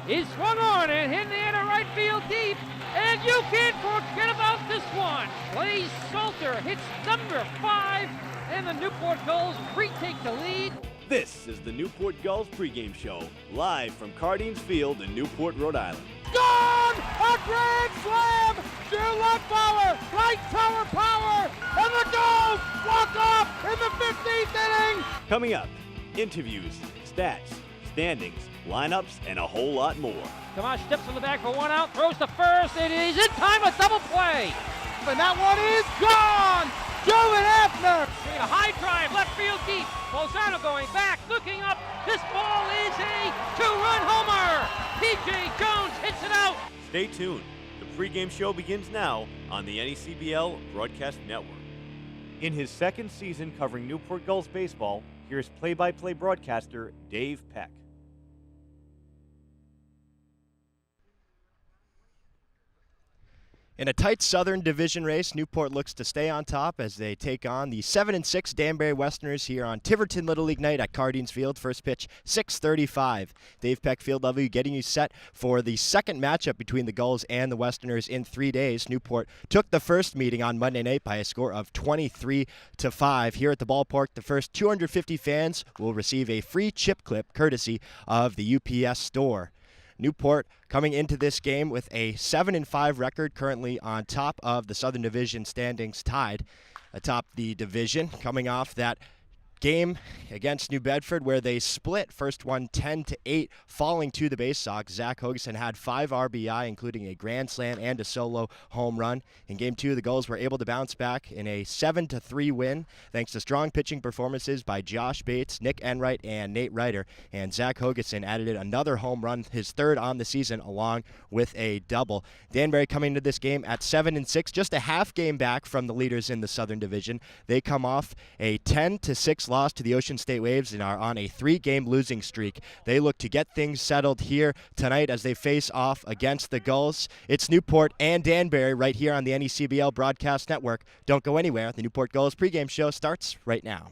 is swung on and hit in the air to right field deep. And you can't forget about this one. Blaze Salter hits number 5, and the Newport Gulls retake the lead. This is the Newport Gulls pregame show, live from Cardines Field in Newport, Rhode Island. Gone! A grand slam! Two-run power! Right tower power! And the Gulls walk off in the 15th inning! Coming up, interviews, stats, standings, lineups, and a whole lot more. Tomas steps on the back for one out, throws to first, it is in time, a double play! And that one is gone! Joe and Afner! A high drive, left field deep. Bolzano going back, looking up. This ball is a two-run homer. P.J. Jones hits it out. Stay tuned. The pregame show begins now on the NECBL Broadcast Network. In his second season covering Newport Gulls baseball, here's play-by-play broadcaster Dave Peck. In a tight Southern Division race, Newport looks to stay on top as they take on the 7-6 Danbury Westerners here on Tiverton Little League night at Cardines Field. First pitch, 6:35. Dave Peck, Field W, getting you set for the second matchup between the Gulls and the Westerners in 3 days. Newport took the first meeting on Monday night by a score of 23-5. Here at the ballpark, the first 250 fans will receive a free chip clip courtesy of the UPS store. Newport coming into this game with a 7-5 record, currently on top of the Southern Division standings, tied atop the division, coming off that game against New Bedford where they split, first one 10-8, falling to the Bay Sox. Zach Hogeson had 5 RBI, including a grand slam and a solo home run. In Game 2, the Gulls were able to bounce back in a 7-3 win, thanks to strong pitching performances by Josh Bates, Nick Enright, and Nate Ryder. And Zach Hogeson added another home run, his third on the season, along with a double. Danbury coming into this game at 7-6, just a half game back from the leaders in the Southern Division. They come off a 10-6 loss to the Ocean State Waves and are on a 3-game losing streak. They look to get things settled here tonight as they face off against the Gulls. It's Newport and Danbury right here on the NECBL Broadcast Network. Don't go anywhere. The Newport Gulls pregame show starts right now.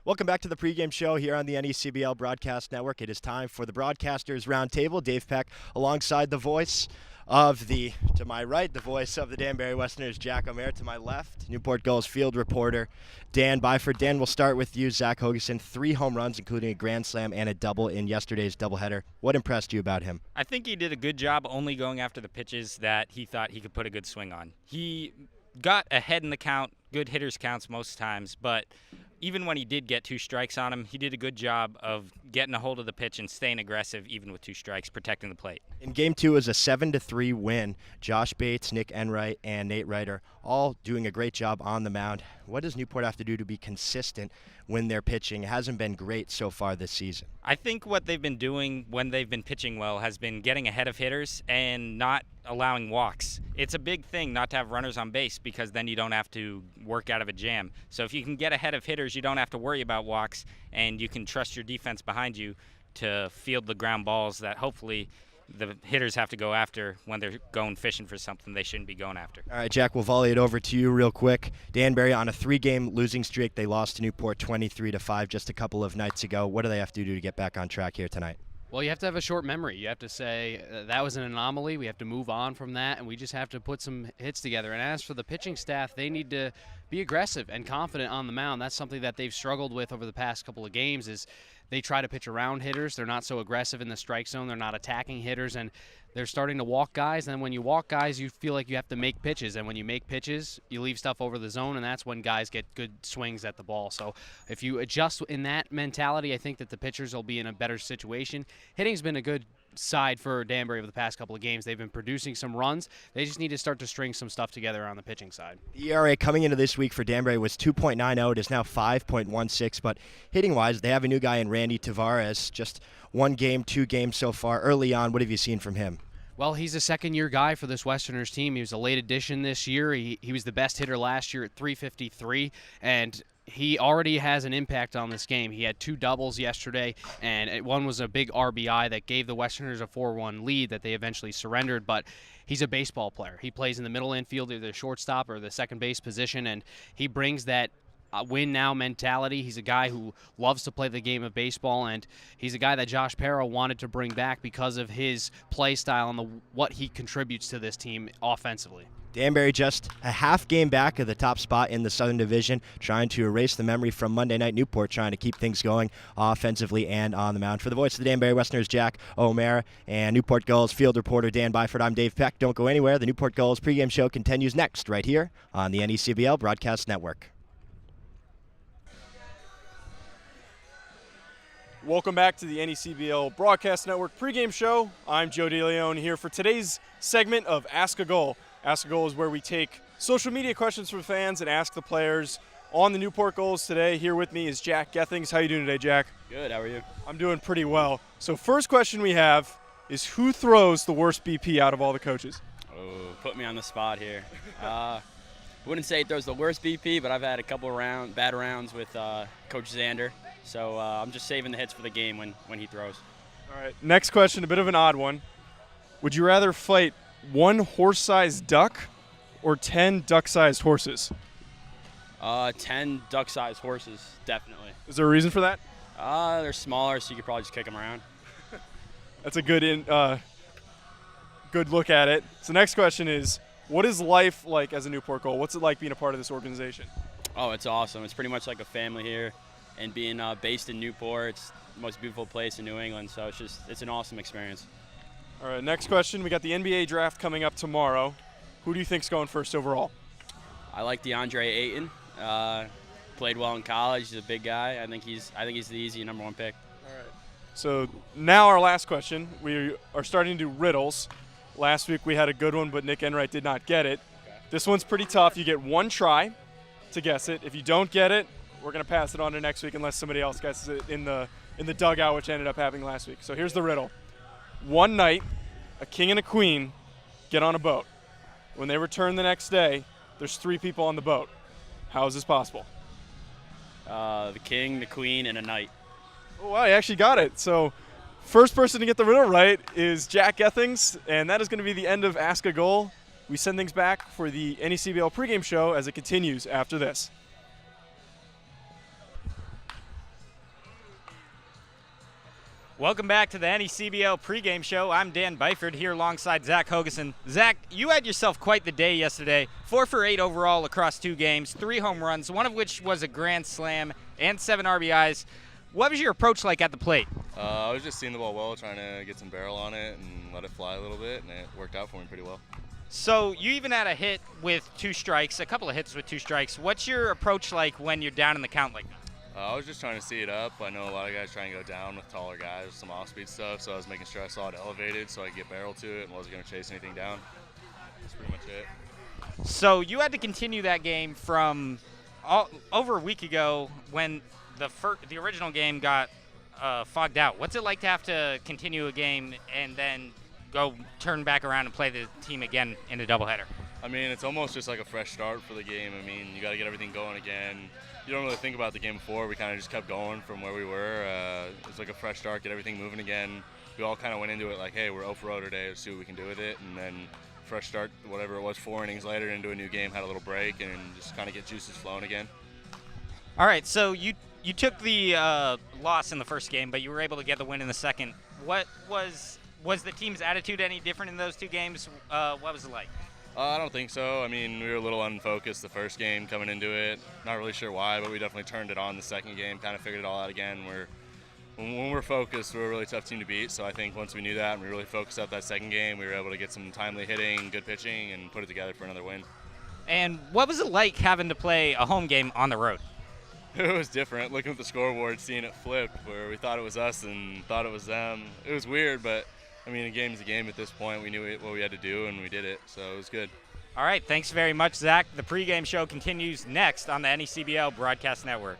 Welcome back to the pregame show here on the NECBL Broadcast Network. It is time for the Broadcasters Roundtable. Dave Peck alongside the voice of the, to my right, the voice of the Danbury Westerners, Jack Omer. To my left, Newport Gulls field reporter Dan Byford. Dan, we'll start with you. Zach Hogeson, 3 home runs, including a grand slam and a double in yesterday's doubleheader. What impressed you about him? I think he did a good job only going after the pitches that he thought he could put a good swing on. He got ahead in the count, good hitters counts most times, but even when he did get 2 strikes on him, he did a good job of getting a hold of the pitch and staying aggressive even with 2 strikes, protecting the plate. In Game 2 is a 7-3 win. Josh Bates, Nick Enright, and Nate Ryder all doing a great job on the mound. What does Newport have to do to be consistent when they're pitching? It hasn't been great so far this season. I think what they've been doing when they've been pitching well has been getting ahead of hitters and not allowing walks. It's a big thing not to have runners on base because then you don't have to work out of a jam. So if you can get ahead of hitters, you don't have to worry about walks, and you can trust your defense behind you to field the ground balls that hopefully the hitters have to go after when they're going fishing for something they shouldn't be going after. All right, Jack, we'll volley it over to you real quick. Danbury on a 3-game losing streak. They lost to Newport 23-5 just a couple of nights ago. What do they have to do to get back on track here tonight? Well, you have to have a short memory. You have to say that was an anomaly. We have to move on from that, and we just have to put some hits together. And as for the pitching staff, they need to be aggressive and confident on the mound. That's something that they've struggled with over the past couple of games is they try to pitch around hitters. They're not so aggressive in the strike zone. They're not attacking hitters, and they're starting to walk guys. And then when you walk guys, you feel like you have to make pitches. And when you make pitches, you leave stuff over the zone, and that's when guys get good swings at the ball. So if you adjust in that mentality, I think that the pitchers will be in a better situation. Hitting's been a good side for Danbury over the past couple of games. They've been producing some runs. They just need to start to string some stuff together on the pitching side. The ERA coming into this week for Danbury was 2.90. It is now 5.16. But hitting-wise, they have a new guy in Randy Tavares. Just 1 game, 2 games so far. Early on, what have you seen from him? Well, he's a second-year guy for this Westerners team. He was a late addition this year. He was the best hitter last year at .353, and he already has an impact on this game. He had 2 doubles yesterday, and one was a big RBI that gave the Westerners a 4-1 lead that they eventually surrendered. But he's a baseball player. He plays in the middle infield, either the shortstop or the second base position, and he brings that win now mentality. He's a guy who loves to play the game of baseball, and he's a guy that Josh Parra wanted to bring back because of his play style and what he contributes to this team offensively. Danbury just a half game back of the top spot in the Southern Division, trying to erase the memory from Monday night. Newport trying to keep things going offensively and on the mound. For the voice of the Danbury Westerners, Jack O'Mara, and Newport Gulls field reporter Dan Byford, I'm Dave Peck. Don't go anywhere. The Newport Gulls pregame show continues next right here on the NECBL Broadcast Network. Welcome back to the NECBL Broadcast Network pregame show. I'm Joe DeLeon here for today's segment of Ask a Goal. Ask a Goal is where we take social media questions from fans and ask the players on the Newport Gulls today. Here with me is Jack Gethings. How you doing today, Jack? Good, how are you? I'm doing pretty well. So first question we have is, who throws the worst BP out of all the coaches? Oh, put me on the spot here. Wouldn't say he throws the worst BP, but I've had a couple bad rounds with Coach Xander. So I'm just saving the hits for the game when he throws. All right, next question, a bit of an odd one. Would you rather fight one horse-sized duck or 10 duck-sized horses? 10 duck-sized horses, definitely. Is there a reason for that? They're smaller, so you could probably just kick them around. That's a good look at it. So next question is, what is life like as a Newport Gull? What's it like being a part of this organization? Oh, it's awesome. It's pretty much like a family here. And being based in Newport, it's the most beautiful place in New England, so it's an awesome experience. All right, next question. We got the NBA draft coming up tomorrow. Who do you think's going first overall? I like DeAndre Ayton. Played well in college. He's a big guy. I think he's the easy number one pick. All right. So now our last question. We are starting to do riddles. Last week we had a good one, but Nick Enright did not get it. Okay. This one's pretty tough. You get one try to guess it. If you don't get it, we're going to pass it on to next week unless somebody else guesses it in the dugout, which ended up happening last week. So here's the riddle. One night, a king and a queen get on a boat. When they return the next day, there's 3 people on the boat. How is this possible? The king, the queen, and a knight. Oh, wow, you actually got it. So first person to get the riddle right is Jack Gethings, and that is going to be the end of Ask a Goal. We send things back for the NECBL pregame show as it continues after this. Welcome back to the NECBL pregame show. I'm Dan Byford here alongside Zach Hogeson. Zach, you had yourself quite the day yesterday. 4 for 8 overall across 2 games, 3 home runs, one of which was a grand slam, and 7 RBIs. What was your approach like at the plate? I was just seeing the ball well, trying to get some barrel on it and let it fly a little bit, and it worked out for me pretty well. So you even had a hit with 2 strikes, a couple of hits with 2 strikes. What's your approach like when you're down in the count like that? I was just trying to see it up. I know a lot of guys try and go down with taller guys, some off-speed stuff, so I was making sure I saw it elevated so I could get barrel to it and wasn't going to chase anything down. That's pretty much it. So you had to continue that game from over a week ago when the original game got fogged out. What's it like to have to continue a game and then go turn back around and play the team again in a doubleheader? I mean, it's almost just like a fresh start for the game. I mean, you got to get everything going again. You don't really think about the game before. We kind of just kept going from where we were. It was like a fresh start, get everything moving again. We all kind of went into it like, hey, we're 0 for 0 today. Let's see what we can do with it. And then fresh start, whatever it was, 4 innings later into a new game, had a little break, and just kind of get juices flowing again. All right, so you took the loss in the first game, but you were able to get the win in the second. What was the team's attitude any different in those 2 games? What was it like? I don't think so. I mean, we were a little unfocused the first game coming into it. Not really sure why, but we definitely turned it on the second game, kind of figured it all out again. When we're focused, we're a really tough team to beat. So I think once we knew that and we really focused up that second game, we were able to get some timely hitting, good pitching, and put it together for another win. And what was it like having to play a home game on the road? It was different, looking at the scoreboard, seeing it flip, where we thought it was us and thought it was them. It was weird, but I mean, a game's a game at this point. We knew what we had to do, and we did it, so it was good. All right, thanks very much, Zach. The pregame show continues next on the NECBL Broadcast Network.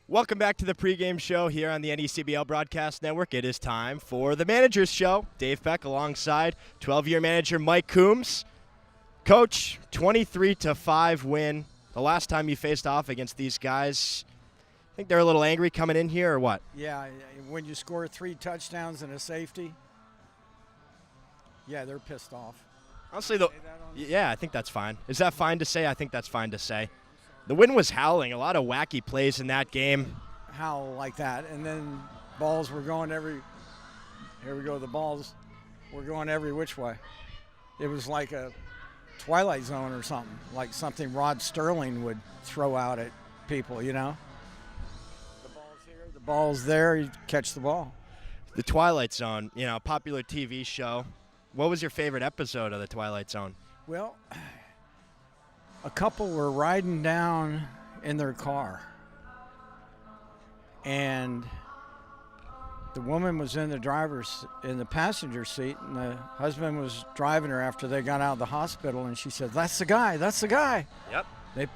Welcome back to the pregame show here on the NECBL Broadcast Network. It is time for the Manager's Show. Dave Peck alongside 12-year manager Mike Coombs. Coach, 23-5 win. The last time you faced off against these guys, I think they're a little angry coming in here or what? Yeah, when you score 3 touchdowns and a safety, yeah, they're pissed off. Honestly, yeah, I think that's fine. Is that fine to say? I think that's fine to say. The wind was howling. A lot of wacky plays in that game. Howl like that, and then balls were going here we go, the balls were going every which way. It was like a Twilight Zone or something, like something Rod Sterling would throw out at people, you know? The ball's here, the ball's there, you catch the ball. The Twilight Zone, you know, popular TV show. What was your favorite episode of the Twilight Zone? Well, a couple were riding down in their car, and the woman was in the passenger seat, and the husband was driving her after they got out of the hospital, and she said, "That's the guy, that's the guy." Yep. They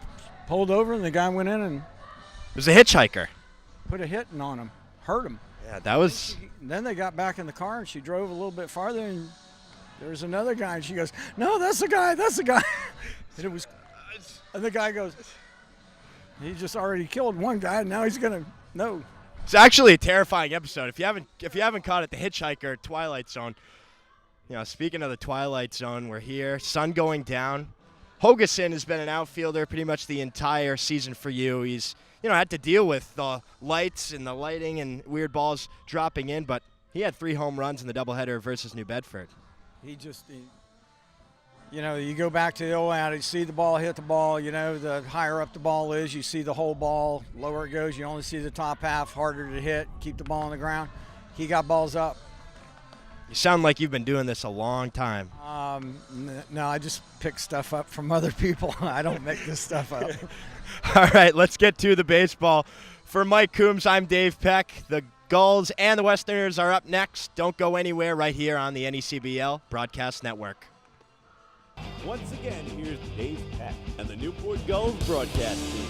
pulled over, and the guy went in and It was a hitchhiker. put a hitting on him, hurt him. Yeah, that was... Then they got back in the car, and she drove a little bit farther, and there was another guy, and she goes, "No, that's the guy, that's the guy." And the guy goes, "He just already killed one guy, and now he's gonna no." It's actually a terrifying episode. If you haven't caught it, the Hitchhiker Twilight Zone. You know, speaking of the Twilight Zone, we're here. Sun going down. Hogeson has been an outfielder pretty much the entire season for you. He's, you know, had to deal with the lights and the lighting and weird balls dropping in, but he had 3 home runs in the doubleheader versus New Bedford. You know, you go back to the old adage, see the ball, hit the ball. You know, the higher up the ball is, you see the whole ball. Lower it goes, you only see the top half, harder to hit, keep the ball on the ground. He got balls up. You sound like you've been doing this a long time. No, I just pick stuff up from other people. I don't make this stuff up. All right, let's get to the baseball. For Mike Coombs, I'm Dave Peck. The Gulls and the Westerners are up next. Don't go anywhere, right here on the NECBL Broadcast Network. Once again, here's Dave Peck and the Newport Gulls broadcast team.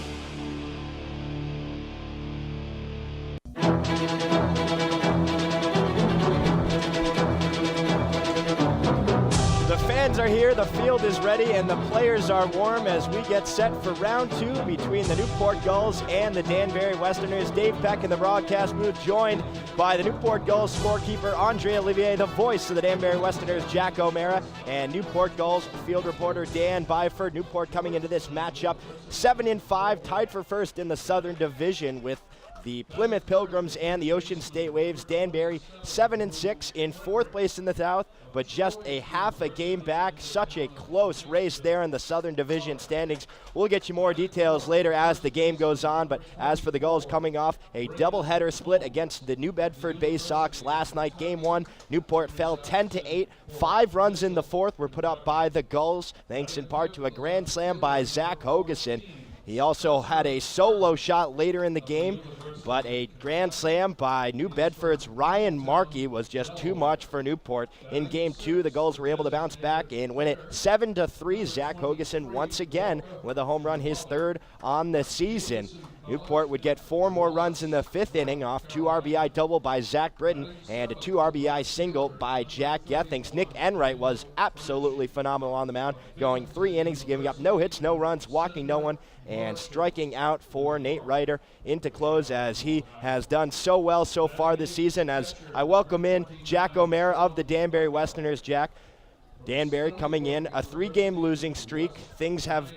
The fans are here, the field is ready, and the players are warm as we get set for round 2 between the Newport Gulls and the Danbury Westerners. Dave Peck in the broadcast booth, joined by the Newport Gulls scorekeeper Andre Olivier, the voice of the Danbury Westerners Jack O'Mara, and Newport Gulls field reporter Dan Byford. Newport coming into this matchup 7-5, tied for first in the Southern Division with the Plymouth Pilgrims and the Ocean State Waves. Danbury 7-6 in 4th place in the South, but just a half a game back. Such a close race there in the Southern Division standings. We'll get you more details later as the game goes on, but as for the Gulls, coming off a doubleheader split against the New Bedford Bay Sox last night, game 1, Newport fell 10-8. 5 runs in the 4th were put up by the Gulls, thanks in part to a grand slam by Zach Hogeson. He also had a solo shot later in the game, but a grand slam by New Bedford's Ryan Markey was just too much for Newport. In game 2, the Gulls were able to bounce back and win it 7-3. Zach Hogeson once again with a home run, his 3rd on the season. Newport would get 4 more runs in the 5th inning off 2 RBI double by Zach Britton and a 2 RBI single by Jack Gethings. Nick Enright was absolutely phenomenal on the mound, going 3 innings, giving up no hits, no runs, walking no one, and striking out for Nate Ryder into close, as he has done so well so far this season. As I welcome in Jack O'Mara of the Danbury Westerners. Jack, Danbury coming in a 3-game losing streak. Things have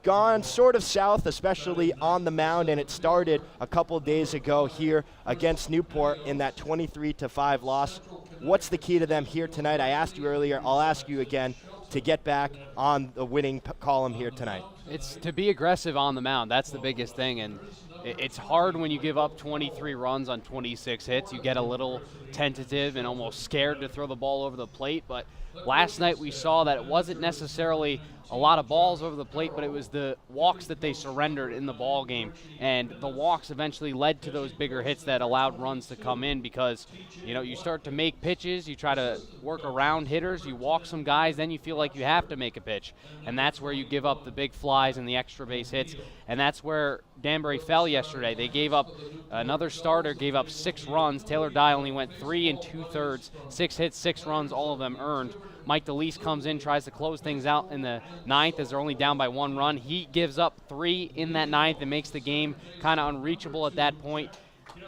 gone sort of south, especially on the mound, and it started a couple days ago here against Newport in that 23-5 loss. What's the key to them here tonight? I asked you earlier, I'll ask you again, to get back on the winning column here tonight. It's to be aggressive on the mound. That's the biggest thing, and it's hard when you give up 23 runs on 26 hits. You get a little tentative and almost scared to throw the ball over the plate, but last night we saw that it wasn't necessarily a lot of balls over the plate, but it was the walks that they surrendered in the ball game, and the walks eventually led to those bigger hits that allowed runs to come in, because you start to make pitches, you try to work around hitters, you walk some guys, then you feel like you have to make a pitch, and that's where you give up the big flies and the extra base hits, and that's where Danbury fell yesterday. They gave up, another starter gave up 6 runs. Taylor Dye only went 3 2/3, 6 hits, 6 runs, all of them earned. Mike DeLeese comes in, tries to close things out in the 9th as they're only down by 1 run. He gives up 3 in that 9th and makes the game kind of unreachable at that point.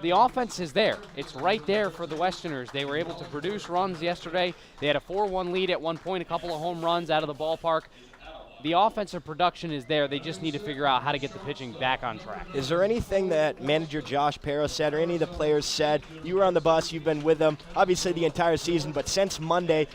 the offense is there. It's right there for the Westerners. They were able to produce runs yesterday. They had a 4-1 lead at one point, a couple of home runs out of the ballpark. The offensive production is there. They just need to figure out how to get the pitching back on track. Is there anything that manager Josh Pero said or any of the players said? You were on the bus, you've been with them, obviously the entire season, but since Monday,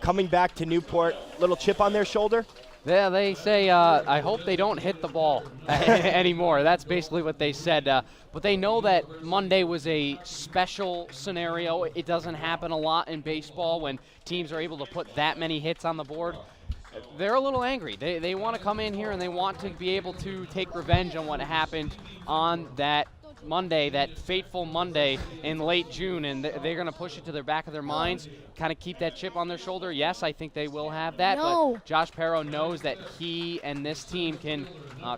coming back to Newport, little chip on their shoulder? Yeah, they say, I hope they don't hit the ball anymore. That's basically what they said. But they know that Monday was a special scenario. It doesn't happen a lot in baseball when teams are able to put that many hits on the board. They're a little angry. They want to come in here and they want to be able to take revenge on what happened on that Monday, that fateful Monday in late June, and they're going to push it to the back of their minds, kind of keep that chip on their shoulder. Yes, I think they will have that, but Josh Pero knows that he and this team can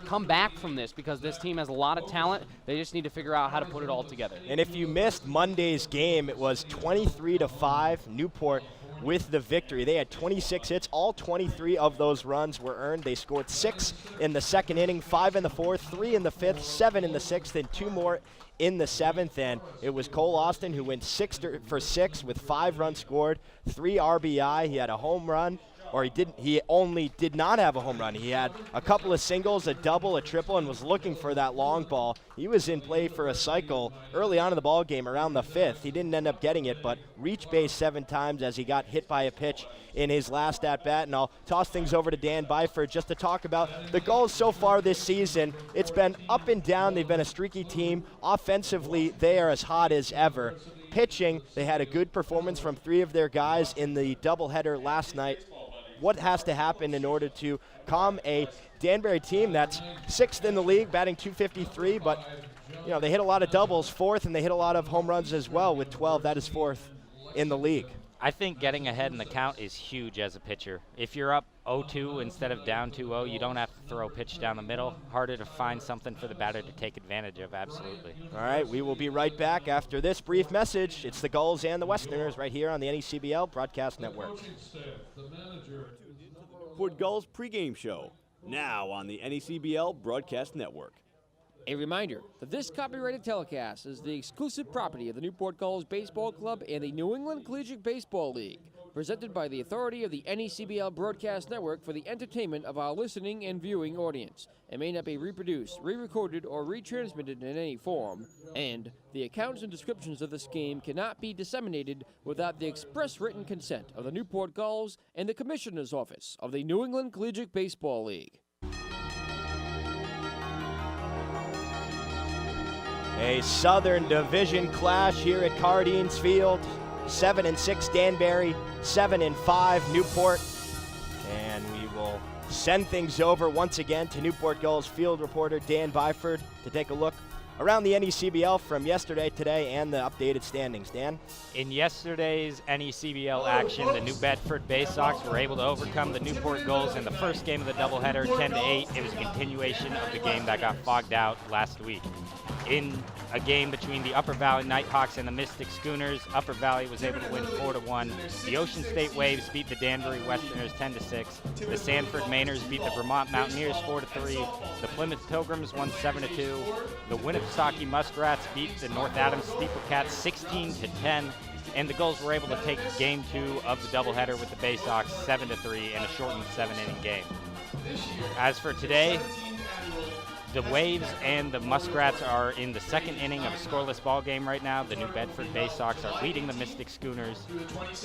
come back from this because this team has a lot of talent. They just need to figure out how to put it all together. And if you missed Monday's game, it was 23-5 Newport with the victory. They had 26 hits. All 23 of those runs were earned. They scored 6 in the second inning, 5 in the fourth, 3 in the fifth, 7 in the sixth, and 2 more in the seventh. And it was Cole Austin who went 6 for 6 with 5 runs scored, 3 RBI. He had a home run. Or he only did not have a home run. He had a couple of singles, a double, a triple, and was looking for that long ball. He was in play for a cycle early on in the ball game around the 5th. He didn't end up getting it, but reached base 7 times as he got hit by a pitch in his last at-bat. And I'll toss things over to Dan Byford just to talk about the Gulls so far this season. It's been up and down. They've been a streaky team. Offensively, they are as hot as ever. Pitching, they had a good performance from 3 of their guys in the doubleheader last night. What has to happen in order to calm a Danbury team that's 6th in the league, batting .253, but they hit a lot of doubles, 4th, and they hit a lot of home runs as well with 12. That is 4th in the league. I think getting ahead in the count is huge as a pitcher. If you're up 0-2 instead of down 2-0, you don't have to throw a pitch down the middle. Harder to find something for the batter to take advantage of, absolutely. All right, we will be right back after this brief message. It's the Gulls and the Westerners right here on the NECBL Broadcast Network. Newport Gulls pregame show, now on the NECBL Broadcast Network. A reminder that this copyrighted telecast is the exclusive property of the Newport Gulls Baseball Club and the New England Collegiate Baseball League, presented by the authority of the NECBL Broadcast Network for the entertainment of our listening and viewing audience. It may not be reproduced, re-recorded, or retransmitted in any form, and the accounts and descriptions of this game cannot be disseminated without the express written consent of the Newport Gulls and the Commissioner's Office of the New England Collegiate Baseball League. A Southern Division clash here at Cardines Field. 7-6 Danbury, 7-5 Newport. And we will send things over once again to Newport Gulls field reporter Dan Byford to take a look around the NECBL from yesterday, today, and the updated standings. Dan? In yesterday's NECBL action, the New Bedford Bay Sox were able to overcome the Newport Gulls in the first game of the doubleheader, 10-8. It was a continuation of the game that got fogged out last week. In a game between the Upper Valley Nighthawks and the Mystic Schooners, Upper Valley was able to win 4-1. The Ocean State Waves beat the Danbury Westerners 10-6. The Sanford Mainers beat the Vermont Mountaineers 4-3. The Plymouth Pilgrims won 7-2. The Winnipesaukee Muskrats beat the North Adams Steeplecats 16-10. And the Gulls were able to take game 2 of the doubleheader with the Bay Sox 7-3 in a shortened 7-inning game. As for today, the Waves and the Muskrats are in the second inning of a scoreless ball game right now. The New Bedford Bay Sox are leading the Mystic Schooners.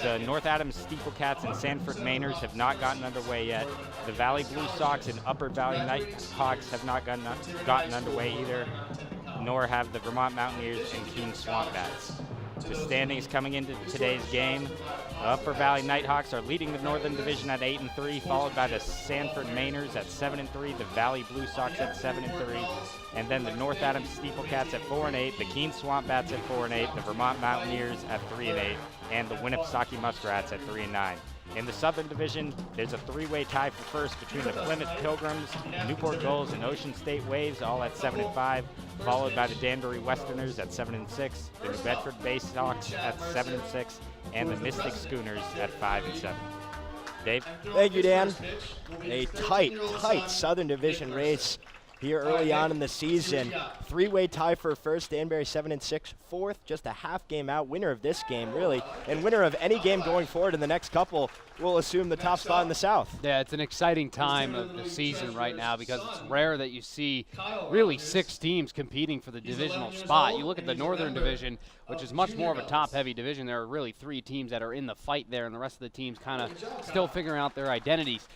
The North Adams Steeplecats and Sanford Mainers have not gotten underway yet. The Valley Blue Sox and Upper Valley Nighthawks have not gotten underway either, nor have the Vermont Mountaineers and Keene Swamp Bats. The standings coming into today's game: the Upper Valley Nighthawks are leading the Northern Division at 8-3, followed by the Sanford Mainers at 7-3, the Valley Blue Sox at 7-3, and then the North Adams Steeplecats at 4-8, the Keene Swamp Bats at 4-8, the Vermont Mountaineers at 3-8, and the Winnipesaukee Muskrats at 3-9. In the Southern Division, there's a 3-way tie for first between the Plymouth Pilgrims, Newport Gulls, and Ocean State Waves, all at 7-5, followed by the Danbury Westerners at 7-6, the New Bedford Bay Sox at 7-6, and the Mystic Schooners at 5-7. Dave? Thank you, Dan. A tight Southern Division race here early on in the season. Three-way tie for first, Danbury 7-6, fourth, just a half game out. Winner of this game, really, and winner of any game going forward in the next couple will assume the top spot in the South. Yeah, it's an exciting time of the season right now because it's rare that you see really 6 teams competing for the divisional spot. You look at the Northern Division, which is much more of a top-heavy division. There are really 3 teams that are in the fight there, and the rest of the teams kind of still figuring out their identities.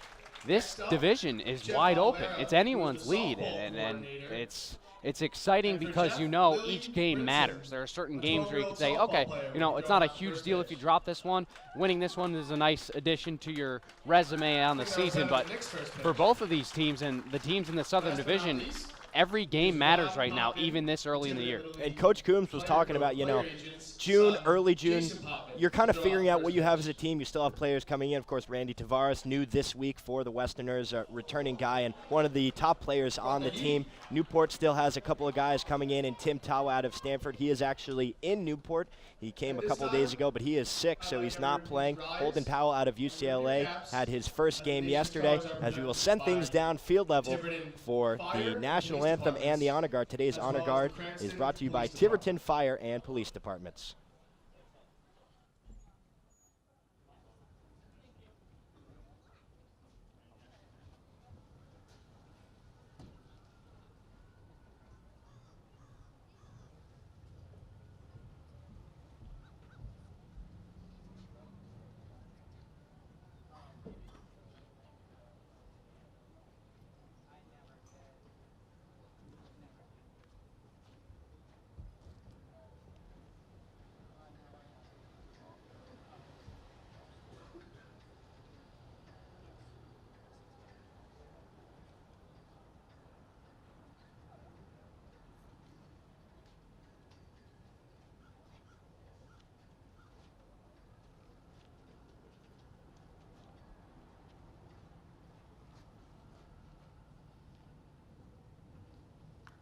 This division is wide open. It's anyone's lead, and it's exciting because you know each game matters. There are certain games where you can say, okay, you know, it's not a huge deal if you drop this one. Winning this one is a nice addition to your resume on the season, but for both of these teams and the teams in the Southern Division, every game matters right now, even this early in the year. And Coach Coombs was talking about, you know, June, early June, you're kind of figuring out what you have as a team. You still have players coming in. Of course, Randy Tavares, new this week for the Westerners, a returning guy and one of the top players on the team. Newport still has a couple of guys coming in, and Tim Tawa out of Stanford. He is actually in Newport. He came a couple of days ago, but he is sick, so he's not playing. Holden Powell out of UCLA had his first game yesterday, as we will send things down field level for the National Anthem and the Honor Guard. Today's Honor Guard is brought to you by Tiverton Fire and Police Departments.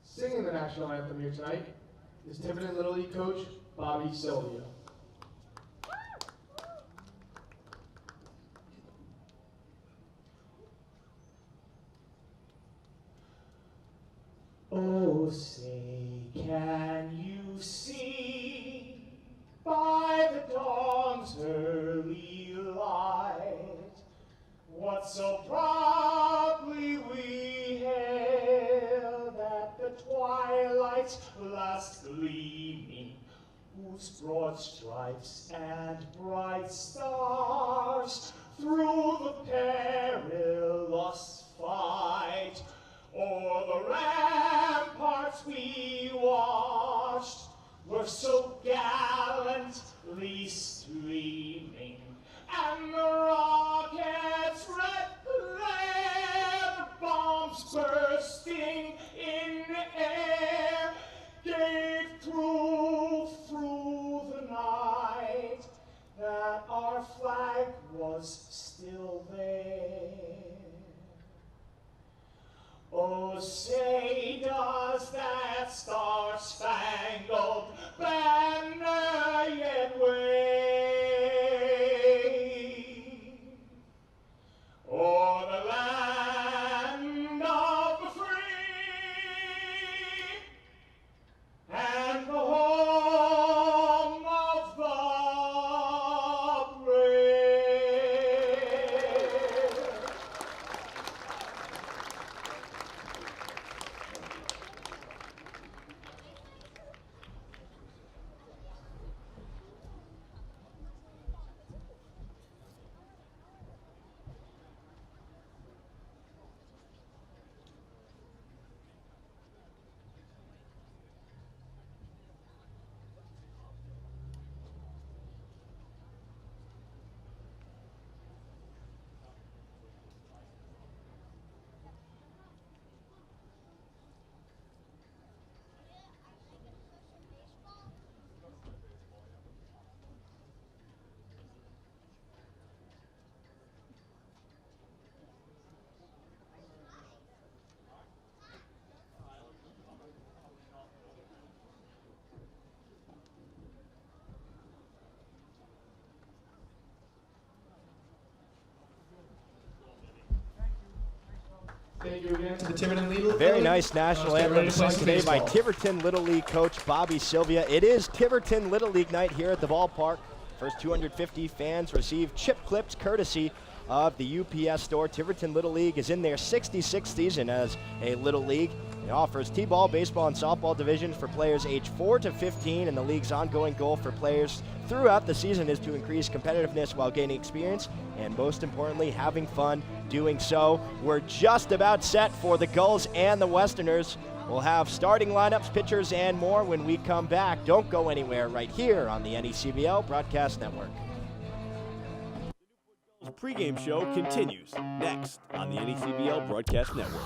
Singing the national anthem here tonight is Tiverton Little League coach Bobby Silvio. Oh, say, can you see by the dawn's early light what so proudly we hailed at the twilight's last gleaming, whose broad stripes and bright stars through the perilous fight o'er the ramparts we watched were so gallantly streaming, and the rockets' red glare, bombs bursting in air, gave through the night that our flag was still there. Oh, say, does that star-spangled banner yet wave o'er the land of the free and the home of the brave? thank you again to the Tiverton Little League. Very nice national anthem sung today by Tiverton Little League coach Bobby Sylvia. It is Tiverton Little League night here at the ballpark. First 250 fans receive chip clips courtesy of the UPS store. Tiverton Little League is in their 66th season as a Little League. It offers t-ball, baseball, and softball divisions for players age 4 to 15, and the league's ongoing goal for players throughout the season is to increase competitiveness while gaining experience, and most importantly, having fun doing so. We're just about set for the Gulls and the Westerners. We'll have starting lineups, pitchers, and more when we come back. Don't go anywhere right here on the NECBL Broadcast Network. The pregame show continues next on the NECBL Broadcast Network.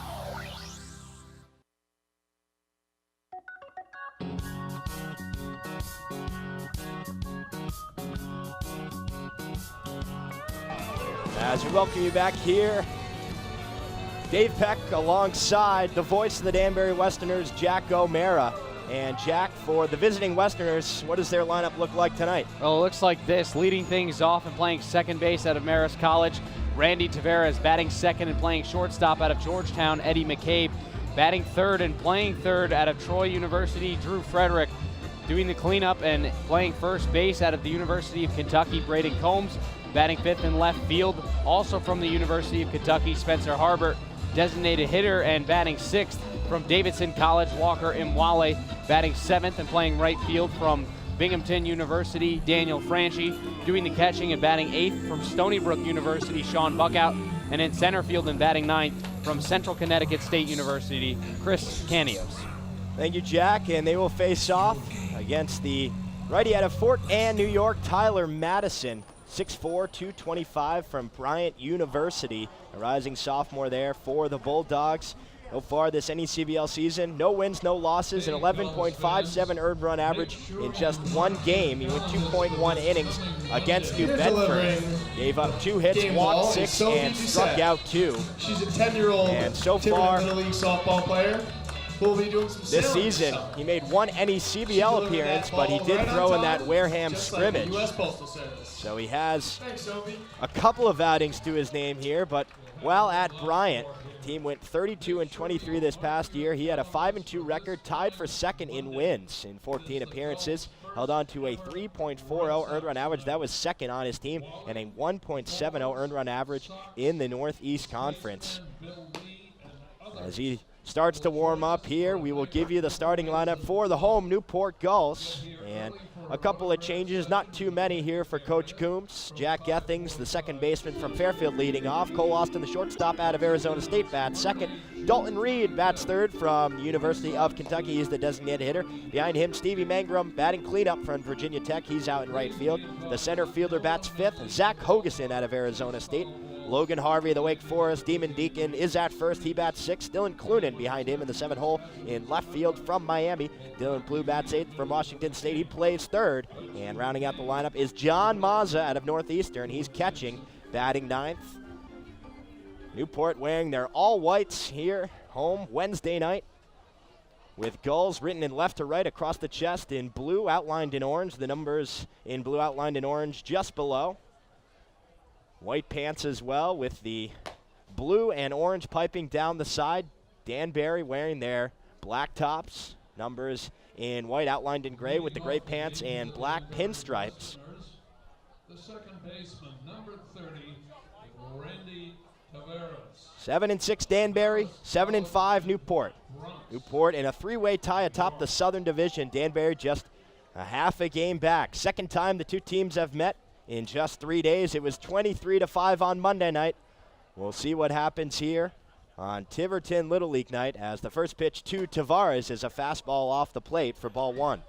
As we welcome you back here, Dave Peck alongside the voice of the Danbury Westerners, Jack O'Mara. And Jack, for the visiting Westerners, what does their lineup look like tonight? Well, it looks like this. Leading things off and playing second base out of Marist College, Randy Tavares. Batting second and playing shortstop out of Georgetown, Eddie McCabe. Batting third and playing third out of Troy University, Drew Frederick. Doing the cleanup and playing first base out of the University of Kentucky, Braden Combs. Batting fifth in left field, also from the University of Kentucky, Spencer Harbert. Designated hitter and batting sixth from Davidson College, Walker Imwale. Batting seventh and playing right field from Binghamton University, Daniel Franchi. Doing the catching and batting eighth from Stony Brook University, Sean Buckout. And in center field and batting ninth from Central Connecticut State University, Chris Canios. Thank you, Jack. And they will face off against the righty out of Fort Anne, New York, Tyler Madison. 6'4", 225 from Bryant University, a rising sophomore there for the Bulldogs. So far this NECBL season, no wins, no losses, an 11.57 earned run average in just one game. He went 2.1 innings against New Bedford. Gave up 2 hits, walked 6, and struck out 2. She's a 10-year-old and so far, Little League softball player. We'll be doing some this season, he made 1 NECBL appearance, but he did throw in that Wareham scrimmage. So he has a couple of outings to his name here, but while at Bryant, the team went 32-23 this past year. He had a 5-2 record, tied for second in wins in 14 appearances, held on to a 3.40 earned run average. That was second on his team, and a 1.70 earned run average in the Northeast Conference. As he starts to warm up here, we will give you the starting lineup for the home Newport Gulls. And a couple of changes, not too many here for Coach Coombs. Jack Gethings, the second baseman from Fairfield, leading off. Cole Austin, the shortstop out of Arizona State, bats second. Dalton Reed bats third from the University of Kentucky. He's the designated hitter. Behind him, Stevie Mangrum batting cleanup from Virginia Tech. He's out in right field. The center fielder bats fifth. Zach Hogeson out of Arizona State. Logan Harvey, the Wake Forest Demon Deacon, is at first. He bats sixth. Dylan Clunan behind him in the 7th hole in left field from Miami. Dylan Blue bats eighth from Washington State. He plays third. And rounding out the lineup is John Mazza out of Northeastern. He's catching, batting ninth. Newport wearing their all-whites here, home Wednesday night, with Gulls written in left to right across the chest in blue, outlined in orange. The numbers in blue outlined in orange just below. White pants as well, with the blue and orange piping down the side. Danbury wearing their black tops, numbers in white outlined in gray with the gray pants and black pinstripes. The second baseman, number 30, Randy Tavares. 7-6 Danbury, 7-5 Newport. Newport in a 3-way tie atop the Southern Division. Danbury just a half a game back. Second time the two teams have met in just 3 days. It was 23-5 on Monday night. We'll see what happens here on Tiverton Little League night as the first pitch to Tavares is a fastball off the plate for ball one.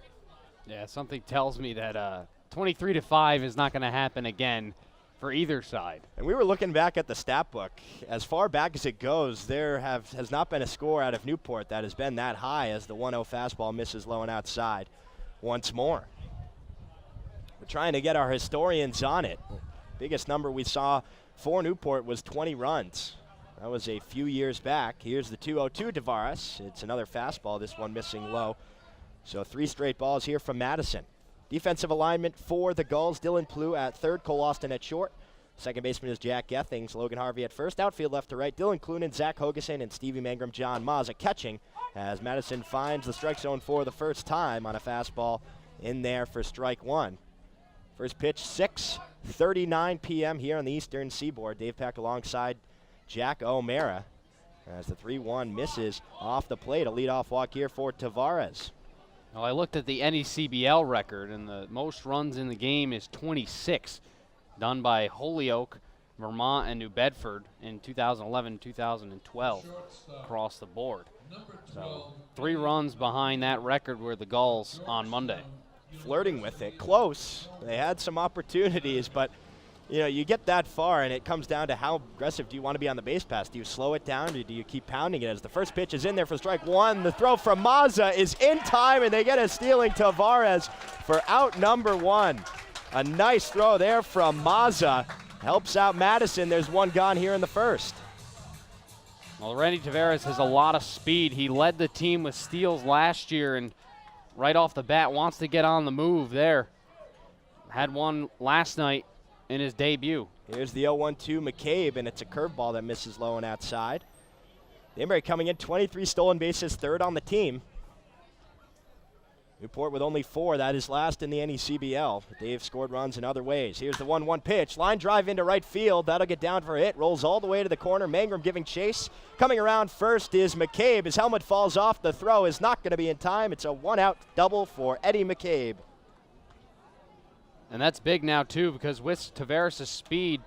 Yeah, something tells me that 23-5 is not going to happen again for either side. And we were looking back at the stat book. As far back as it goes, there has not been a score out of Newport that has been that high as the 1-0 fastball misses low and outside once more. We're trying to get our historians on it. Biggest number we saw for Newport was 20 runs. That was a few years back. Here's the 2-0-2 Tavares. It's another fastball, this one missing low. So 3 straight balls here from Madison. Defensive alignment for the Gulls. Dylan Plew at third, Cole Austin at short. Second baseman is Jack Gethings. Logan Harvey at first. Outfield left to right. Dylan Clunan, Zach Hogeson, and Stevie Mangrum, John Mazza catching as Madison finds the strike zone for the first time on a fastball in there for strike one. First pitch, 6:39 p.m. here on the Eastern Seaboard. Dave Peck alongside Jack O'Mara as the 3-1 misses off the plate. A leadoff walk here for Tavares. Well, I looked at the NECBL record, and the most runs in the game is 26, done by Holyoke, Vermont, and New Bedford in 2011-2012 across the board. So 3 runs behind that record were the Gulls on Monday. Flirting with it, close. They had some opportunities, but you get that far, and it comes down to how aggressive do you want to be on the base pass. Do you slow it down, or do you keep pounding it? As the first pitch is in there for strike one, the throw from Mazza is in time, and they get a stealing Tavares for out number one. A nice throw there from Mazza. Helps out Madison. There's one gone here in the first. Well, Randy Tavares has a lot of speed. He led the team with steals last year, and right off the bat wants to get on the move there. Had one last night in his debut. Here's the 0-1-2 McCabe, and it's a curveball that misses low and outside. Danbury coming in, 23 stolen bases, third on the team. Newport with only 4, that is last in the NECBL. Dave scored runs in other ways. Here's the 1-1 pitch, line drive into right field. That'll get down for a hit, rolls all the way to the corner. Mangrum giving chase. Coming around first is McCabe. His helmet falls off. The throw is not going to be in time. It's a 1-out double for Eddie McCabe. And that's big now, too, because with Tavares' speed,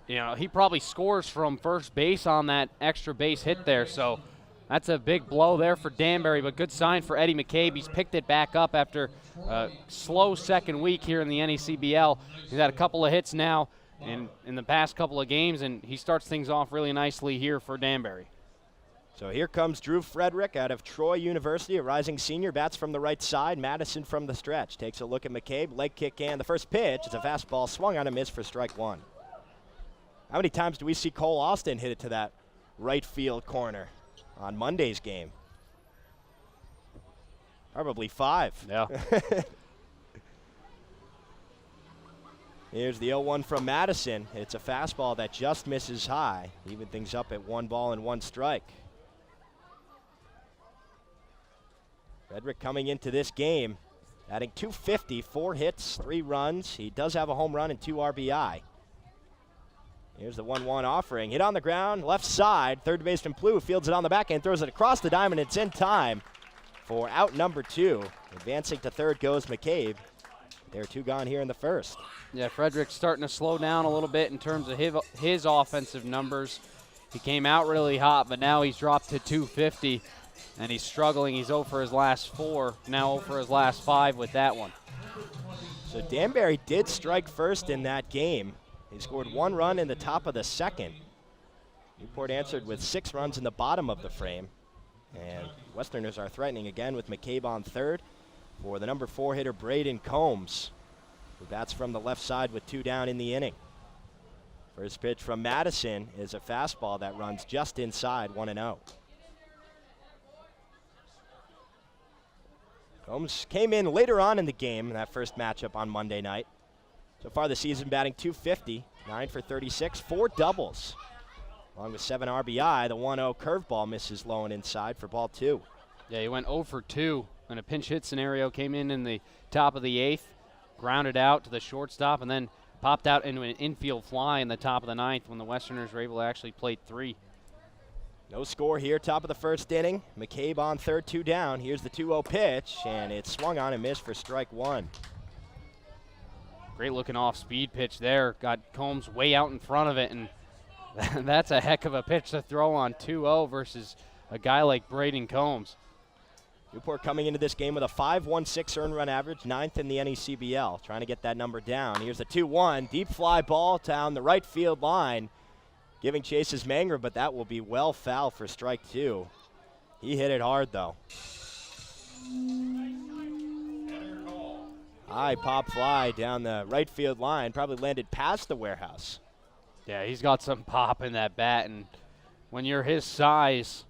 he probably scores from first base on that extra base hit there. So that's a big blow there for Danbury, but good sign for Eddie McCabe. He's picked it back up after a slow second week here in the NECBL. He's had a couple of hits now in the past couple of games, and he starts things off really nicely here for Danbury. So here comes Drew Frederick out of Troy University, a rising senior, bats from the right side. Madison from the stretch. Takes a look at McCabe, leg kick and the first pitch. It's a fastball swung on a miss for strike one. How many times do we see Cole Austin hit it to that right field corner on Monday's game? Probably 5. Yeah. Here's the 0-1 from Madison. It's a fastball that just misses high. Even things up at 1 ball and 1 strike. Frederick coming into this game, adding 250, 4 hits, 3 runs. He does have a home run and 2 RBI. Here's the 1-1 offering. Hit on the ground, left side. Third baseman Plew fields it on the back end, throws it across the diamond. It's in time for out number 2. Advancing to third goes McCabe. There are 2 gone here in the first. Yeah, Frederick's starting to slow down a little bit in terms of his offensive numbers. He came out really hot, but now he's dropped to 250, and he's struggling. He's 0 for his last 4, now 0 for his last 5 with that one. So Danbury did strike first in that game. He scored 1 run in the top of the second. Newport answered with 6 runs in the bottom of the frame. And Westerners are threatening again with McCabe on third for the number 4 hitter Braden Combs, who bats from the left side with 2 down in the inning. First pitch from Madison is a fastball that runs just inside 1-0. Combs came in later on in the game in that first matchup on Monday night. So far this season batting .250, 9 for 36, 4 doubles. Along with 7 RBI, the 1-0 curveball misses low and inside for ball 2. Yeah, he went 0 for 2 in a pinch hit scenario, came in the top of the 8th, grounded out to the shortstop, and then popped out into an infield fly in the top of the 9th when the Westerners were able to actually plate 3. No score here, top of the first inning. McCabe on third, 2 down. Here's the 2-0 pitch, and it's swung on and missed for strike 1. Great looking off speed pitch there. Got Combs way out in front of it, and that's a heck of a pitch to throw on 2-0 versus a guy like Braden Combs. Newport coming into this game with a 5.16 earned run average, 9th in the NECBL. Trying to get that number down. Here's the 2-1, deep fly ball down the right field line. Giving chase is Mangrum, but that will be well foul for strike 2. He hit it hard, though. High pop fly down the right field line, probably landed past the warehouse. Yeah, he's got some pop in that bat, and when you're his size,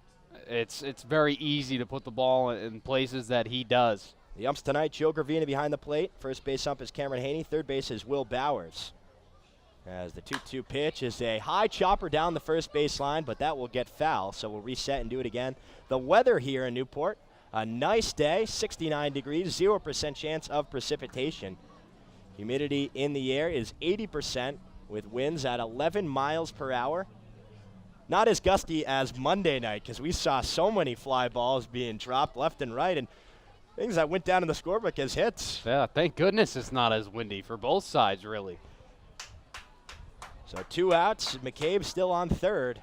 it's very easy to put the ball in places that he does. The umps tonight, Joe Gravina behind the plate. First base ump is Cameron Haney. Third base is Will Bowers. As the 2-2 pitch is a high chopper down the first baseline, but that will get foul, so we'll reset and do it again. The weather here in Newport, a nice day, 69 degrees, 0% chance of precipitation. Humidity in the air is 80% with winds at 11 miles per hour. Not as gusty as Monday night because we saw so many fly balls being dropped left and right and things that went down in the scorebook as hits. Yeah, thank goodness it's not as windy for both sides, really. So 2 outs, McCabe still on third.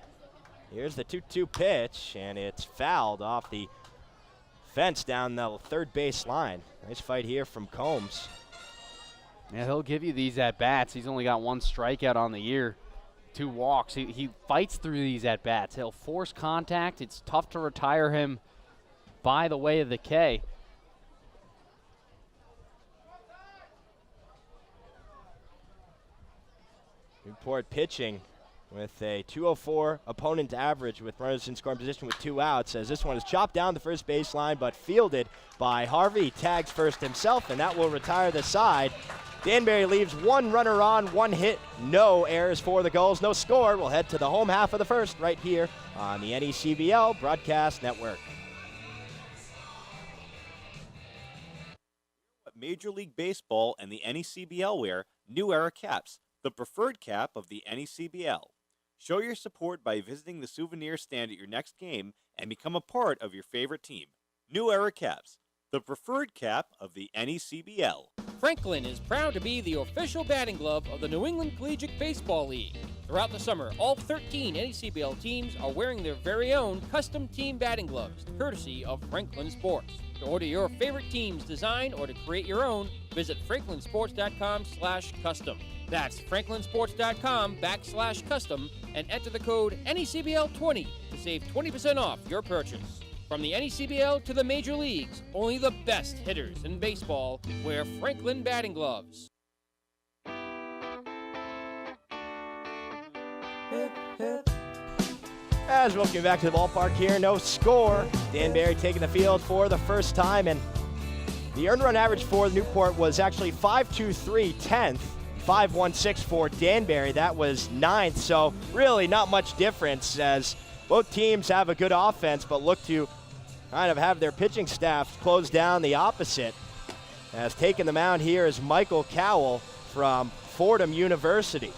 Here's the 2-2 pitch, and it's fouled off the fence down the third base line. Nice fight here from Combs. Yeah, he'll give you these at-bats. He's only got 1 strikeout on the year, 2 walks. He fights through these at-bats. He'll force contact. It's tough to retire him by the way of the K. Newport pitching with a 204 opponent average with runners in scoring position with 2 outs, as this one is chopped down the first baseline but fielded by Harvey. He tags first himself, and that will retire the side. Danbury leaves 1 runner on, 1 hit, no errors for the Gulls, no score. We'll head to the home half of the first right here on the NECBL Broadcast Network. Major League Baseball and the NECBL wear New Era caps, the preferred cap of the NECBL. Show your support by visiting the souvenir stand at your next game and become a part of your favorite team. New Era caps, the preferred cap of the NECBL. Franklin is proud to be the official batting glove of the New England Collegiate Baseball League. Throughout the summer, all 13 NECBL teams are wearing their very own custom team batting gloves, courtesy of Franklin Sports. To order your favorite team's design or to create your own, visit franklinsports.com/custom. That's franklinsports.com/custom and enter the code NECBL20 to save 20% off your purchase. From the NECBL to the major leagues, only the best hitters in baseball wear Franklin batting gloves. As welcome back to the ballpark here, no score. Danbury taking the field for the first time, and the earned run average for Newport was actually 5.23 tenth. 5.16 for Danbury. That was 9th, so really not much difference as both teams have a good offense but look to kind of have their pitching staff close down the opposite. As taking the mound here is Michael Cowell from Fordham University.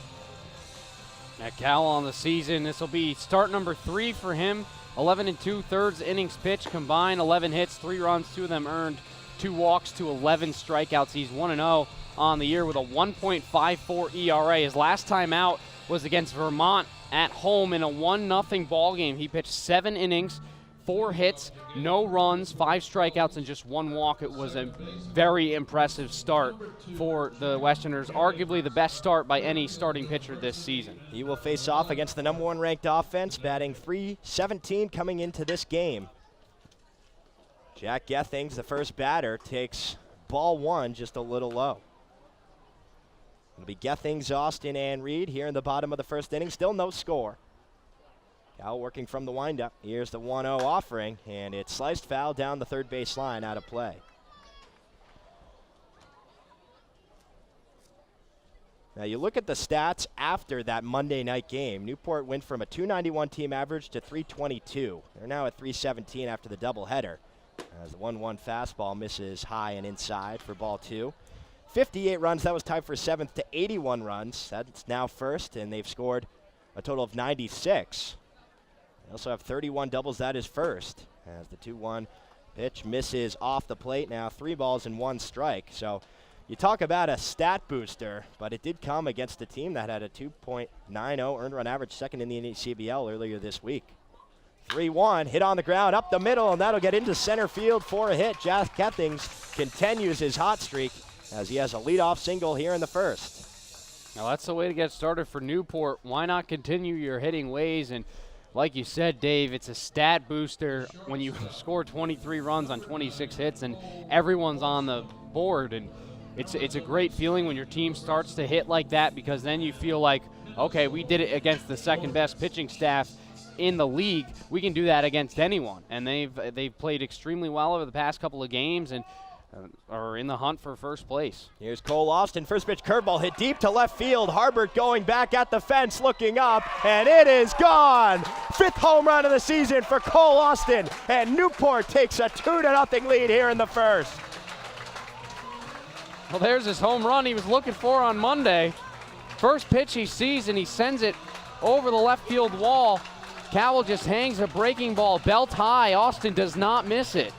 At Cowell on the season, this will be start number 3 for him. 11 2/3 innings pitched combined, 11 hits, 3 runs, 2 of them earned, 2 walks to 11 strikeouts. He's 1-0 on the year with a 1.54 ERA. His last time out was against Vermont at home in a 1-0 ball game. He pitched 7 innings, 4 hits, no runs, 5 strikeouts, and just 1 walk. It was a very impressive start for the Westerners, arguably the best start by any starting pitcher this season. He will face off against the number 1 ranked offense, batting .317 coming into this game. Jack Gethings, the first batter, takes ball 1 just a little low. It'll be Gethings, Austin, and Reed here in the bottom of the first inning. Still no score. Cowell working from the windup. Here's the 1-0 offering, and it's sliced foul down the third base line, out of play. Now you look at the stats after that Monday night game. Newport went from a .291 team average to .322. They're now at .317 after the doubleheader. As the 1-1 fastball misses high and inside for ball 2. 58 runs, that was tied for 7th to 81 runs. That's now first, and they've scored a total of 96. They also have 31 doubles, that is first. As the 2-1 pitch misses off the plate, now 3 balls and 1 strike. So you talk about a stat booster, but it did come against a team that had a 2.90 earned run average, second in the NECBL earlier this week. 3-1, hit on the ground, up the middle, and that'll get into center field for a hit. Jack Gethings continues his hot streak as he has a leadoff single here in the first. Now that's the way to get started for Newport. Why not continue your hitting ways? And like you said, Dave, it's a stat booster when you score 23 runs on 26 hits and everyone's on the board. And it's a great feeling when your team starts to hit like that, because then you feel like, okay, we did it against the second best pitching staff in the league. We can do that against anyone. And they've played extremely well over the past couple of games, and are in the hunt for first place. Here's Cole Austin. First pitch curveball hit deep to left field. Harbert going back at the fence, looking up, and it is gone. 5th home run of the season for Cole Austin, and Newport takes a 2-0 lead here in the first. Well, there's his home run he was looking for on Monday. First pitch he sees, and he sends it over the left field wall. Cowell just hangs a breaking ball belt high. Austin does not miss it.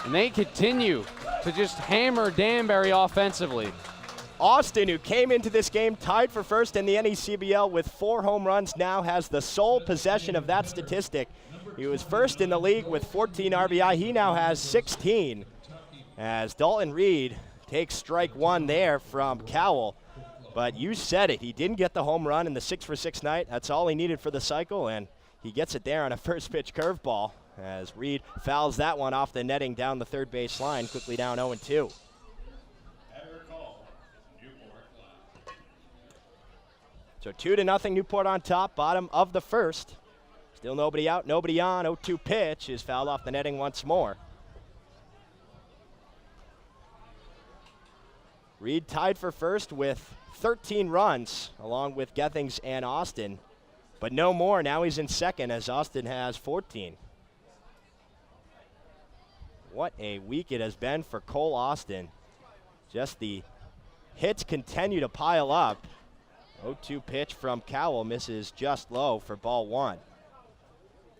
And they continue to just hammer Danbury offensively. Austin, who came into this game tied for first in the NECBL with 4 home runs, now has the sole possession of that statistic. He was first in the league with 14 RBI. He now has 16 as Dalton Reed takes strike 1 there from Cowell. But you said it, he didn't get the home run in the 6-for-6 night. That's all he needed for the cycle, and he gets it there on a first pitch curveball as Reed fouls that one off the netting down the third base line, quickly down 0-2. So 2-0 Newport on top, bottom of the first. Still nobody out, nobody on. 0-2 pitch is fouled off the netting once more. Reed tied for first with 13 runs, along with Gethings and Austin. But no more, now he's in second as Austin has 14. What a week it has been for Cole Austin. Just the hits continue to pile up. 0-2 pitch from Cowell misses just low for ball 1.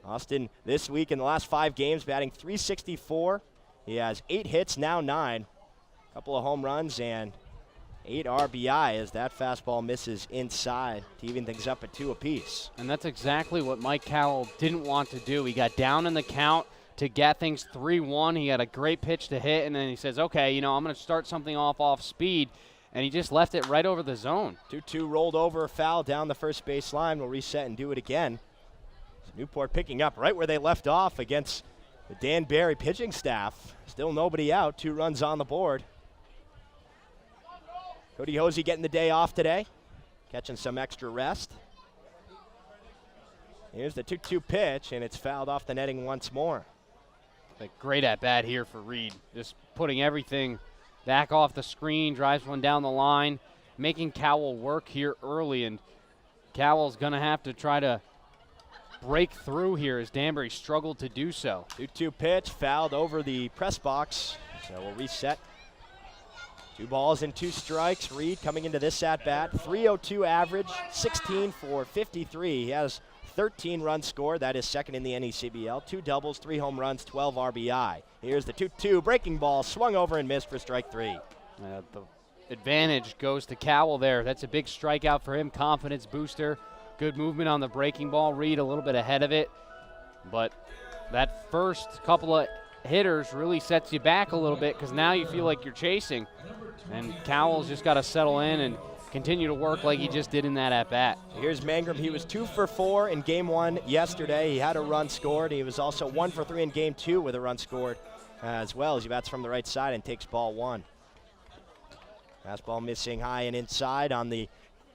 Austin this week in the last 5 games batting .364. He has 8 hits, now 9. A couple of home runs and 8 RBI as that fastball misses inside to even things up at 2 apiece. And that's exactly what Mike Cowell didn't want to do. He got down in the count to get things 3-1. He had a great pitch to hit, and then he says, okay, I'm going to start something off speed, and he just left it right over the zone. 2-2 rolled over, foul down the first base line. We'll reset and do it again. Newport picking up right where they left off against the Danbury pitching staff. Still nobody out, 2 runs on the board. Cody Hosey getting the day off today, catching some extra rest. Here's the 2-2 pitch, and it's fouled off the netting once more. A great at-bat here for Reed, just putting everything back off the screen, drives one down the line, making Cowell work here early, and Cowell's going to have to try to break through here as Danbury struggled to do so. 2-2 pitch, fouled over the press box, so we'll reset. 2 balls and 2 strikes. Reed coming into this at-bat, .302 average, 16 for 53. He has 13 runs scored. That is second in the NECBL. 2 doubles, 3 home runs, 12 RBI. Here's the 2-2 breaking ball, swung over and missed for strike 3. The advantage goes to Cowell there. That's a big strikeout for him, confidence booster. Good movement on the breaking ball. Reed a little bit ahead of it. But that first couple of hitters really sets you back a little bit because now you feel like you're chasing. And Cowell's just got to settle in and continue to work like he just did in that at-bat. Here's Mangrum. He was 2 for 4 in game 1 yesterday. He had a run scored. He was also 1 for 3 in game 2 with a run scored as well as he bats from the right side and takes ball 1. Fastball missing high and inside on the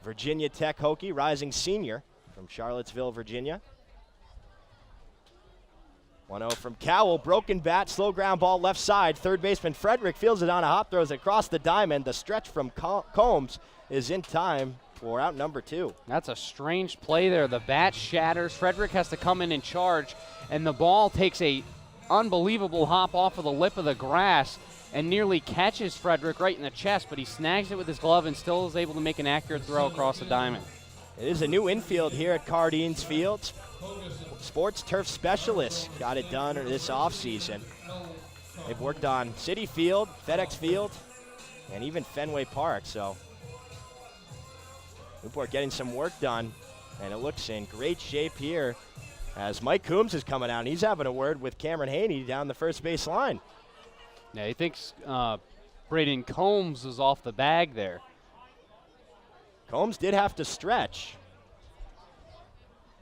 Virginia Tech Hokie, rising senior from Charlottesville, Virginia. 1-0 from Cowell, broken bat, slow ground ball left side. Third baseman Frederick fields it on a hop, throws it across the diamond. The stretch from Combs is in time for out number 2. That's a strange play there. The bat shatters. Frederick has to come in and charge, and the ball takes a unbelievable hop off of the lip of the grass and nearly catches Frederick right in the chest, but he snags it with his glove and still is able to make an accurate throw across the diamond. It is a new infield here at Cardines Field. Sports Turf Specialists got it done this offseason. They've worked on Citi Field, FedEx Field, and even Fenway Park. So Newport getting some work done, and it looks in great shape here as Mike Coombs is coming out. And he's having a word with Cameron Haney down the first base line. Yeah, he thinks Braden Combs is off the bag there. Combs did have to stretch.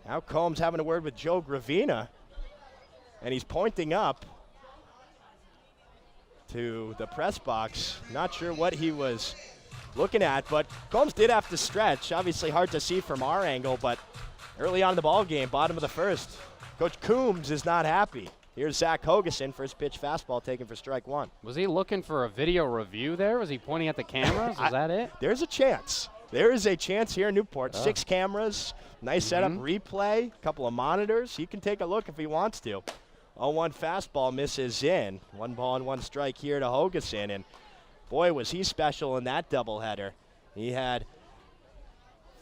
Now Combs having a word with Joe Gravina, and he's pointing up to the press box. Not sure what he was looking at, but Combs did have to stretch. Obviously hard to see from our angle, but early on in the ball game, bottom of the first, Coach Coombs is not happy. Here's Zach Hogeson, first pitch fastball taken for strike one. Was he looking for a video review there? Was he pointing at the cameras? Is that it? There's a chance. There is a chance here in Newport. 6 cameras, nice setup, replay, a couple of monitors. He can take a look if he wants to. 0-1 fastball misses in. 1 ball and 1 strike here to Hogeson, and boy, was he special in that doubleheader. He had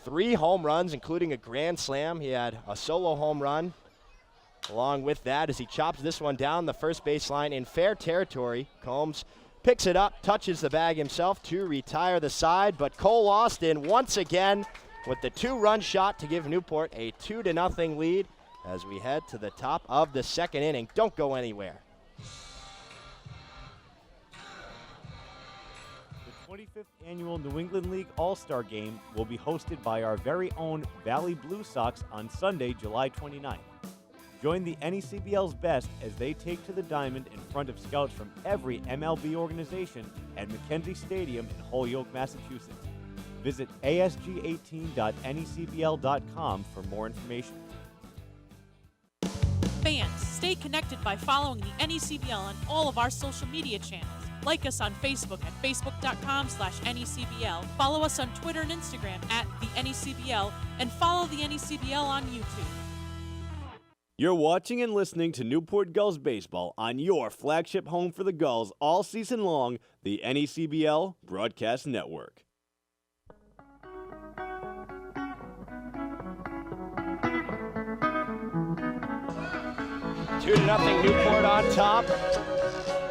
3 home runs, including a grand slam. He had a solo home run along with that as he chops this one down the first baseline in fair territory. Combs picks it up, touches the bag himself to retire the side, but Cole Austin once again with the 2-run shot to give Newport a 2-0 lead as we head to the top of the second inning. Don't go anywhere. The 25th Annual New England League All-Star Game will be hosted by our very own Valley Blue Sox on Sunday, July 29th. Join the NECBL's best as they take to the diamond in front of scouts from every MLB organization at McKenzie Stadium in Holyoke, Massachusetts. Visit asg18.necbl.com for more information. Fans, stay connected by following the NECBL on all of our social media channels. Like us on Facebook at facebook.com/NECBL. Follow us on Twitter and Instagram at the NECBL, and follow the NECBL on YouTube. You're watching and listening to Newport Gulls baseball on your flagship home for the Gulls all season long, the NECBL Broadcast Network. Two to nothing, Newport on top.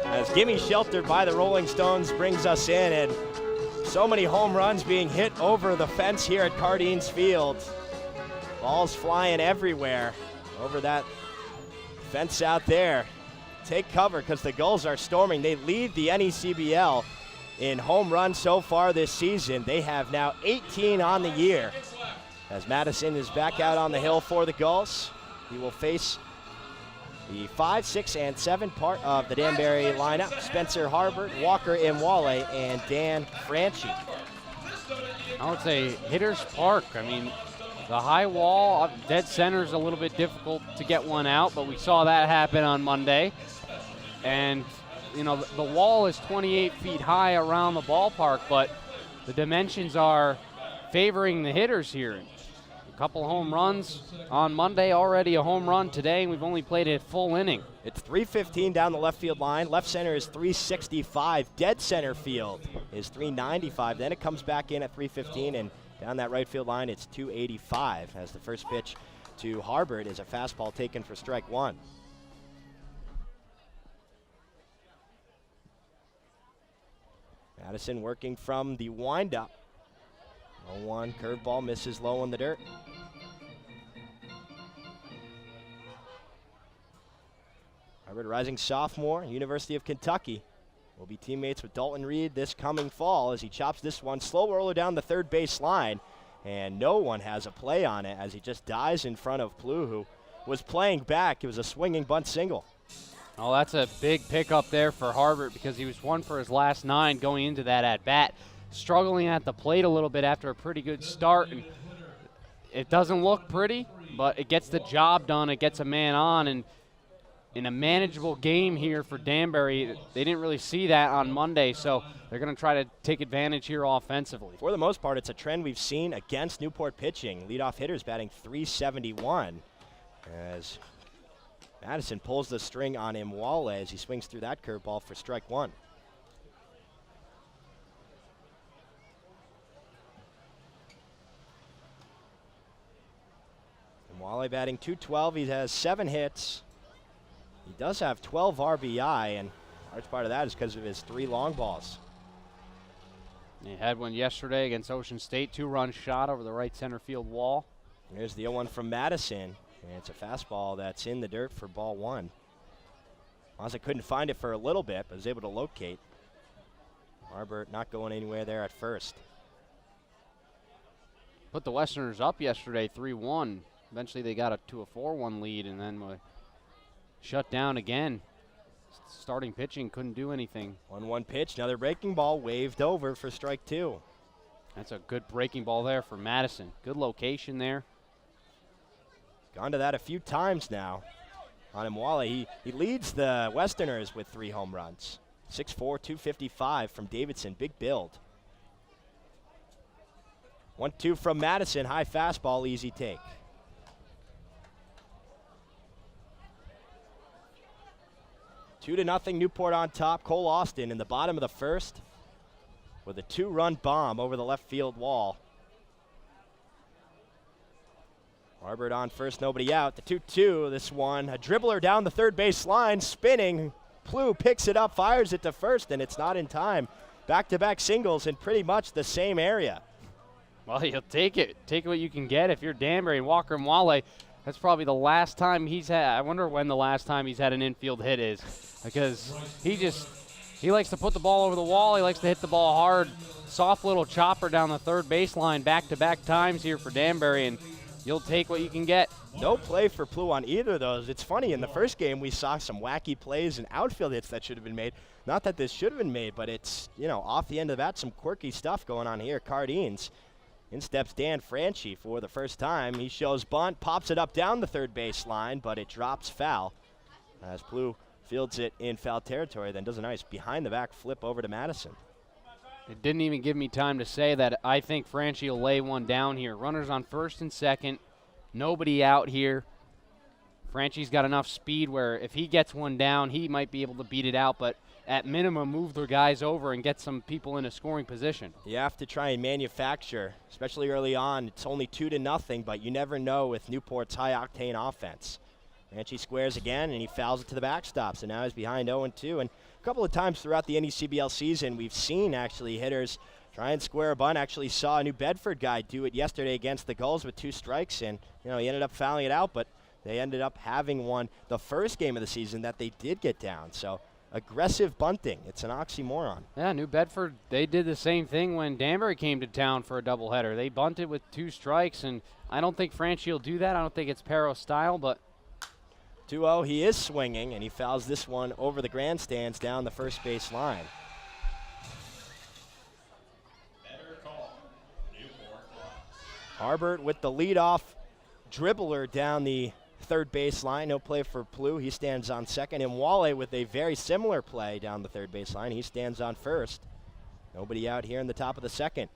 As Gimme Sheltered by the Rolling Stones brings us in, and so many home runs being hit over the fence here at Cardines Field. Balls flying everywhere over that fence out there. Take cover because the Gulls are storming. They lead the NECBL in home runs so far this season. They have now 18 on the year. As Madison is back out on the hill for the Gulls, he will face the 5, 6, and 7 part of the Danbury lineup. Spencer Harbert, Walker Imwale, and Dan Franchi. I would say hitter's park. I mean, the high wall up dead center is a little bit difficult to get one out, but we saw that happen on Monday. And, you know, the wall is 28 feet high around the ballpark, but the dimensions are favoring the hitters here. A couple home runs on Monday, already a home run today, and we've only played a full inning. It's 315 down the left field line. Left center is 365. Dead center field is 395. Then it comes back in at 315, and down that right field line, it's 285 as the first pitch to Harbert is a fastball taken for strike one. Madison working from the windup. 0-1 curveball misses low in the dirt. Harbert, rising sophomore, University of Kentucky, will be teammates with Dalton Reed this coming fall as he chops this one slow roller down the third base line, and no one has a play on it as he just dies in front of Plu, who was playing back. It was a swinging bunt single. Oh, that's a big pickup there for Harbert because he was 1 for his last 9 going into that at-bat. Struggling at the plate a little bit after a pretty good start. And it doesn't look pretty, but it gets the job done. It gets a man on, and in a manageable game here for Danbury, they didn't really see that on Monday, so they're going to try to take advantage here offensively. For the most part, it's a trend we've seen against Newport pitching. Leadoff hitters batting .371 as Madison pulls the string on Imwale as he swings through that curveball for strike one. Imwale batting .212. He has 7 hits. He does have 12 RBI, and a large part of that is because of his 3 long balls. He had one yesterday against Ocean State, 2-run shot over the right center field wall. Here's the 0-1 from Madison, and it's a fastball that's in the dirt for ball 1. Mazza couldn't find it for a little bit, but was able to locate. Harbert not going anywhere there at first. Put the Westerners up yesterday, 3-1. Eventually they got to a 4-1 lead, and then shut down again. Starting pitching couldn't do anything. 1-1 pitch, another breaking ball waved over for strike 2. That's a good breaking ball there for Madison. Good location there. Gone to that a few times now. on Mwale. He leads the Westerners with 3 home runs. 6'4", 255 from Davidson, big build. 1-2 from Madison, high fastball, easy take. Two to nothing, Newport on top. Cole Austin in the bottom of the first with a 2-run bomb over the left field wall. Harbert on first, nobody out. The 2-2, this one, a dribbler down the third base line, spinning. Plew picks it up, fires it to first, and it's not in time. Back-to-back singles in pretty much the same area. Well, you'll take it. Take what you can get. If you're Danbury and Walker Mwale, that's probably the last time he's had. I wonder when the last time he's had an infield hit is, because he likes to put the ball over the wall. He likes to hit the ball hard. Soft little chopper down the third baseline back-to-back times here for Danbury, and you'll take what you can get. No play for Plew on either of those. It's funny, in the first game we saw some wacky plays and outfield hits that should have been made. Not that this should have been made, but it's, off the end of that, some quirky stuff going on here. Cardines. In steps Dan Franchi for the first time. He shows bunt, pops it up down the third base line, but it drops foul as Plew fields it in foul territory, then does a nice behind-the-back flip over to Madison. It didn't even give me time to say that I think Franchi will lay one down here. Runners on first and second, nobody out here. Franchi's got enough speed where if he gets one down, he might be able to beat it out, but at minimum, move their guys over and get some people in a scoring position. You have to try and manufacture, especially early on. It's only 2-0, but you never know with Newport's high-octane offense. Franchi squares again, and he fouls it to the backstop, so now he's behind 0-2. And a couple of times throughout the NECBL season, we've seen actually hitters try and square a bunt. Actually saw a New Bedford guy do it yesterday against the Gulls with 2 strikes, and he ended up fouling it out, but they ended up having won the first game of the season that they did get down. So aggressive bunting. It's an oxymoron. Yeah, New Bedford, they did the same thing when Danbury came to town for a doubleheader. They bunted with 2 strikes, and I don't think Franchi will do that. I don't think it's Pero style, but 2-0, he is swinging, and he fouls this one over the grandstands down the first base line. Harbert with the leadoff dribbler down the third base line. No play for Plew. He stands on second. And Mwale with a very similar play down the third base line. He stands on first. Nobody out here in the top of the second.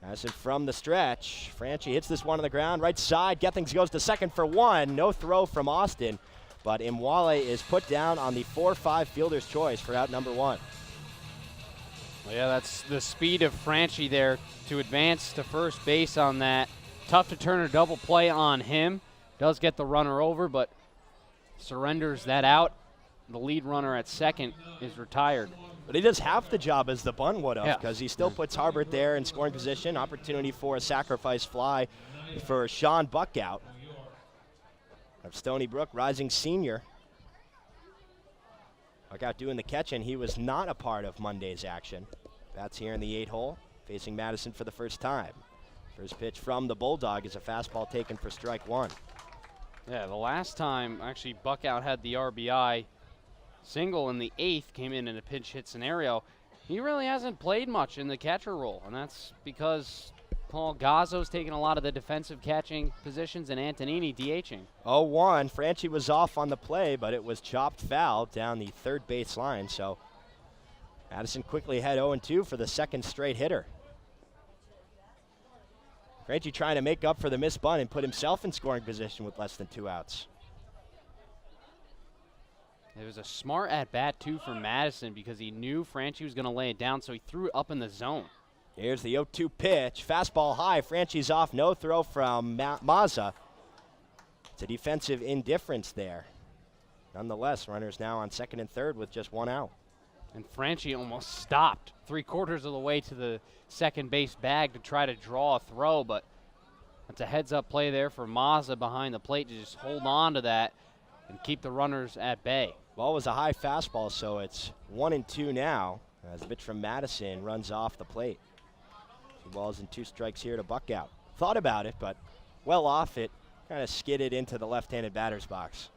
Madison from the stretch. Franchi hits this one on the ground. Right side. Gethings goes to second for 1. No throw from Austin. But Mwale is put down on the 4-5 fielder's choice for out number 1. Well, yeah, that's the speed of Franchi there to advance to first base on that. Tough to turn a double play on him. Does get the runner over, but surrenders that out. The lead runner at second is retired. But he does half the job as the bunt would have, because he still puts Harbert there in scoring position. Opportunity for a sacrifice fly for Sean Buckout of Stony Brook, rising senior. Buckout doing the catch, and he was not a part of Monday's action. That's here in the 8-hole, facing Madison for the first time. First pitch from the Bulldog is a fastball taken for strike 1. Yeah, the last time, actually, Buckout had the RBI single in the 8th, came in a pinch hit scenario. He really hasn't played much in the catcher role, and that's because Paul Gazzo's taking a lot of the defensive catching positions and Antonini DHing. 0-1, Franchi was off on the play, but it was chopped foul down the third base line, so Madison quickly had 0-2 for the second straight hitter. Franchi trying to make up for the missed bunt and put himself in scoring position with less than 2 outs. It was a smart at-bat, too, for Madison because he knew Franchi was going to lay it down, so he threw it up in the zone. Here's the 0-2 pitch. Fastball high. Franchi's off. No throw from Mazza. It's a defensive indifference there. Nonetheless, runners now on second and third with just 1 out. And Franchi almost stopped 3/4 of the way to the second base bag to try to draw a throw, but that's a heads-up play there for Mazza behind the plate to just hold on to that and keep the runners at bay. Ball was a high fastball, so it's 1-2 now as the pitch from Madison runs off the plate. 2 balls and 2 strikes here to Buckout. Thought about it, but well off it. Kind of skidded into the left-handed batter's box.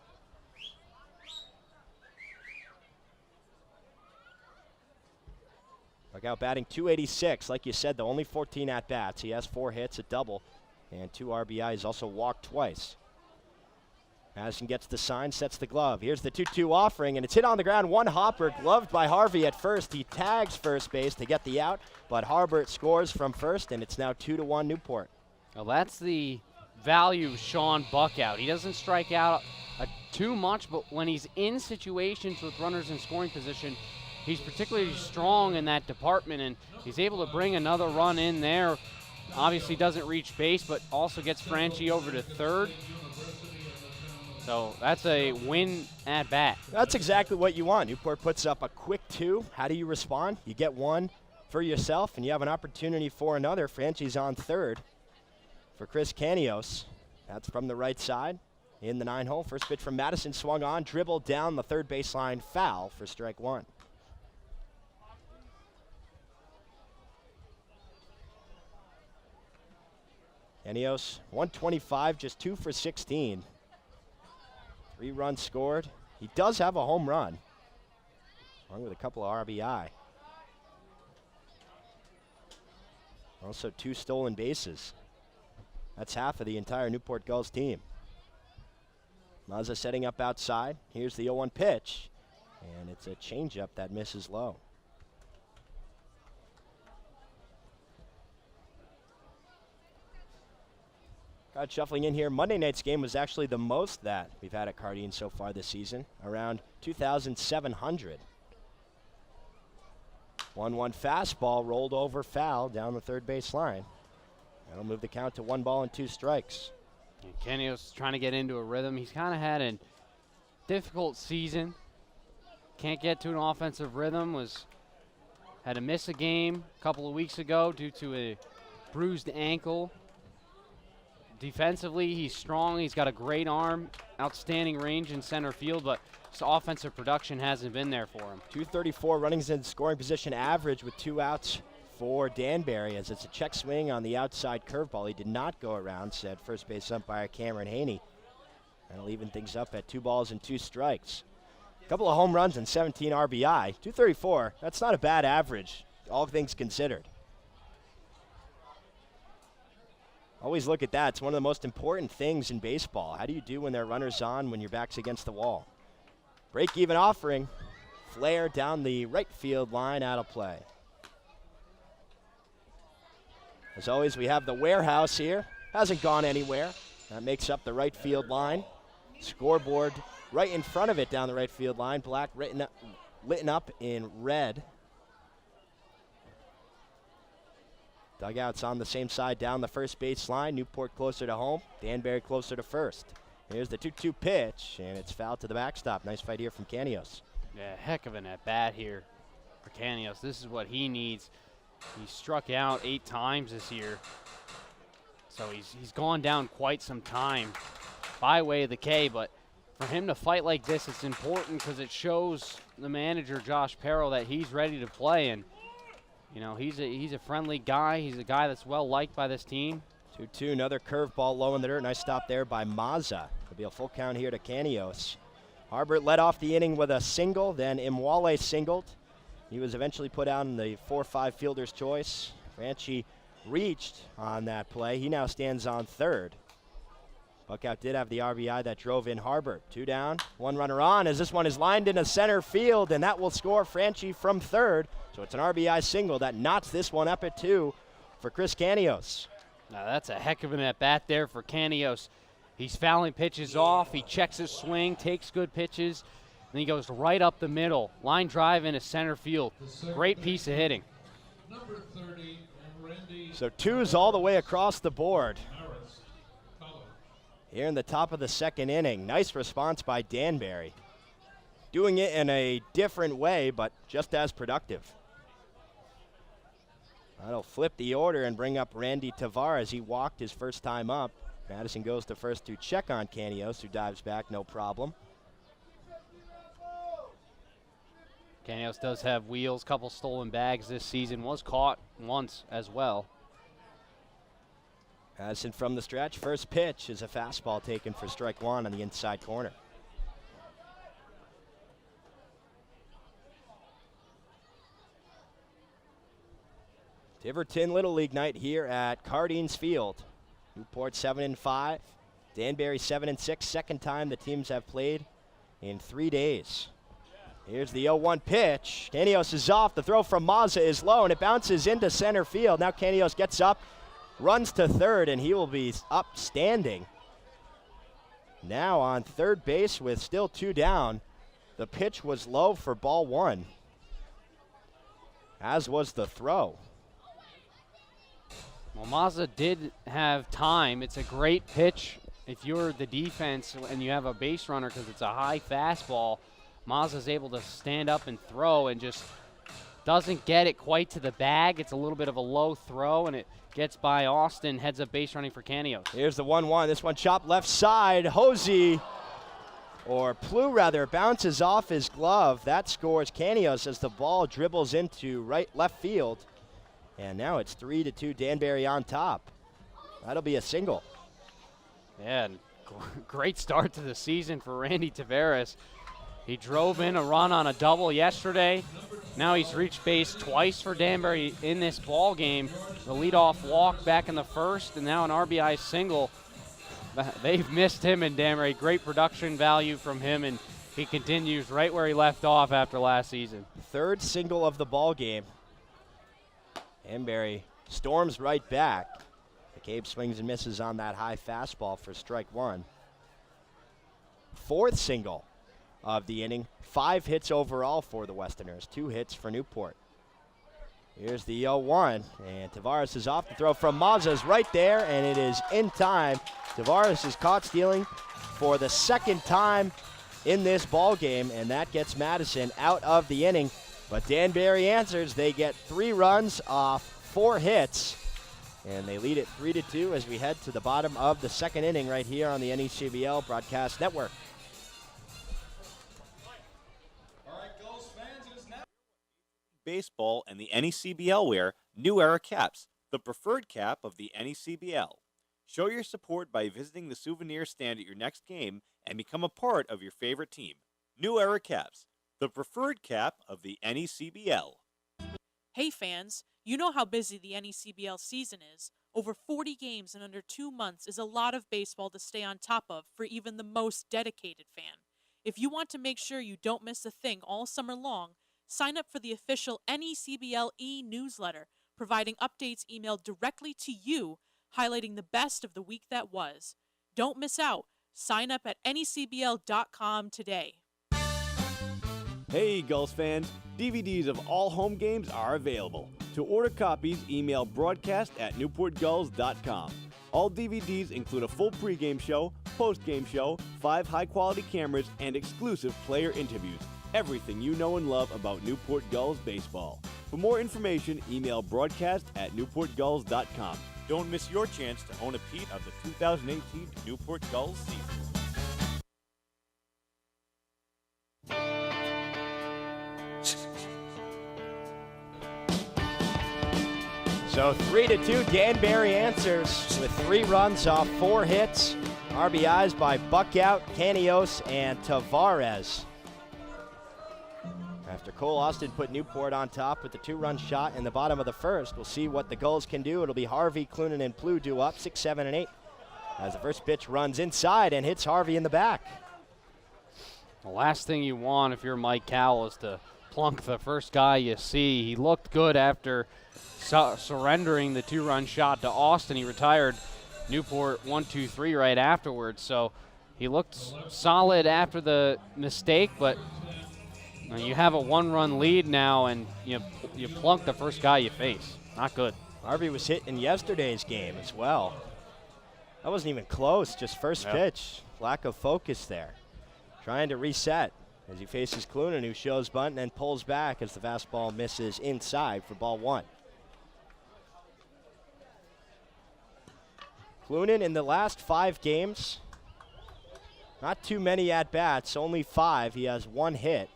Buckout batting .286. Like you said, though, only 14 at-bats. He has 4 hits, a double, and 2 RBIs. Also walked twice. Madison gets the sign, sets the glove. Here's the 2-2 offering, and it's hit on the ground. One hopper, gloved by Harvey at first. He tags first base to get the out, but Harbert scores from first, and it's now 2-1 Newport. Well, that's the value of Sean Buckout. He doesn't strike out too much, but when he's in situations with runners in scoring position, he's particularly strong in that department, and he's able to bring another run in there. Obviously doesn't reach base, but also gets Franchi over to third. So that's a win at bat. That's exactly what you want. Newport puts up a quick 2. How do you respond? You get one for yourself, and you have an opportunity for another. Franchi's on third for Chris Canios. That's from the right side in the 9-hole. First pitch from Madison swung on, dribbled down the third baseline, foul for strike 1. Canios, 125, just 2 for 16. 3 runs scored. He does have a home run, along with a couple of RBI. Also 2 stolen bases. That's half of the entire Newport Gulls team. Mazza setting up outside. Here's the 0-1 pitch, and it's a changeup that misses low. Crowd shuffling in here. Monday night's game was actually the most that we've had at Cardine so far this season, around 2,700. 1-1 fastball rolled over, foul down the third base line. That'll move the count to 1 ball and 2 strikes. And Canios trying to get into a rhythm. He's kind of had a difficult season. Can't get to an offensive rhythm. Had to miss a game a couple of weeks ago due to a bruised ankle. Defensively, he's strong. He's got a great arm, outstanding range in center field, but his offensive production hasn't been there for him. 234 runnings in scoring position average with 2 outs for Danbury, as it's a check swing on the outside curveball. He did not go around, said first base umpire Cameron Haney. That'll even things up at 2 balls and 2 strikes. A couple of home runs and 17 RBI. 234, that's not a bad average, all things considered. Always look at that. It's one of the most important things in baseball. How do you do when there are runners on, when your back's against the wall? Break-even offering. Flare down the right field line, out of play. As always, we have the warehouse here. Hasn't gone anywhere. That makes up the right field line. Scoreboard right in front of it down the right field line. Black lit up in red. Dugouts on the same side down the first base line. Newport closer to home. Danbury closer to first. Here's the 2-2 pitch, and it's fouled to the backstop. Nice fight here from Canios. Yeah, heck of an at-bat here for Canios. This is what he needs. He struck out 8 times this year. So he's gone down quite some time by way of the K, but for him to fight like this, it's important because it shows the manager, Josh Perro, that he's ready to play. And you know, he's a friendly guy. He's a guy that's well liked by this team. 2-2, another curveball low in the dirt. Nice stop there by Mazza. It'll be a full count here to Canios. Harbert led off the inning with a single, then Imwale singled. He was eventually put out in the 4-5 fielder's choice. Franchi reached on that play. He now stands on third. Buckout did have the RBI that drove in Harbert. 2 down, 1 runner on, as this one is lined into center field, and that will score Franchi from third. So it's an RBI single that knots this one up at 2 for Chris Canios. Now that's a heck of an at-bat there for Canios. He's fouling pitches off. He checks his swing, takes good pitches, and he goes right up the middle. Line drive into center field. Great piece of hitting. Number 30, Randy. So 2s all the way across the board. Here in the top of the second inning. Nice response by Danbury. Doing it in a different way, but just as productive. That'll flip the order and bring up Randy Tavares. He walked his first time up. Madison goes to first to check on Canios, who dives back, no problem. Canios does have wheels, couple stolen bags this season. Was caught once as well. Madison from the stretch. First pitch is a fastball taken for strike 1 on the inside corner. Tiverton Little League night here at Cardines Field. Newport 7-5. Danbury 7-6, second time the teams have played in 3 days. Here's the 0-1 pitch. Canios is off. The throw from Mazza is low, and it bounces into center field. Now Canios gets up, runs to third, and he will be up standing. Now on third base with still 2 down. The pitch was low for ball 1, as was the throw. Well, Mazza did have time. It's a great pitch if you're the defense and you have a base runner because it's a high fastball. Mazza's able to stand up and throw and just doesn't get it quite to the bag. It's a little bit of a low throw, and it gets by Austin, heads up base running for Canios. Here's the 1-1. This one chopped left side. Hosey, or Plu rather, bounces off his glove. That scores Canios as the ball dribbles into left field. And now it's 3-2 Danbury on top. That'll be a single. Yeah, and great start to the season for Randy Tavares. He drove in a run on a double yesterday. Now he's reached base twice for Danbury in this ball game. The leadoff walk back in the first, and now an RBI single. They've missed him in Danbury. Great production value from him, and he continues right where he left off after last season. Third single of the ball game. Danbury storms right back. McCabe swings and misses on that high fastball for strike 1. Fourth single of the inning. 5 hits overall for the Westerners, 2 hits for Newport. Here's the 0-1, and Tavares is off. The throw from Mazza is right there, and it is in time. Tavares is caught stealing for the second time in this ball game, and that gets Madison out of the inning. But Danbury answers. They get 3 runs off 4 hits, and they lead it 3-2 as we head to the bottom of the second inning right here on the NECBL Broadcast Network. Baseball and the NECBL wear New Era caps, the preferred cap of the NECBL. Show your support by visiting the souvenir stand at your next game and become a part of your favorite team. New Era caps, the preferred cap of the NECBL. Hey fans, you know how busy the NECBL season is. Over 40 games in under 2 months is a lot of baseball to stay on top of for even the most dedicated fan. If you want to make sure you don't miss a thing all summer long, sign up for the official NECBL e-newsletter, providing updates emailed directly to you, highlighting the best of the week that was. Don't miss out. Sign up at necbl.com today. Hey Gulls fans, DVDs of all home games are available. To order copies, email broadcast@newportgulls.com. All DVDs include a full pregame show, postgame show, 5 high-quality cameras, and exclusive player interviews. Everything you know and love about Newport Gulls baseball. For more information, email broadcast@newportgulls.com. Don't miss your chance to own a piece of the 2018 Newport Gulls season. So 3-2 Danbury answers with 3 runs off 4 hits. RBIs by Buckout, Canios, and Tavares. After Cole Austin put Newport on top with the 2-run shot in the bottom of the first, we'll see what the Gulls can do. It'll be Harvey, Clunan, and Plu due up 6, 7, and 8 as the first pitch runs inside and hits Harvey in the back. The last thing you want if you're Mike Cowell is to plunk the first guy you see. He looked good after surrendering the 2-run shot to Austin. He retired Newport 1-2-3 right afterwards, so he looked solid after the mistake, but you have a 1-run lead now, and you plunk the first guy you face. Not good. Harvey was hit in yesterday's game as well. That wasn't even close, just first pitch. Lack of focus there. Trying to reset as he faces Clunan, who shows bunt and then pulls back as the fastball misses inside for ball 1. Clunan in the last 5 games, not too many at-bats, only 5. He has 1 hit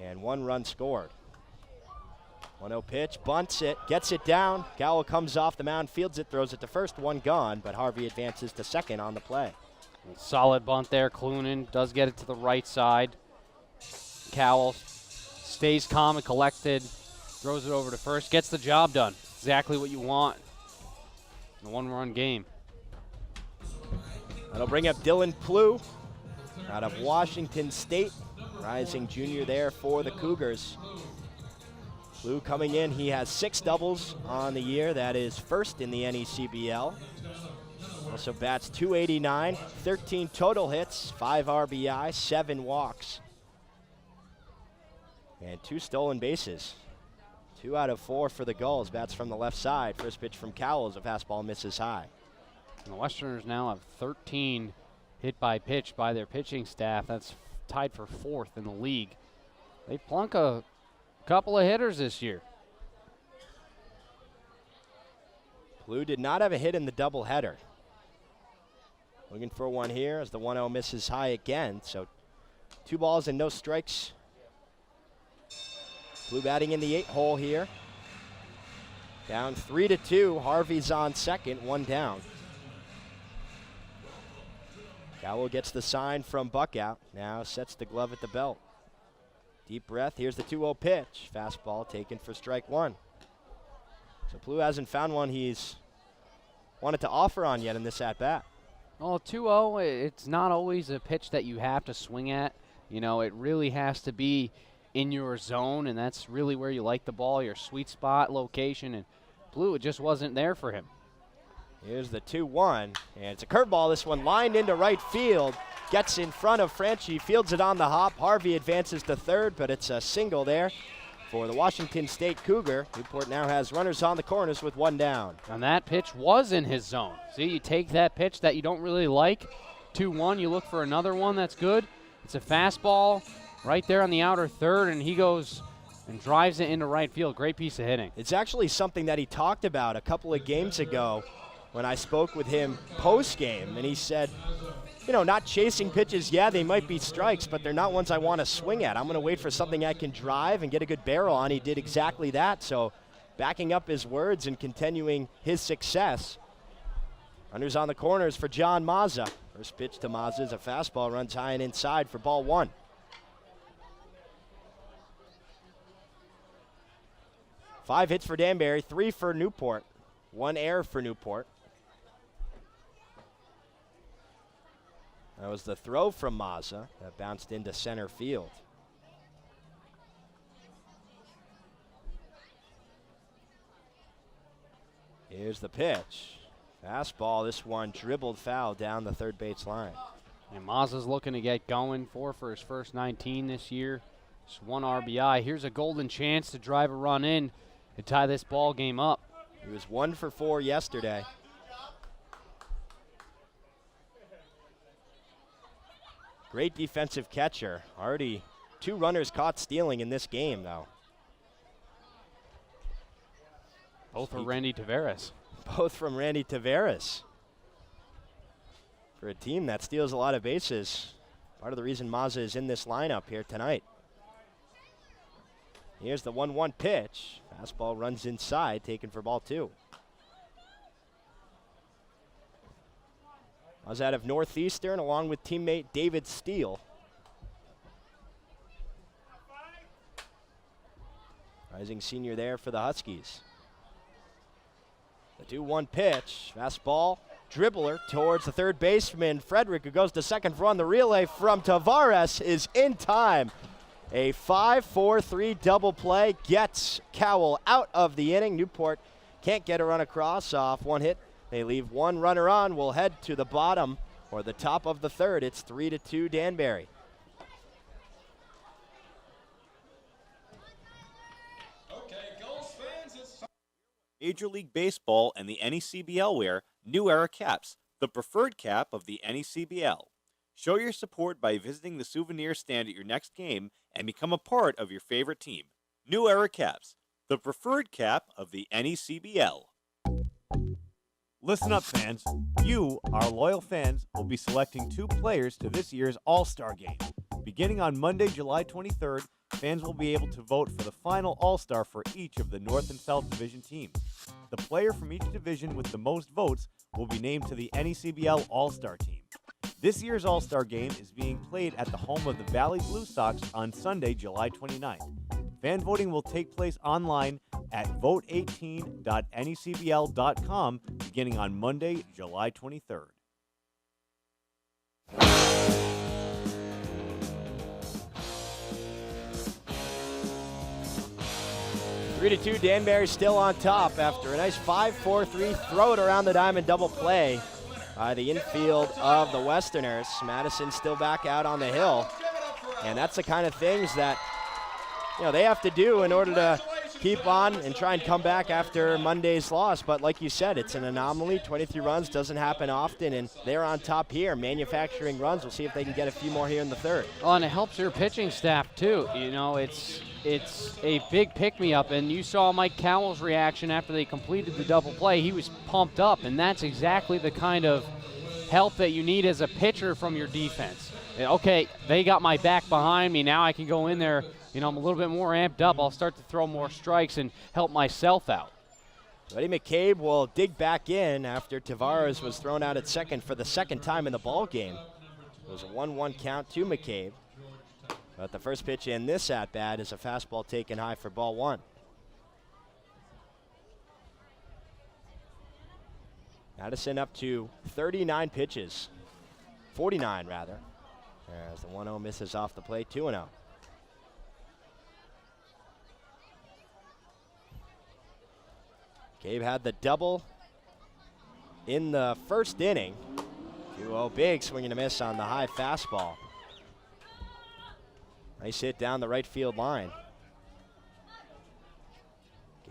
and 1 run scored. 1-0 pitch, bunts it, gets it down. Cowell comes off the mound, fields it, throws it to first, 1 gone, but Harvey advances to second on the play. Solid bunt there. Clunan does get it to the right side. Cowell stays calm and collected, throws it over to first, gets the job done. Exactly what you want in a 1-run game. That'll bring up Dylan Plew out of Washington State, rising junior there for the Cougars. Plew coming in, he has 6 doubles on the year. That is first in the NECBL. Also bats .289, 13 total hits, 5 RBI, 7 walks, and 2 stolen bases. 2 out of 4 for the Gulls. Bats from the left side. First pitch from Cowles, a fastball misses high. And the Westerners now have 13 hit by pitch by their pitching staff. That's tied for 4th in the league. They plunk a couple of hitters this year. Plew did not have a hit in the doubleheader. Looking for one here as the 1-0 misses high again. So 2 balls and no strikes. Plew batting in the 8 hole here. Down 3-2. Harvey's on second, 1 down. Cowell gets the sign from Buckout. Now sets the glove at the belt. Deep breath. Here's the 2-0 pitch. Fastball taken for strike 1. So Plew hasn't found one he's wanted to offer on yet in this at-bat. Well, 2-0, it's not always a pitch that you have to swing at. You know, it really has to be in your zone, and that's really where you like the ball, your sweet spot location, and Plew, it just wasn't there for him. Here's the 2-1, and it's a curveball. This one lined into right field. Gets in front of Franchi, fields it on the hop. Harvey advances to third, but it's a single there for the Washington State Cougar. Newport now has runners on the corners with 1 down. And that pitch was in his zone. See, you take that pitch that you don't really like, 2-1, you look for another one that's good. It's a fastball right there on the outer third, and he goes and drives it into right field. Great piece of hitting. It's actually something that he talked about a couple of games ago when I spoke with him post-game, and he said, you know, not chasing pitches, yeah, they might be strikes, but they're not ones I want to swing at. I'm going to wait for something I can drive and get a good barrel on. He did exactly that, so backing up his words and continuing his success. Runners on the corners for John Mazza. First pitch to Mazza is a fastball, runs high and inside for ball 1. Five hits for Danbury, 3 for Newport, 1 error for Newport. That was the throw from Mazza that bounced into center field. Here's the pitch. Fastball, this one dribbled foul down the third base line. And Mazza's looking to get going, 4 for his first 19 this year. Just 1 RBI. Here's a golden chance to drive a run in and tie this ball game up. He was 1 for 4 yesterday. Great defensive catcher. Already 2 runners caught stealing in this game, though. Both for Randy Tavares. Both from Randy Tavares. For a team that steals a lot of bases, part of the reason Mazza is in this lineup here tonight. Here's the 1-1 pitch. Fastball runs inside, taken for ball 2. I was out of Northeastern along with teammate David Steele. Rising senior there for the Huskies. The 2-1 pitch. Fastball, dribbler towards the third baseman, Frederick, who goes to second for run. The relay from Tavares is in time. A 5-4-3 double play gets Cowell out of the inning. Newport can't get a run across off 1 hit. They leave 1 runner on. We'll head to the bottom or the top of the third. It's 3-2 Danbury. Major League Baseball and the NECBL wear New Era caps, the preferred cap of the NECBL. Show your support by visiting the souvenir stand at your next game and become a part of your favorite team. New Era caps, the preferred cap of the NECBL. Listen up, fans. You, our loyal fans, will be selecting 2 players to this year's All-Star Game. Beginning on Monday, July 23rd, fans will be able to vote for the final All-Star for each of the North and South Division teams. The player from each division with the most votes will be named to the NECBL All-Star team. This year's All-Star Game is being played at the home of the Valley Blue Sox on Sunday, July 29th. Fan voting will take place online at vote18.necbl.com beginning on Monday, July 23rd. (3-2), Danbury still on top after a nice 5-4-3 throw it around the diamond double play by the infield of the Westerners. Madison still back out on the hill. And that's the kind of things that, they have to do in order to keep on and try and come back after Monday's loss. But like you said, it's an anomaly. 23 runs doesn't happen often, and they're on top here, manufacturing runs. We'll see if they can get a few more here in the third. Well, and it helps your pitching staff, too. It's a big pick-me-up, and you saw Mike Cowell's reaction after they completed the double play. He was pumped up, and that's exactly the kind of help that you need as a pitcher from your defense. Okay, they got my back behind me. Now I can go in there. I'm a little bit more amped up. I'll start to throw more strikes and help myself out. Eddie McCabe will dig back in after Tavares was thrown out at second for the second time in the ball game. It was a 1-1 count to McCabe. But the first pitch in this at-bat is a fastball taken high for ball one. Madison up to 39 pitches. 49, rather. As the 1-0 misses off the plate, 2-0. Gabe had the double in the first inning. 2-0 big swing and a miss on the high fastball. Nice hit down the right field line.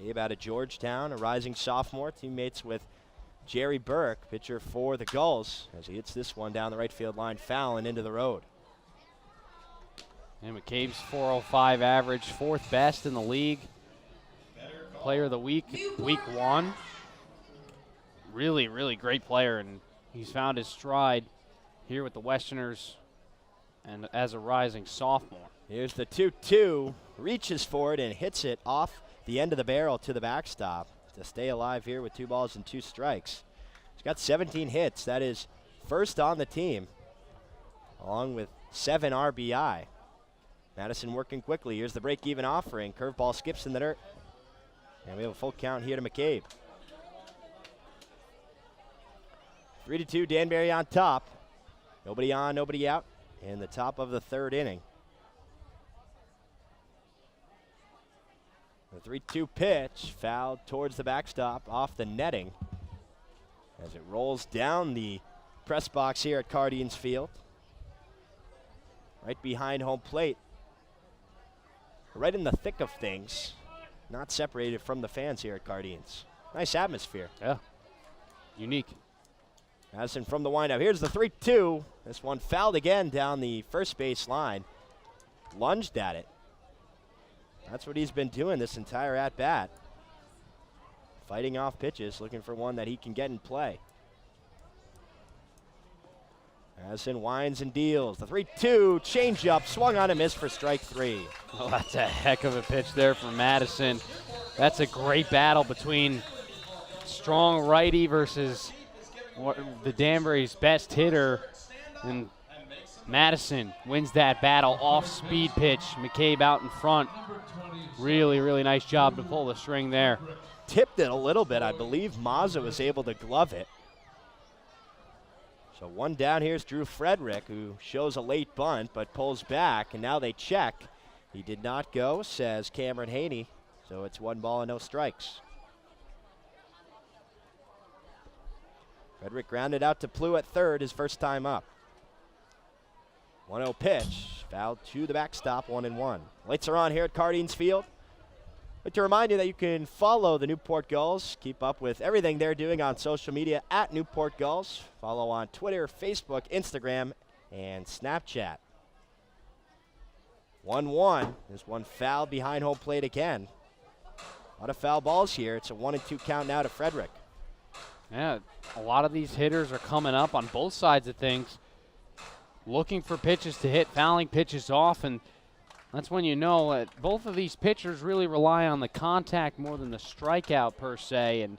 Gabe out of Georgetown, a rising sophomore, teammates with Jerry Burke, pitcher for the Gulls, as he hits this one down the right field line, foul and into the road. And McCabe's .405 average, fourth best in the league. Player of the week, week one. Really, really great player, and he's found his stride here with the Westerners and as a rising sophomore. Here's the 2-2, reaches for it and hits it off the end of the barrel to the backstop to stay alive here with 2 balls and 2 strikes. He's got 17 hits. That is first on the team, along with 7 RBI. Madison working quickly. Here's the break-even offering. Curveball skips in the dirt. And we have a full count here to McCabe. 3-2, Danbury on top. Nobody on, nobody out in the top of the third inning. The 3-2 pitch fouled towards the backstop off the netting as it rolls down the press box here at Cardines Field. Right behind home plate. Right in the thick of things. Not separated from the fans here at Cardines. Nice atmosphere. Yeah. Unique. Madison from the windup. Here's the 3-2. This one fouled again down the first base line. Lunged at it. That's what he's been doing this entire at-bat. Fighting off pitches, looking for one that he can get in play. Madison winds and deals. The 3-2 changeup swung on and missed for strike 3. Oh, that's a heck of a pitch there for Madison. That's a great battle between strong righty versus the Danbury's best hitter. And Madison wins that battle off speed pitch. McCabe out in front. Really, really nice job to pull the string there. Tipped it a little bit. I believe Mazza was able to glove it. So one down, here's Drew Frederick, who shows a late bunt but pulls back, and now they check. He did not go, says Cameron Haney, so it's 1 ball and no strikes. Frederick grounded out to Plew at third, his first time up. 1-0 pitch, fouled to the backstop, 1-1. Lights are on here at Cardines Field. I'd like to remind you that you can follow the Newport Gulls, keep up with everything they're doing on social media at Newport Gulls. Follow on Twitter, Facebook, Instagram, and Snapchat. 1-1. There's one foul behind home plate again. A lot of foul balls here. It's a 1-2 count now to Frederick. Yeah, a lot of these hitters are coming up on both sides of things, looking for pitches to hit, fouling pitches off, and that's when you know that both of these pitchers really rely on the contact more than the strikeout per se, and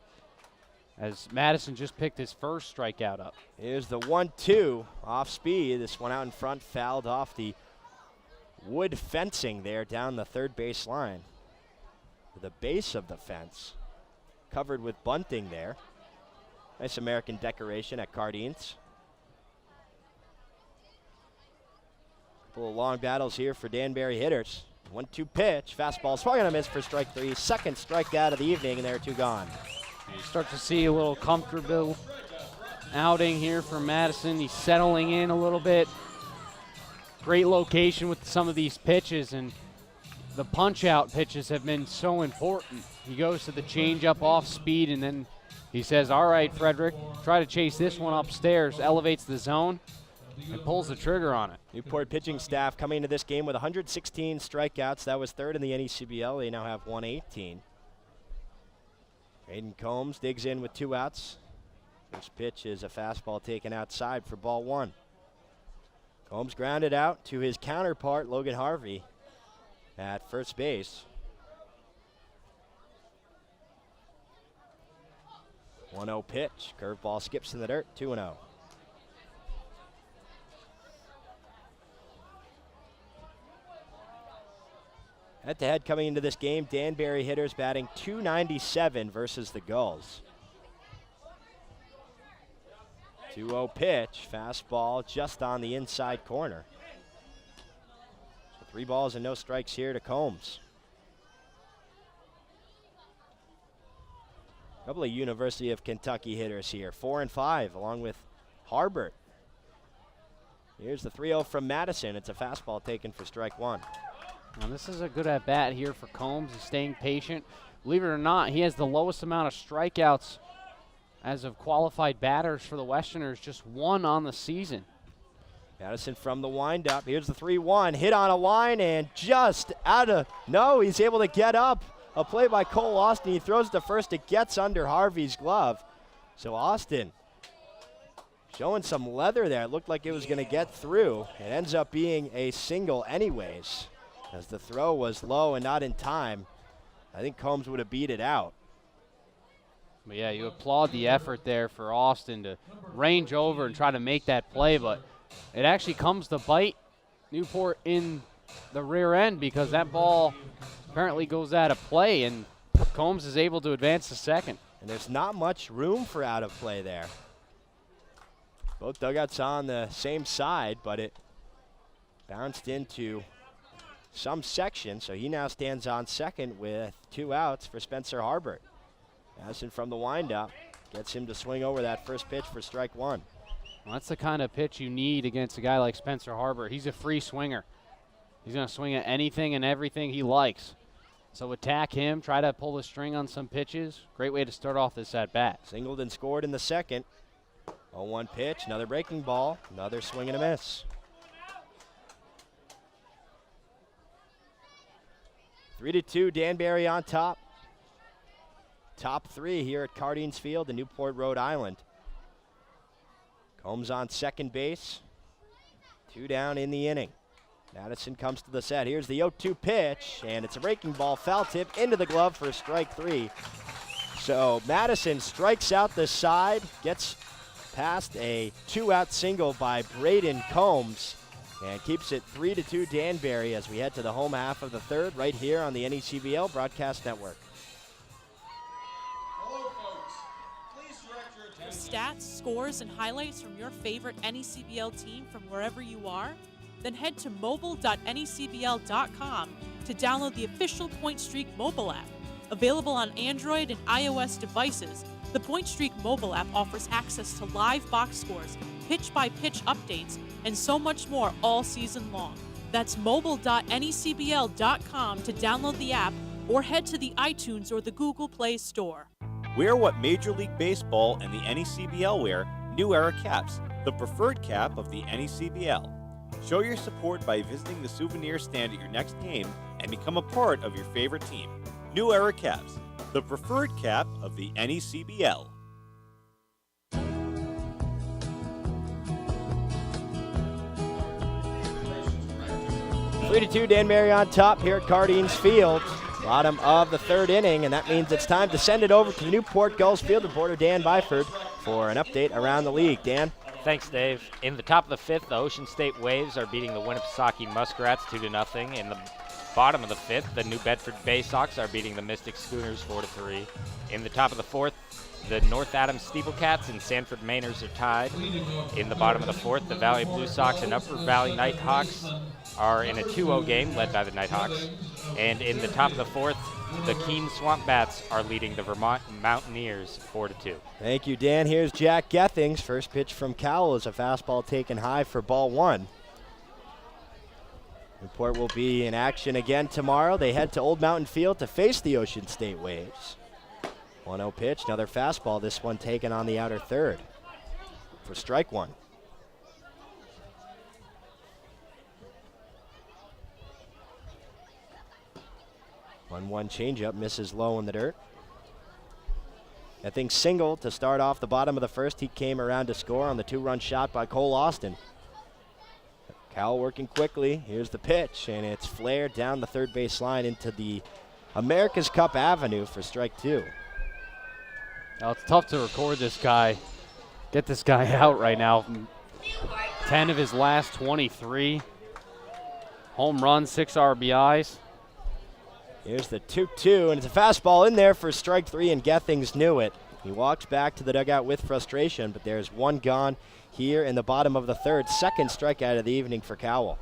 as Madison just picked his first strikeout up. Here's the 1-2 off speed. This one out in front fouled off the wood fencing there down the third base line. The base of the fence covered with bunting there. Nice American decoration at Cardines. Couple of long battles here for Danbury hitters. 1-2 pitch, fastball swung and a miss for strike 3. Second strikeout of the evening, and there are 2 gone. You start to see a little comfortable outing here for Madison. He's settling in a little bit. Great location with some of these pitches, and the punch-out pitches have been so important. He goes to the changeup off speed, and then he says, all right, Frederick, try to chase this one upstairs, elevates the zone, and pulls the trigger on it. Newport pitching staff coming into this game with 116 strikeouts. That was third in the NECBL. They now have 118. Aiden Combs digs in with 2 outs. First pitch is a fastball taken outside for ball 1. Combs grounded out to his counterpart, Logan Harvey, at first base. 1-0 pitch. Curveball skips in the dirt. 2-0. Head-to-head coming into this game, Danbury hitters batting .297 versus the Gulls. 2-0 pitch, fastball just on the inside corner. So 3 balls and no strikes here to Combs. A couple of University of Kentucky hitters here, 4 and 5, along with Harbert. Here's the 3-0 from Madison. It's a fastball taken for strike 1. Now this is a good at-bat here for Combs. He's staying patient. Believe it or not, he has the lowest amount of strikeouts as of qualified batters for the Westerners, just 1 on the season. Madison from the windup. Here's the 3-1. Hit on a line and just out of, no, he's able to get up. A play by Cole Austin. He throws to first. It gets under Harvey's glove. So Austin showing some leather there. It looked like it was going to get through. It ends up being a single anyways, as the throw was low and not in time. I think Combs would have beat it out. But yeah, you applaud the effort there for Austin to range over and try to make that play, but it actually comes to bite Newport in the rear end because that ball apparently goes out of play, and Combs is able to advance to second. And there's not much room for out of play there. Both dugouts on the same side, but it bounced into some section, so he now stands on second with 2 outs for Spencer Harbert. Madison from the windup gets him to swing over that first pitch for strike 1. Well, that's the kind of pitch you need against a guy like Spencer Harbert. He's a free swinger. He's going to swing at anything and everything he likes. So attack him, try to pull the string on some pitches. Great way to start off this at-bat. Singled and scored in the second. 0-1 pitch, another breaking ball, another swing and a miss. 3-2, Danbury on top. Top 3 here at Cardines Field in Newport, Rhode Island. Combs on second base. 2 down in the inning. Madison comes to the set. Here's the 0-2 pitch, and it's a breaking ball, foul tip into the glove for strike 3. So Madison strikes out the side, gets past a 2-out single by Braden Combs, and keeps it 3-2 Danbury as we head to the home half of the third right here on the NECBL Broadcast Network. Stats, scores, and highlights from your favorite NECBL team from wherever you are? Then head to mobile.necbl.com to download the official Point Streak mobile app. Available on Android and iOS devices, the Point Streak mobile app offers access to live box scores, pitch-by-pitch updates, and so much more all season long. That's mobile.necbl.com to download the app or head to the iTunes or the Google Play Store. Wear what Major League Baseball and the NECBL wear, New Era caps, the preferred cap of the NECBL. Show your support by visiting the souvenir stand at your next game and become a part of your favorite team. New Era caps, the preferred cap of the NECBL. 3-2, Danbury on top here at Cardines Field. Bottom of the third inning, and that means it's time to send it over to the Newport Gulls field reporter Dan Byford for an update around the league. Dan? Thanks, Dave. In the top of the 5th, the Ocean State Waves are beating the Winnipesaukee Muskrats 2-0 in the bottom of the 5th, the New Bedford Bay Sox are beating the Mystic Schooners 4-3. In the top of the 4th, the North Adams Steeplecats and Sanford Mainers are tied. In the bottom of the 4th, the Valley Blue Sox and Upper Valley Nighthawks are in a 2-0 game led by the Nighthawks. And in the top of the 4th, the Keene Swamp Bats are leading the Vermont Mountaineers 4-2. Thank you, Dan. Here's Jack Gethings. First pitch from Cowell is a fastball taken high for ball 1. Newport will be in action again tomorrow. They head to Old Mountain Field to face the Ocean State Waves. 1-0 pitch, another fastball, this one taken on the outer third for strike 1. 1-1 changeup, misses low in the dirt. Gethings single to start off the bottom of the 1st. He came around to score on the 2-run shot by Cole Austin. Cowell working quickly. Here's the pitch, and it's flared down the third base line into the America's Cup Avenue for strike 2. Now it's tough to record this guy, get this guy out right now. 10 of his last 23. Home run, 6 RBIs. Here's the 2-2, and it's a fastball in there for strike 3, and Gethings knew it. He walks back to the dugout with frustration, but there's one gone here in the bottom of the 3rd. Second strikeout of the evening for Cowell.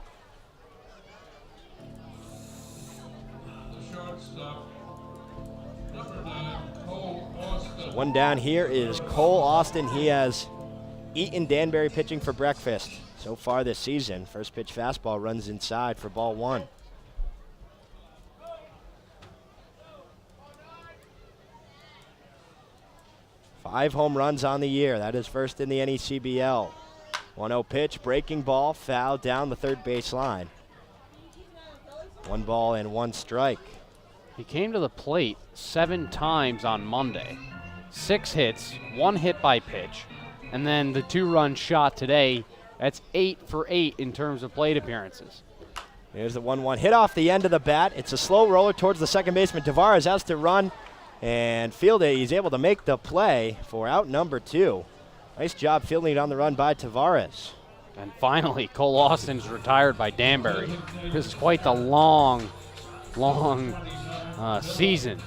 So one down here is Cole Austin. He has eaten Danbury pitching for breakfast so far this season. First pitch fastball runs inside for ball 1. Five home runs on the year. That is first in the NECBL. 1-0 pitch, breaking ball, foul down the third base line. 1 ball and 1 strike. He came to the plate 7 times on Monday. 6 hits, 1 hit by pitch, and then the 2-run shot today. That's 8 for 8 in terms of plate appearances. Here's the 1-1 hit off the end of the bat. It's a slow roller towards the second baseman. Tavares has to run and field it. He's able to make the play for out number 2. Nice job fielding it on the run by Tavares. And finally, Cole Austin's retired by Danbury. This is quite the long season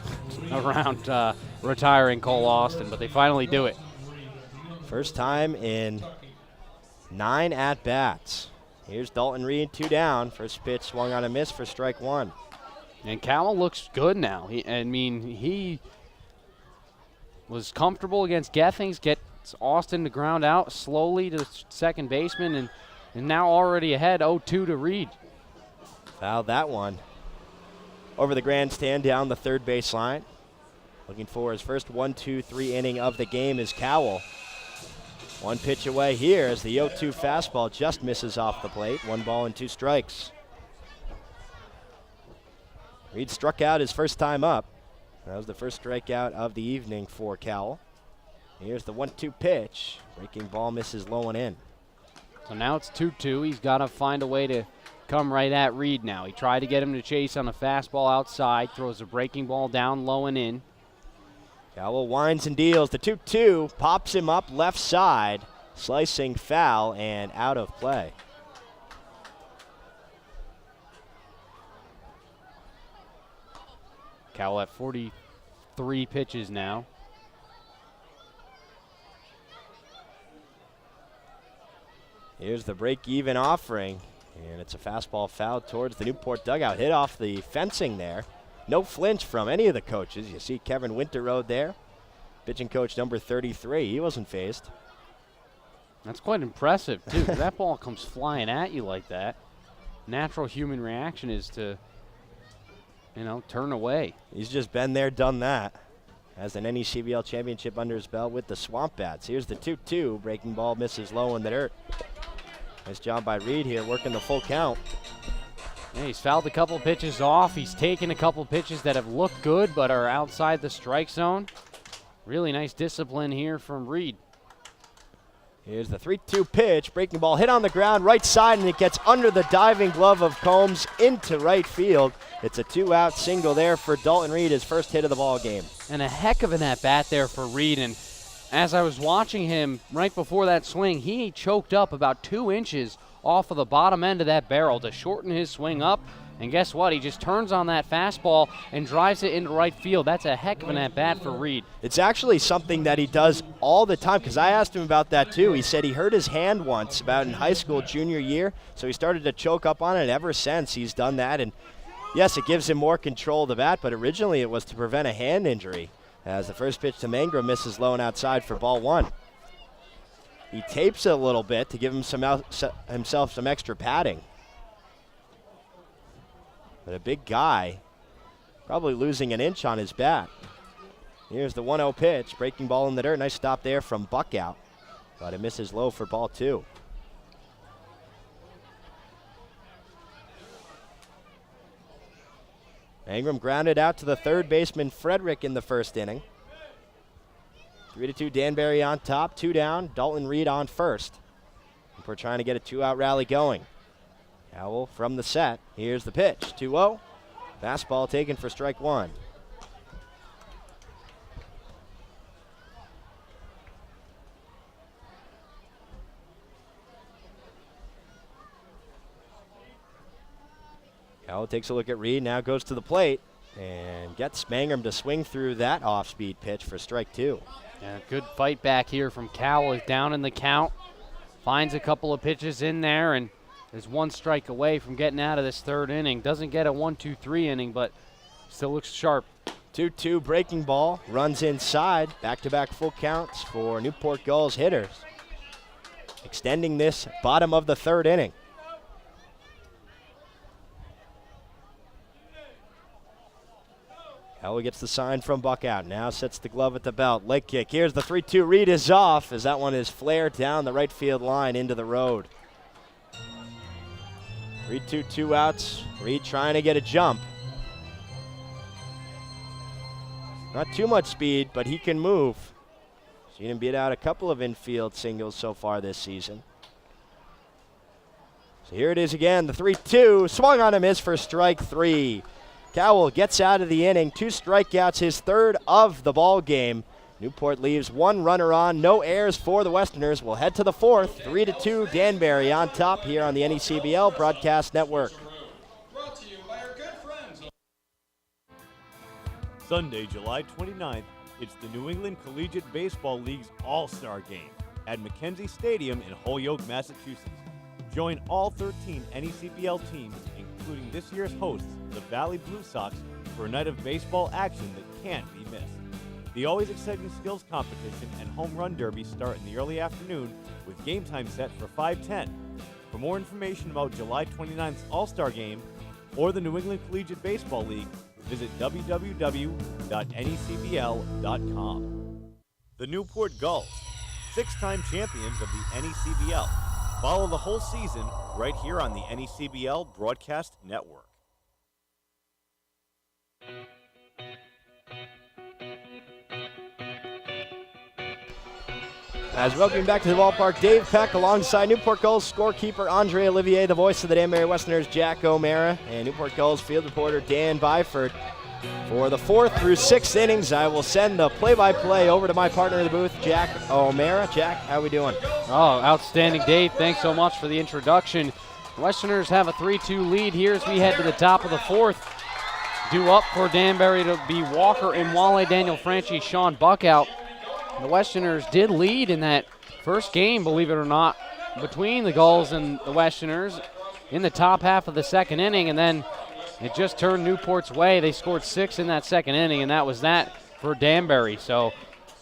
around retiring Cole Austin, but they finally do it. First time in 9 at-bats. Here's Dalton Reed, 2 down. First pitch swung on a miss for strike 1. And Cowell looks good now. He was comfortable against Gethings, gets Austin to ground out slowly to second baseman, and now already ahead 0-2 to Reed. Fouled that one. Over the grandstand down the third base line. Looking for his first 1-2-3 inning of the game is Cowell. 1 pitch away here as the 0-2 fastball just misses off the plate. 1 ball and 2 strikes. Reed struck out his first time up. That was the first strikeout of the evening for Cowell. Here's the 1-2 pitch. Breaking ball misses low and in. So now it's 2-2. He's got to find a way to come right at Reed now. He tried to get him to chase on a fastball outside, throws a breaking ball down low and in. Cowell winds and deals. The 2-2 pops him up left side. Slicing foul and out of play. Cowell at 43 pitches now. Here's the break-even offering, and it's a fastball fouled towards the Newport dugout. Hit off the fencing there. No flinch from any of the coaches. You see Kevin Winterroad there, pitching coach number 33. He wasn't phased. That's quite impressive, too. That ball comes flying at you like that. Natural human reaction is to, turn away. He's just been there, done that. Has an NECBL championship under his belt with the Swamp Bats. Here's the 2-2. Breaking ball misses low in the dirt. Nice job by Reed here, working the full count. Yeah, he's fouled a couple pitches off. He's taken a couple pitches that have looked good but are outside the strike zone. Really nice discipline here from Reed. Here's the 3-2 pitch. Breaking ball hit on the ground, right side, and it gets under the diving glove of Combs into right field. It's a 2-out single there for Dalton Reed, his first hit of the ball game. And a heck of an at-bat there for Reed. And as I was watching him right before that swing, he choked up about 2 inches off of the bottom end of that barrel to shorten his swing up And guess what? He just turns on that fastball and drives it into right field. That's a heck of an at-bat for Reed. It's actually something that he does all the time, because I asked him about that too. He said he hurt his hand once about in high school junior year, so he started to choke up on it, and ever since he's done that. And yes, it gives him more control of the bat, but originally it was to prevent a hand injury, as the first pitch to Mangrum misses low and outside for ball 1. He tapes it a little bit to give himself some extra padding. But a big guy, probably losing an inch on his bat. Here's the 1-0 pitch, breaking ball in the dirt. Nice stop there from Buckout, but it misses low for ball 2. Mangrum grounded out to the third baseman Frederick in the first inning. 3-2 Danbury on top, 2 down. Dalton Reed on first. We're trying to get a 2-out rally going. Howell from the set. Here's the pitch. 2-0. Fastball taken for strike 1. Howell takes a look at Reed, now goes to the plate and gets Mangrum to swing through that off-speed pitch for strike 2. Yeah, good fight back here from Cowell. He's down in the count, finds a couple of pitches in there, and is 1 strike away from getting out of this third inning. Doesn't get a 1-2-3 inning, but still looks sharp. 2-2 breaking ball, runs inside. Back-to-back full counts for Newport Gulls hitters, extending this bottom of the third inning. Howell gets the sign from Buckout. Now sets the glove at the belt. Leg kick. Here's the 3-2. Reed is off as that one is flared down the right field line into the road. 3-2, 2 outs. Reed trying to get a jump. Not too much speed, but he can move. Seen him beat out a couple of infield singles so far this season. So here it is again, the 3-2. Swung on a miss for strike 3. Cowell gets out of the inning, 2 strikeouts, his third of the ball game. Newport leaves 1 runner on, no errors for the Westerners. We'll head to the 4th, 3-2 Danbury on top here on the NECBL Broadcast Network. Sunday, July 29th, it's the New England Collegiate Baseball League's All-Star Game at Mackenzie Stadium in Holyoke, Massachusetts. Join all 13 NECBL teams, including this year's hosts, the Valley Blue Sox, for a night of baseball action that can't be missed. The always exciting skills competition and home run derby start in the early afternoon with game time set for 5:10. For more information about July 29th's All-Star Game or the New England Collegiate Baseball League, visit www.necbl.com. The Newport Gulls, 6-time champions of the NECBL. Follow the whole season right here on the NECBL Broadcast Network. As welcome back to the ballpark, Dave Peck alongside Newport Gulls scorekeeper Andre Olivier, the voice of the Danbury Westerners, Jack O'Mara, and Newport Gulls field reporter Dan Byford. For the 4th through 6th innings, I will send the play-by-play over to my partner in the booth, Jack O'Mara. Jack, how we doing? Oh, outstanding, Dave. Thanks so much for the introduction. Westerners have a 3-2 lead here as we head to the top of the 4th. Due up for Danbury to be Walker and Wale, Daniel Franchi, Sean Buckout. The Westerners did lead in that first game, believe it or not, between the Gulls and the Westerners in the top half of the second inning, and then it just turned Newport's way. They scored 6 in that second inning, and that was that for Danbury. So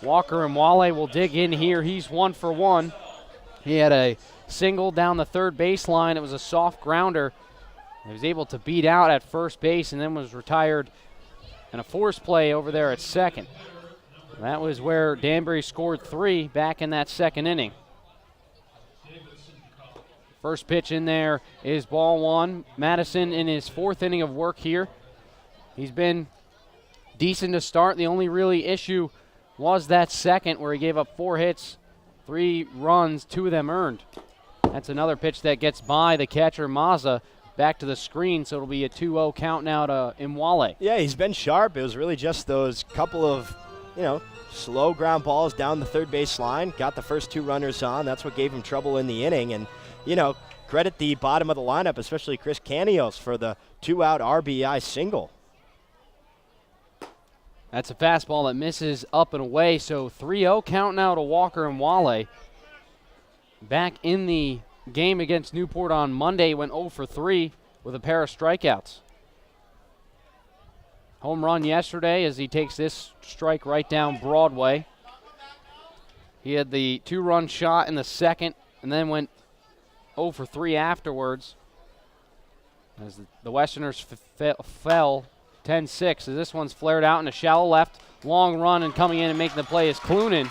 Walker and Wale will dig in here. He's 1 for 1. He had a single down the third baseline. It was a soft grounder. He was able to beat out at first base and then was retired in a force play over there at second. That was where Danbury scored 3 back in that second inning. First pitch in there is ball 1. Madison in his 4th inning of work here. He's been decent to start. The only really issue was that second where he gave up 4 hits, 3 runs, 2 of them earned. That's another pitch that gets by the catcher, Mazza, back to the screen, so it'll be a 2-0 count now to Imwale. Yeah, he's been sharp. It was really just those couple of, slow ground balls down the third base line, got the first 2 runners on. That's what gave him trouble in the inning. And, credit the bottom of the lineup, especially Chris Canios, for the 2-out RBI single. That's a fastball that misses up and away, so 3-0 count now to Walker and Wale. Back in the game against Newport on Monday, went 0 for 3 with a pair of strikeouts. Home run yesterday as he takes this strike right down Broadway. He had the 2-run shot in the second and then went 0 for 3 afterwards as the Westerners fell 10-6 as this one's flared out in a shallow left. Long run, and coming in and making the play is Clunan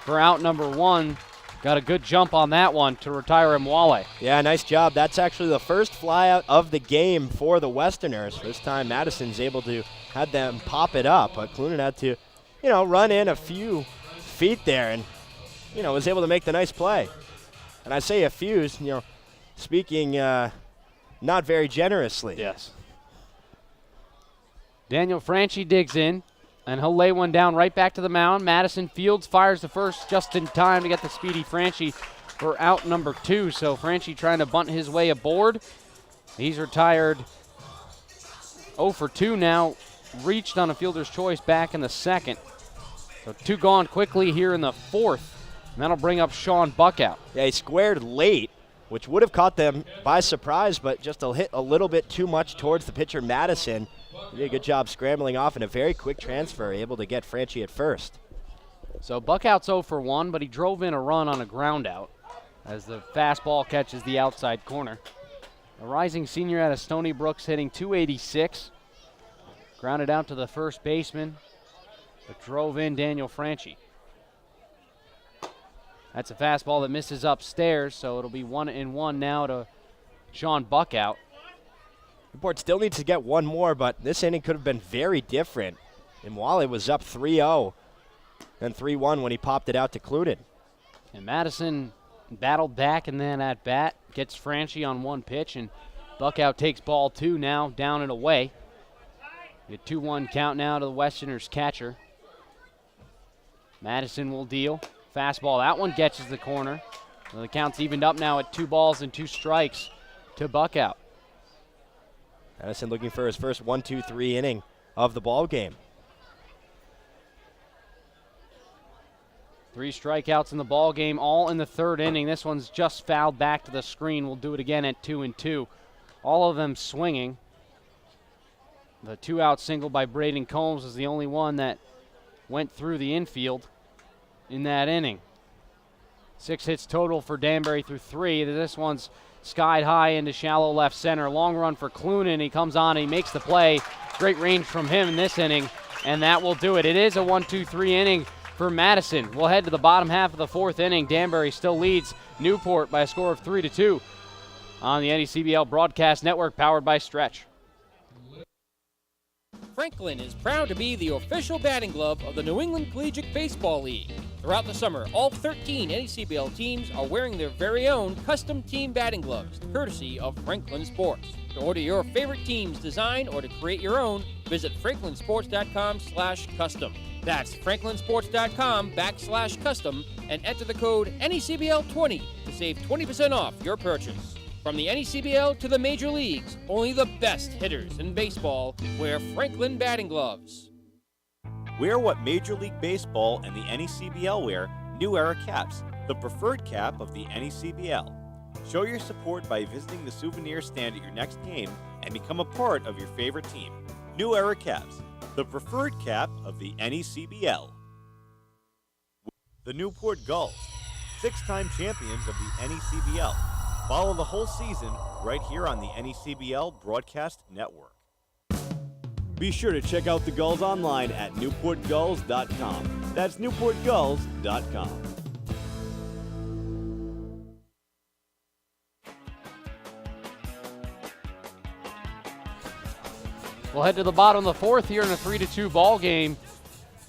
for out number 1. Got a good jump on that one to retire him, Wale. Yeah, nice job. That's actually the first flyout of the game for the Westerners. This time Madison's able to have them pop it up, but Clunan had to, run in a few feet there and, was able to make the nice play. And I say a few, speaking not very generously. Yes. Daniel Franchi digs in, and he'll lay one down right back to the mound. Madison fields, fires the first just in time to get the speedy Franchi for out number 2. So Franchi trying to bunt his way aboard. He's retired 0 for 2 now, reached on a fielder's choice back in the second. So 2 gone quickly here in the fourth, and that'll bring up Sean Buckout. Yeah, he squared late, which would have caught them by surprise, but just hit a little bit too much towards the pitcher Madison. He did a good job scrambling off in a very quick transfer, able to get Franchi at first. So Buckout's 0 for 1, but he drove in a run on a ground out as the fastball catches the outside corner. A rising senior out of Stony Brook's hitting .286. Grounded out to the first baseman, but drove in Daniel Franchi. That's a fastball that misses upstairs, so it'll be 1-1 now to Sean Buckout. Newport still needs to get one more, but this inning could have been very different. And Wale was up 3-0, then 3-1 when he popped it out to Clunan. And Madison battled back and then at bat gets Franchi on 1 pitch, and Buckout takes ball 2 now, down and away. A 2-1 count now to the Westerners catcher. Madison will deal. Fastball, that one catches the corner. So the count's evened up now at 2 balls and 2 strikes to Buckout. Madison looking for his first 1-2-3 inning of the ball game. 3 strikeouts in the ball game, all in the 3rd inning. This one's just fouled back to the screen. We'll do it again at 2-2. All of them swinging. The 2-out single by Braden Combs was the only one that went through the infield in that inning. 6 hits total for Danbury through 3. This one's skied high into shallow left center. Long run for Clunan. He comes on and he makes the play. Great range from him in this inning, and that will do it. It is a 1-2-3 inning for Madison. We'll head to the bottom half of the 4th inning. Danbury still leads Newport by a score of 3-2 on the NECBL Broadcast Network, powered by Stretch. Franklin is proud to be the official batting glove of the New England Collegiate Baseball League. Throughout the summer, all 13 NECBL teams are wearing their very own custom team batting gloves, courtesy of Franklin Sports. To order your favorite team's design or to create your own, visit franklinsports.com/custom. That's franklinsports.com/custom and enter the code NECBL20 to save 20% off your purchase. From the NECBL to the major leagues, only the best hitters in baseball wear Franklin batting gloves. Wear what Major League Baseball and the NECBL wear, New Era caps, the preferred cap of the NECBL. Show your support by visiting the souvenir stand at your next game and become a part of your favorite team. New Era caps, the preferred cap of the NECBL. The Newport Gulls, 6-time champions of the NECBL. Follow the whole season right here on the NECBL Broadcast Network. Be sure to check out the Gulls online at newportgulls.com. That's newportgulls.com. We'll head to the bottom of the 4th here in a 3-2 ball game.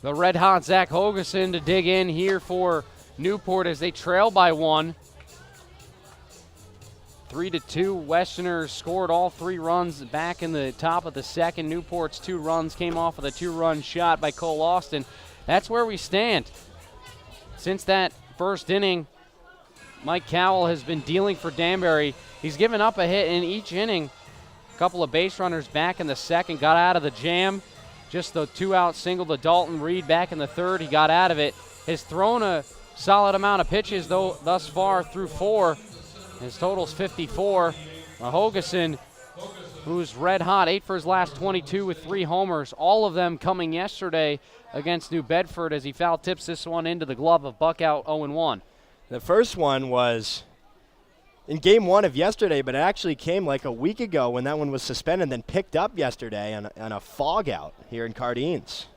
The red-hot Zach Hogeson to dig in here for Newport as they trail by 1. 3-2. Westerners scored all 3 runs back in the top of the second. Newport's 2 runs came off of the 2-run shot by Cole Austin. that's where we stand. Since that first inning, Mike Cowell has been dealing for Danbury. He's given up a hit in each inning. A couple of base runners back in the second, got out of the jam. Just the 2-out single to Dalton Reed back in the third. He got out of it. Has thrown a solid amount of pitches, though, thus far through 4. His total's 54. Hogeson, who's red hot, 8 for his last 22 with 3 homers. All of them coming yesterday against New Bedford as he foul tips this one into the glove of Buckout 0-1. The first one was in game 1 of yesterday, but it actually came like a week ago when that one was suspended and then picked up yesterday on a fog out here in Cardines.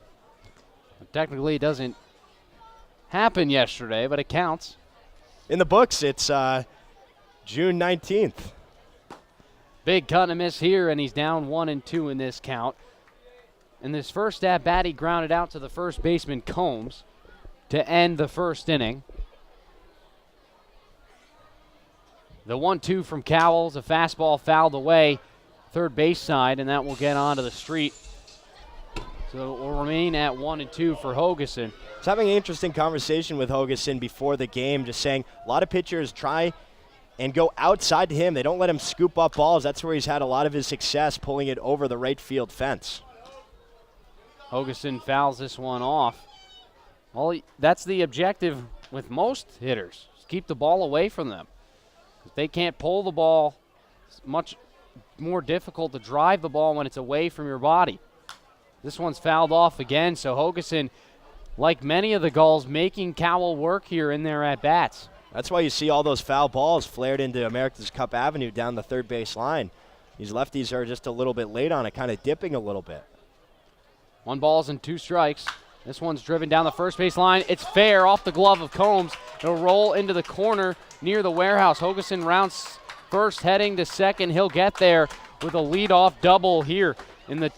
Technically, it doesn't happen yesterday, but it counts. In the books, it's June 19th. Big cut and a miss here, and he's down 1-2 in this count. In this first at-bat, he grounded out to the first baseman, Combs, to end the first inning. The 1-2 from Cowell's, a fastball fouled away, third base side, and that will get onto the street. So it will remain at 1-2 for Hogeson. I was having an interesting conversation with Hogeson before the game, just saying a lot of pitchers try and go outside to him. They don't let him scoop up balls. That's where he's had a lot of his success, pulling it over the right field fence. Hogeson fouls this one off. Well, that's the objective with most hitters, is keep the ball away from them. If they can't pull the ball, it's much more difficult to drive the ball when it's away from your body. This one's fouled off again, so Hogeson, like many of the Gulls, making Cowell work here in their at-bats. That's why you see all those foul balls flared into America's Cup Avenue down the third base line. These lefties are just a little bit late on it, kind of dipping a little bit. 1 ball and 2 strikes. This one's driven down the first base line. It's fair off the glove of Combs. It'll roll into the corner near the warehouse. Hogeson rounds first, heading to second. He'll get there with a leadoff double here in the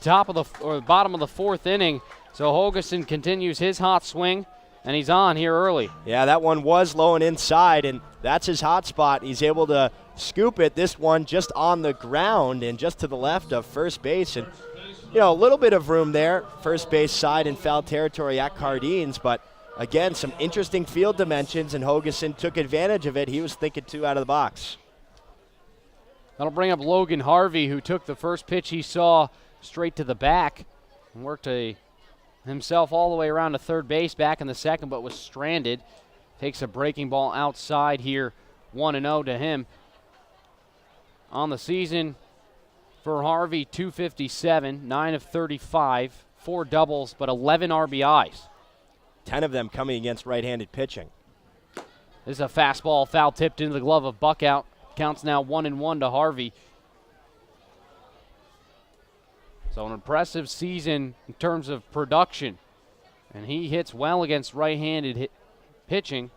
bottom of the 4th inning. So Hogeson continues his hot swing, and he's on here early. Yeah, that one was low and inside, and that's his hot spot. He's able to scoop it. This one just on the ground and just to the left of first base. And a little bit of room there, first base side in foul territory at Cardines, but again, some interesting field dimensions, and Hogeson took advantage of it. He was thinking 2 out of the box. That'll bring up Logan Harvey, who took the first pitch he saw straight to the back and worked himself all the way around to third base back in the second, but was stranded. Takes a breaking ball outside here, 1-0 to him. On the season, for Harvey, 257, 9 of 35, 4 doubles, but 11 RBIs. 10 of them coming against right-handed pitching. This is a fastball foul tipped into the glove of Buckout. Counts now 1-1 to Harvey. So an impressive season in terms of production. And he hits well against right-handed pitching.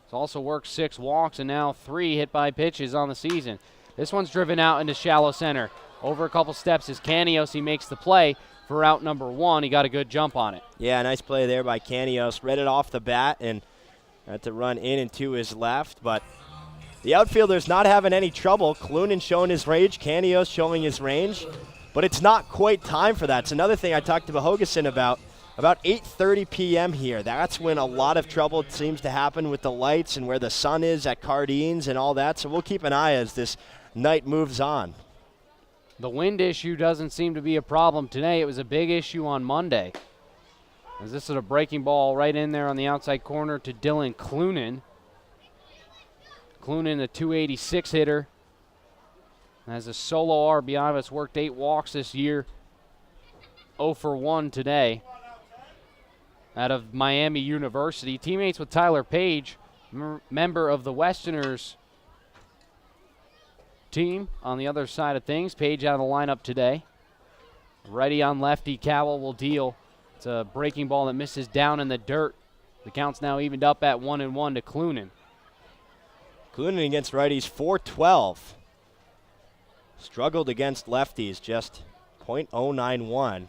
He's also worked 6 walks and now 3 hit by pitches on the season. This one's driven out into shallow center. Over a couple steps is Canios. He makes the play for out number 1. He got a good jump on it. Yeah, nice play there by Canios. Read it off the bat and had to run in and to his left. But the outfielder's not having any trouble. Clunan showing his range. Canios showing his range. But it's not quite time for that. It's another thing I talked to Hogeson about 8:30 p.m. here. That's when a lot of trouble seems to happen with the lights and where the sun is at Cardines and all that. So we'll keep an eye as this night moves on. The wind issue doesn't seem to be a problem today. It was a big issue on Monday. As this is a breaking ball right in there on the outside corner to Dylan Clunan. Clunan, the 286 hitter, has a solo RBI, that's worked 8 walks this year. 0 for 1 today out of Miami University. Teammates with Tyler Page, member of the Westerners team on the other side of things. Page out of the lineup today. Righty on lefty, Cowell will deal. It's a breaking ball that misses down in the dirt. The count's now evened up at 1-1 to Clunan. Clunan against righties, 412. Struggled against lefties, just .091.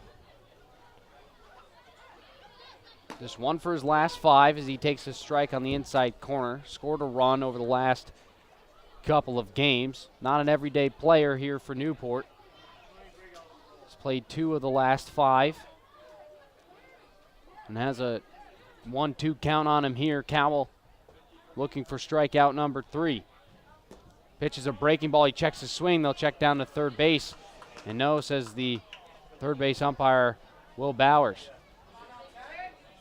Just 1 for his last 5 as he takes a strike on the inside corner. Scored a run over the last couple of games. Not an everyday player here for Newport. He's played 2 of the last 5. and has a 1-2 count on him here. Cowell looking for strikeout number 3. Pitches a breaking ball. He checks his swing. They'll check down to third base. And no, says the third base umpire, Will Bowers.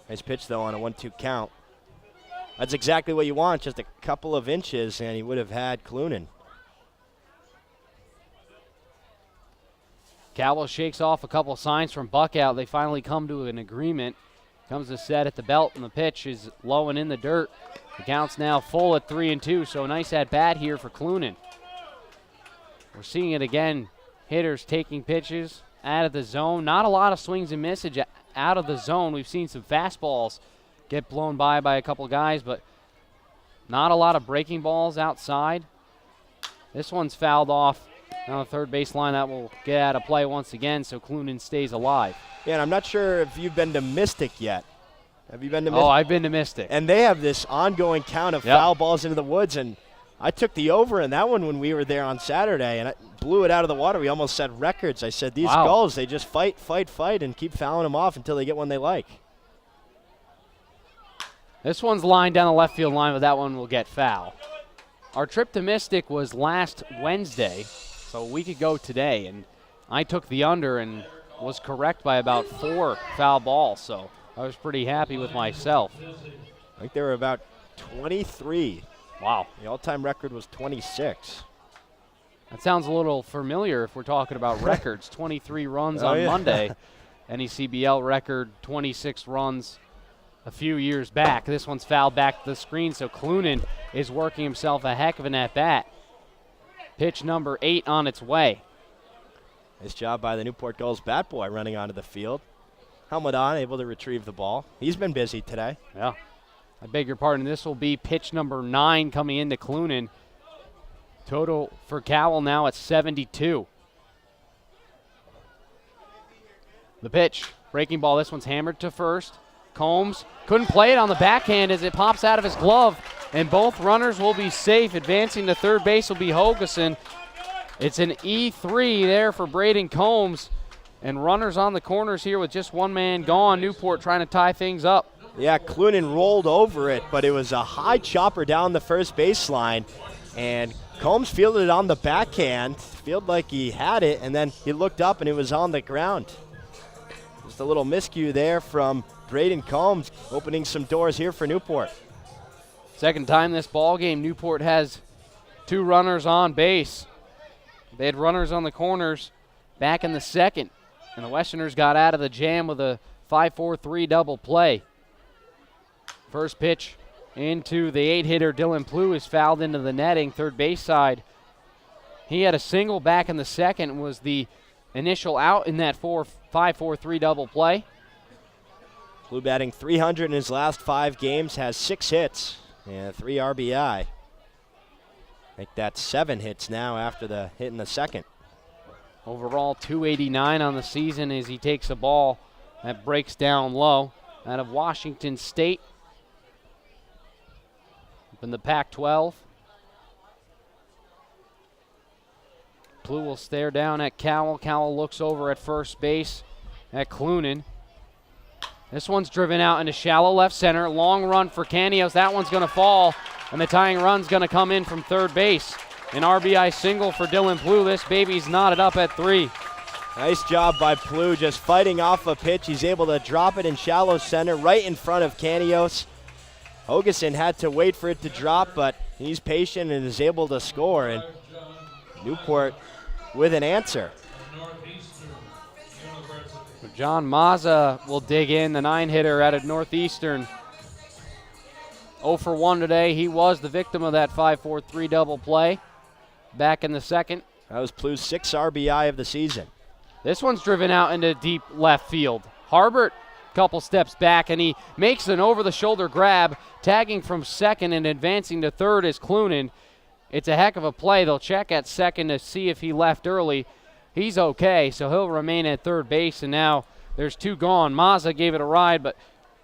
Nice pitch, though, on a 1-2 count. That's exactly what you want, just a couple of inches, and he would have had Clunan. Cowell shakes off a couple signs from Buckout. They finally come to an agreement. Comes to set at the belt, and the pitch is low and in the dirt. The count's now full at 3-2, so a nice at-bat here for Clunan. We're seeing it again. Hitters taking pitches out of the zone. Not a lot of swings and misses out of the zone. We've seen some fastballs get blown by a couple guys, but not a lot of breaking balls outside. This one's fouled off on the third baseline. That will get out of play once again, so Clunan stays alive. Yeah, and I'm not sure if you've been to Mystic yet. Have you been to Mystic? Oh, I've been to Mystic. And they have this ongoing count of foul balls into the woods, and I took the over in that one when we were there on Saturday, and I blew it out of the water. We almost set records. I said, these Gulls, they just fight, and keep fouling them off until they get one they like. This one's lined down the left field line, but that one will get foul. Our trip to Mystic was last Wednesday, so a week ago today, and I took the under and was correct by about 4 foul balls, so I was pretty happy with myself. I think there were about 23. Wow. The all-time record was 26. That sounds a little familiar if we're talking about records. 23 runs on Monday. NECBL record, 26 runs a few years back. This one's fouled back to the screen, so Clunan is working himself a heck of an at-bat. Pitch number 8 on its way. Nice job by the Newport Gulls bat boy running onto the field. Helmet on, able to retrieve the ball. He's been busy today. Yeah. I beg your pardon. This will be pitch number 9 coming into Clunan. Total for Cowell now at 72. The pitch, breaking ball. This one's hammered to first. Combs couldn't play it on the backhand as it pops out of his glove, and both runners will be safe. Advancing to third base will be Hogeson. It's an E3 there for Braden Combs, and runners on the corners here with just one man gone. Newport trying to tie things up. Yeah, Clunan rolled over it, but it was a high chopper down the first baseline, and Combs fielded it on the backhand, fielded like he had it, and then he looked up and it was on the ground. Just a little miscue there from Braden Combs, opening some doors here for Newport. Second time this ball game, Newport has 2 runners on base. They had runners on the corners back in the second, and the Westerners got out of the jam with a 5-4-3 double play. First pitch into the 8-hitter. Dylan Plew is fouled into the netting, third base side. He had a single back in the second, was the initial out in that 5-4-3 double play. Plew batting .300 in his last 5 games, has 6 hits and 3 RBI. I think that's 7 hits now after the hit in the second. Overall, .289 on the season as he takes a ball that breaks down low out of Washington State. Up in the Pac-12. Plew will stare down at Cowell. Cowell looks over at first base at Clunan. This one's driven out into shallow left center. Long run for Canios. That one's going to fall, and the tying run's going to come in from third base. An RBI single for Dylan Plew. This baby's knotted up at 3. Nice job by Plew, just fighting off a pitch. He's able to drop it in shallow center right in front of Canios. Hogeson had to wait for it to drop, but he's patient and is able to score. And Newport with an answer. John Mazza will dig in, the 9-hitter out of Northeastern. 0 for 1 today. He was the victim of that 5-4-3 double play back in the second. That was Plew's 6th RBI of the season. This one's driven out into deep left field. Harbert, couple steps back, and he makes an over-the-shoulder grab, tagging from second and advancing to third is Clunan. It's a heck of a play. They'll check at second to see if he left early. He's okay, so he'll remain at third base, and now there's 2 gone. Mazza gave it a ride, but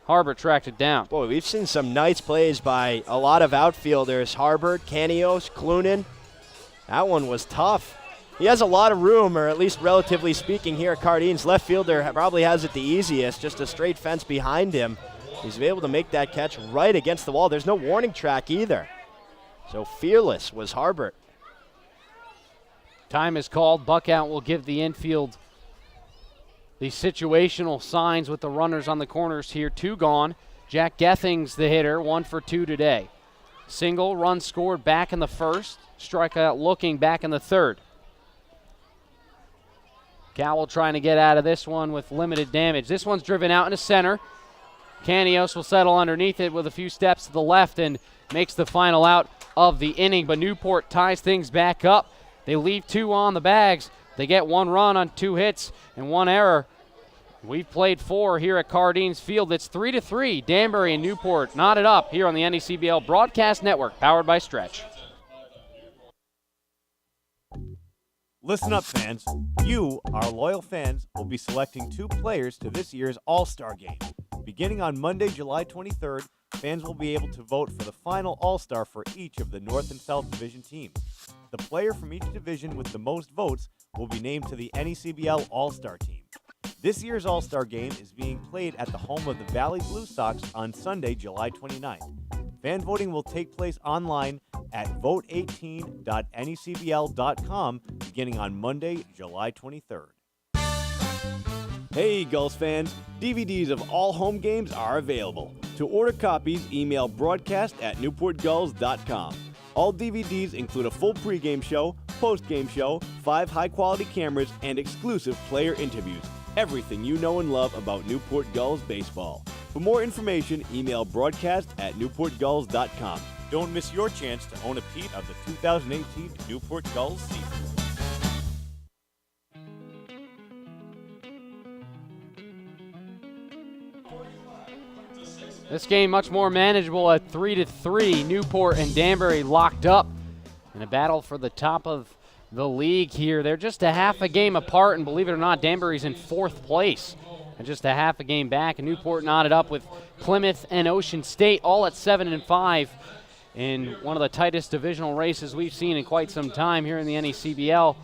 Harbert tracked it down. Boy, we've seen some nice plays by a lot of outfielders. Harbert, Canios, Clunan. That one was tough. he has a lot of room, or at least relatively speaking here at Cardines. Left fielder probably has it the easiest, just a straight fence behind him. He's able to make that catch right against the wall. There's no warning track either. So fearless was Harbert. Time is called. Buckout will give the infield the situational signs with the runners on the corners here. 2 gone. Jack Gethings, the hitter, 1 for 2 today. Single, run scored back in the first. Strikeout looking back in the third. Cowell trying to get out of this one with limited damage. This one's driven out into center. Canios will settle underneath it with a few steps to the left and makes the final out of the inning. But Newport ties things back up. They leave 2 on the bags. They get 1 run on 2 hits and 1 error. We've played 4 here at Cardines Field. It's 3-3. Danbury and Newport knotted up here on the NECBL Broadcast Network, powered by Stretch. Listen up, fans. You, our loyal fans, will be selecting 2 players to this year's All-Star Game. Beginning on Monday, July 23rd, fans will be able to vote for the final All-Star for each of the North and South Division teams. The player from each division with the most votes will be named to the NECBL All-Star Team. This year's All-Star Game is being played at the home of the Valley Blue Sox on Sunday, July 29th. Fan voting will take place online at vote18.necbl.com beginning on Monday, July 23rd. Hey, Gulls fans! DVDs of all home games are available. To order copies, email broadcast@newportgulls.com. All DVDs include a full pregame show, postgame show, 5 high-quality cameras, and exclusive player interviews. Everything you know and love about Newport Gulls baseball. For more information, email broadcast@newportgulls.com. Don't miss your chance to own a piece of the 2018 Newport Gulls season. This game much more manageable at 3-3. Newport and Danbury locked up in a battle for the top of the league here. They're just a half a game apart, and believe it or not, Danbury's in 4th place and just a half a game back. And Newport knotted up with Plymouth and Ocean State, all at 7-5 in one of the tightest divisional races we've seen in quite some time here in the NECBL.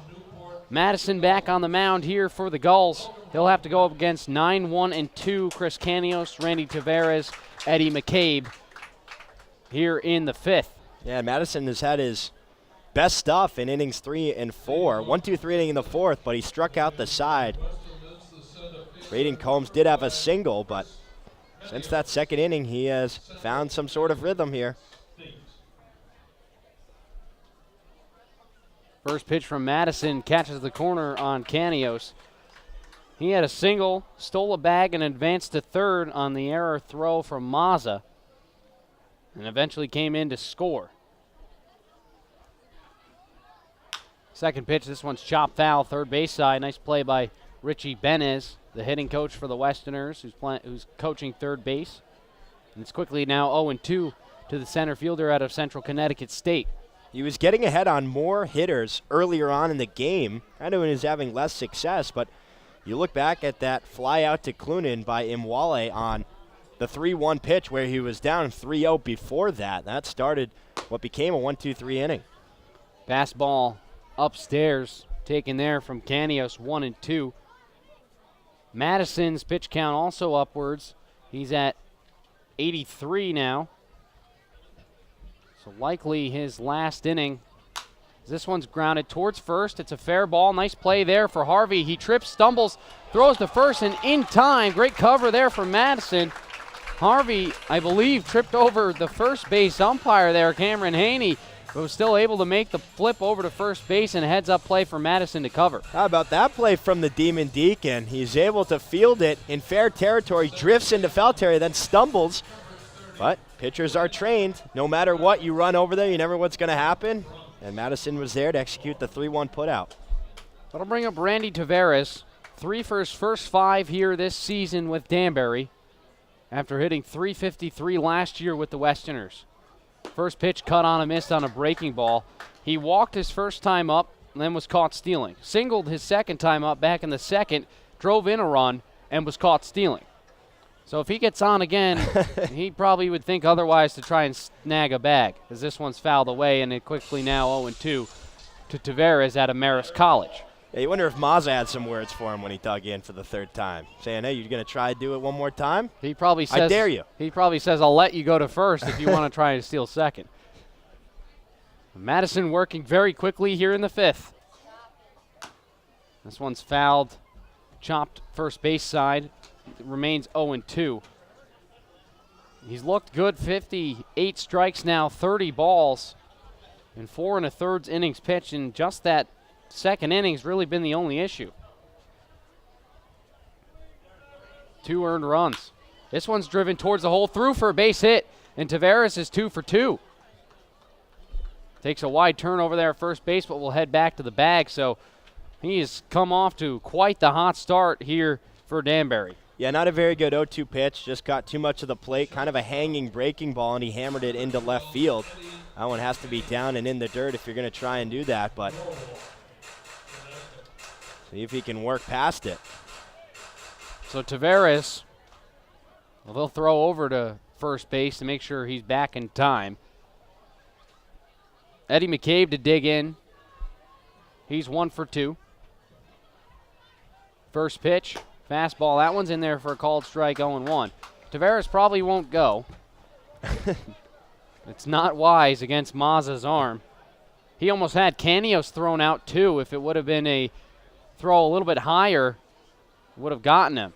Madison back on the mound here for the Gulls. He'll have to go up against 9-1-2 Chris Canios, Randy Tavares, Eddie McCabe here in the 5th. Yeah, Madison has had his best stuff in innings 3 and 4. 1-2-3 inning in the 4th, but he struck out the side. Braden Combs did have a single, but since that 2nd inning, he has found some sort of rhythm here. First pitch from Madison catches the corner on Canios. He had a single, stole a bag, and advanced to 3rd on the error throw from Mazza, and eventually came in to score. Second pitch, this one's chopped foul, 3rd base side. Nice play by Richie Benez, the hitting coach for the Westerners, who's coaching 3rd base. And it's quickly now 0-2 to the center fielder out of Central Connecticut State. He was getting ahead on more hitters earlier on in the game. Kind of was having less success, but you look back at that fly out to Clunan by Imwale on the 3-1 pitch where he was down 3-0 before that. That started what became a 1-2-3 inning. Fastball upstairs, taken there from Canios, 1-2. Madison's pitch count also upwards. He's at 83 now. So likely his last inning. This one's grounded towards first. It's a fair ball. Nice play there for Harvey. He trips, stumbles, throws to first, and in time. Great cover there from Madison. Harvey, I believe, tripped over the first base umpire there, Cameron Haney, but was still able to make the flip over to first base, and a heads-up play for Madison to cover. How about that play from the Demon Deacon? He's able to field it in fair territory, drifts into foul territory, then stumbles. But pitchers are trained. No matter what, you run over there, you never know what's going to happen. And Madison was there to execute the 3-1 putout. That'll bring up Randy Tavares. 3 for his first 5 here this season with Danbury, after hitting .353 last year with the Westerners. First pitch cut on a miss on a breaking ball. He walked his first time up, and then was caught stealing. Singled his second time up back in the 2nd, drove in a run, and was caught stealing. So if he gets on again, he probably would think otherwise to try and snag a bag, as this one's fouled away, and it quickly now 0-2 to Tavares out of Marist College. Yeah, you wonder if Mazza had some words for him when he dug in for the third time, saying, hey, you're going to try to do it one more time? He probably says, I dare you. He probably says, I'll let you go to first if you want to try and steal second. Madison working very quickly here in the fifth. This one's fouled, chopped first base side. It remains 0-2. He's looked good, 58 strikes now, 30 balls, and 4 1/3 innings pitched, and just that second inning's really been the only issue. 2 earned runs. This one's driven towards the hole, through for a base hit, and Tavares is 2 for 2. Takes a wide turn over there at first base, but will head back to the bag, so he has come off to quite the hot start here for Danbury. Yeah, not a very good 0-2 pitch, just got too much of the plate, kind of a hanging breaking ball, and he hammered it into left field. That one has to be down and in the dirt if you're going to try and do that, but see if he can work past it. So Tavares, well, they'll throw over to first base to make sure he's back in time. Eddie McCabe to dig in. He's 1 for 2. First pitch, fastball. That one's in there for a called strike, 0-1. Tavares probably won't go. It's not wise against Mazza's arm. He almost had Canios thrown out too. If it would have been a throw a little bit higher, would have gotten him.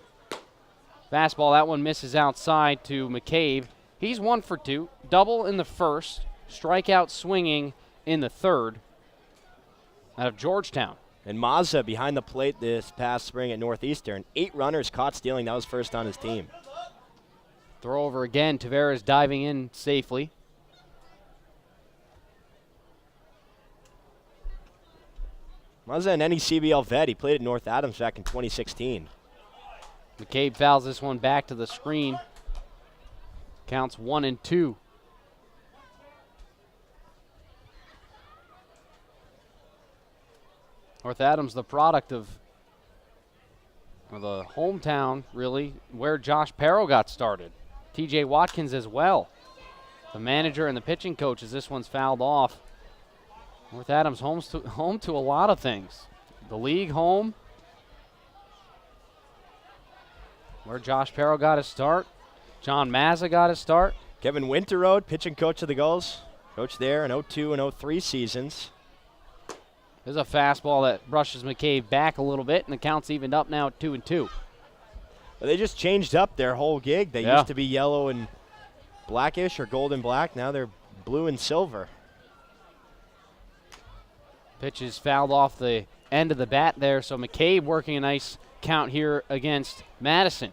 Fastball, that one misses outside to McCabe. He's 1 for 2. Double in the first, strikeout swinging in the third out of Georgetown. And Mazza behind the plate this past spring at Northeastern. 8 runners caught stealing. That was first on his team. Throw over again. Tavares diving in safely. Mazza an NECBL vet. He played at North Adams back in 2016. McCabe fouls this one back to the screen. Counts 1-2. North Adams, the product of the hometown, really, where Josh Perro got started. TJ Watkins as well. The manager and the pitching coach as this one's fouled off. North Adams home to a lot of things. The league home, where Josh Perro got his start. John Mazza got his start. Kevin Winterroad, pitching coach of the Gulls. Coached there in 02 and 03 seasons. There's a fastball that brushes McCabe back a little bit, and the count's evened up now at 2-2. Well, they just changed up their whole gig. They used to be yellow and blackish or gold and black. Now they're blue and silver. Pitch is fouled off the end of the bat there, so McCabe working a nice count here against Madison.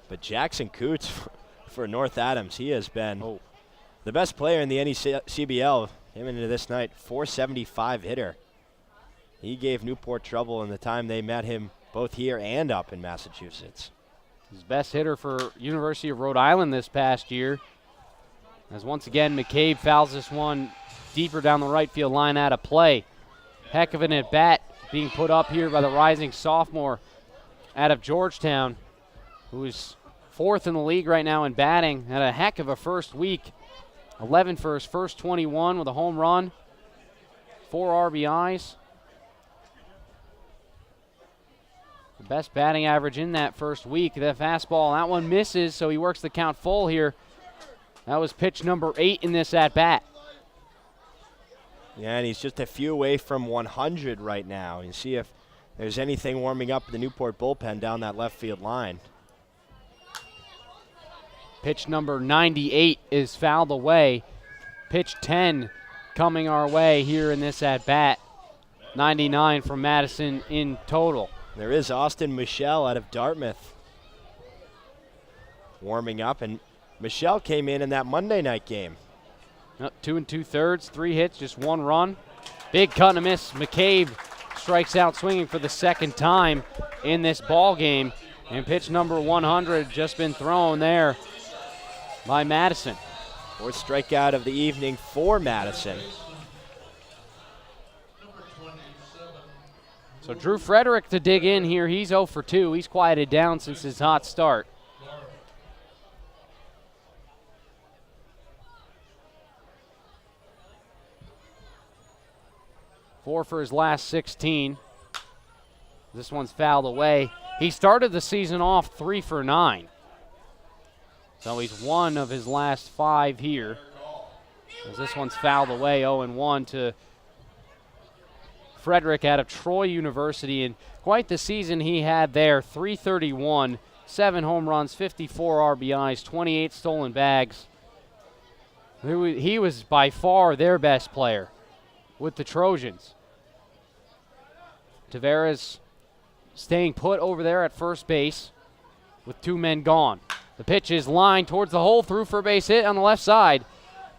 But Jackson Coots for North Adams, he has been the best player in the NECBL. Him into this night, 475 hitter. He gave Newport trouble in the time they met him both here and up in Massachusetts. His best hitter for University of Rhode Island this past year. As once again, McCabe fouls this one deeper down the right field line out of play. Heck of an at-bat being put up here by the rising sophomore out of Georgetown, who is 4th in the league right now in batting. Had a heck of a first week. 11 for his first 21 with a home run, 4 RBIs. The best batting average in that first week. The fastball, that one misses, so he works the count full here. That was pitch number 8 in this at-bat. Yeah, and he's just a few away from 100 right now. You see if there's anything warming up in the Newport bullpen down that left field line. Pitch number 98 is fouled away. Pitch 10 coming our way here in this at-bat. 99 from Madison in total. There is Austin Michelle out of Dartmouth warming up, and Michelle came in that Monday night game. 2 2/3, 3 hits, just 1 run. Big cut and a miss. McCabe strikes out swinging for the second time in this ball game. And pitch number 100 just been thrown there by Madison. 4th strikeout of the evening for Madison. So Drew Frederick to dig in here. He's 0 for 2. He's quieted down since his hot start. 4 for his last 16. This one's fouled away. He started the season off 3 for 9. So he's 1 of his last 5 here. As this one's fouled away, 0-1 to Frederick out of Troy University. And quite the season he had there. 331, 7 home runs, 54 RBIs, 28 stolen bags. He was by far their best player with the Trojans. Tavares staying put over there at first base with 2 men gone. The pitch is lined towards the hole, through for a base hit on the left side.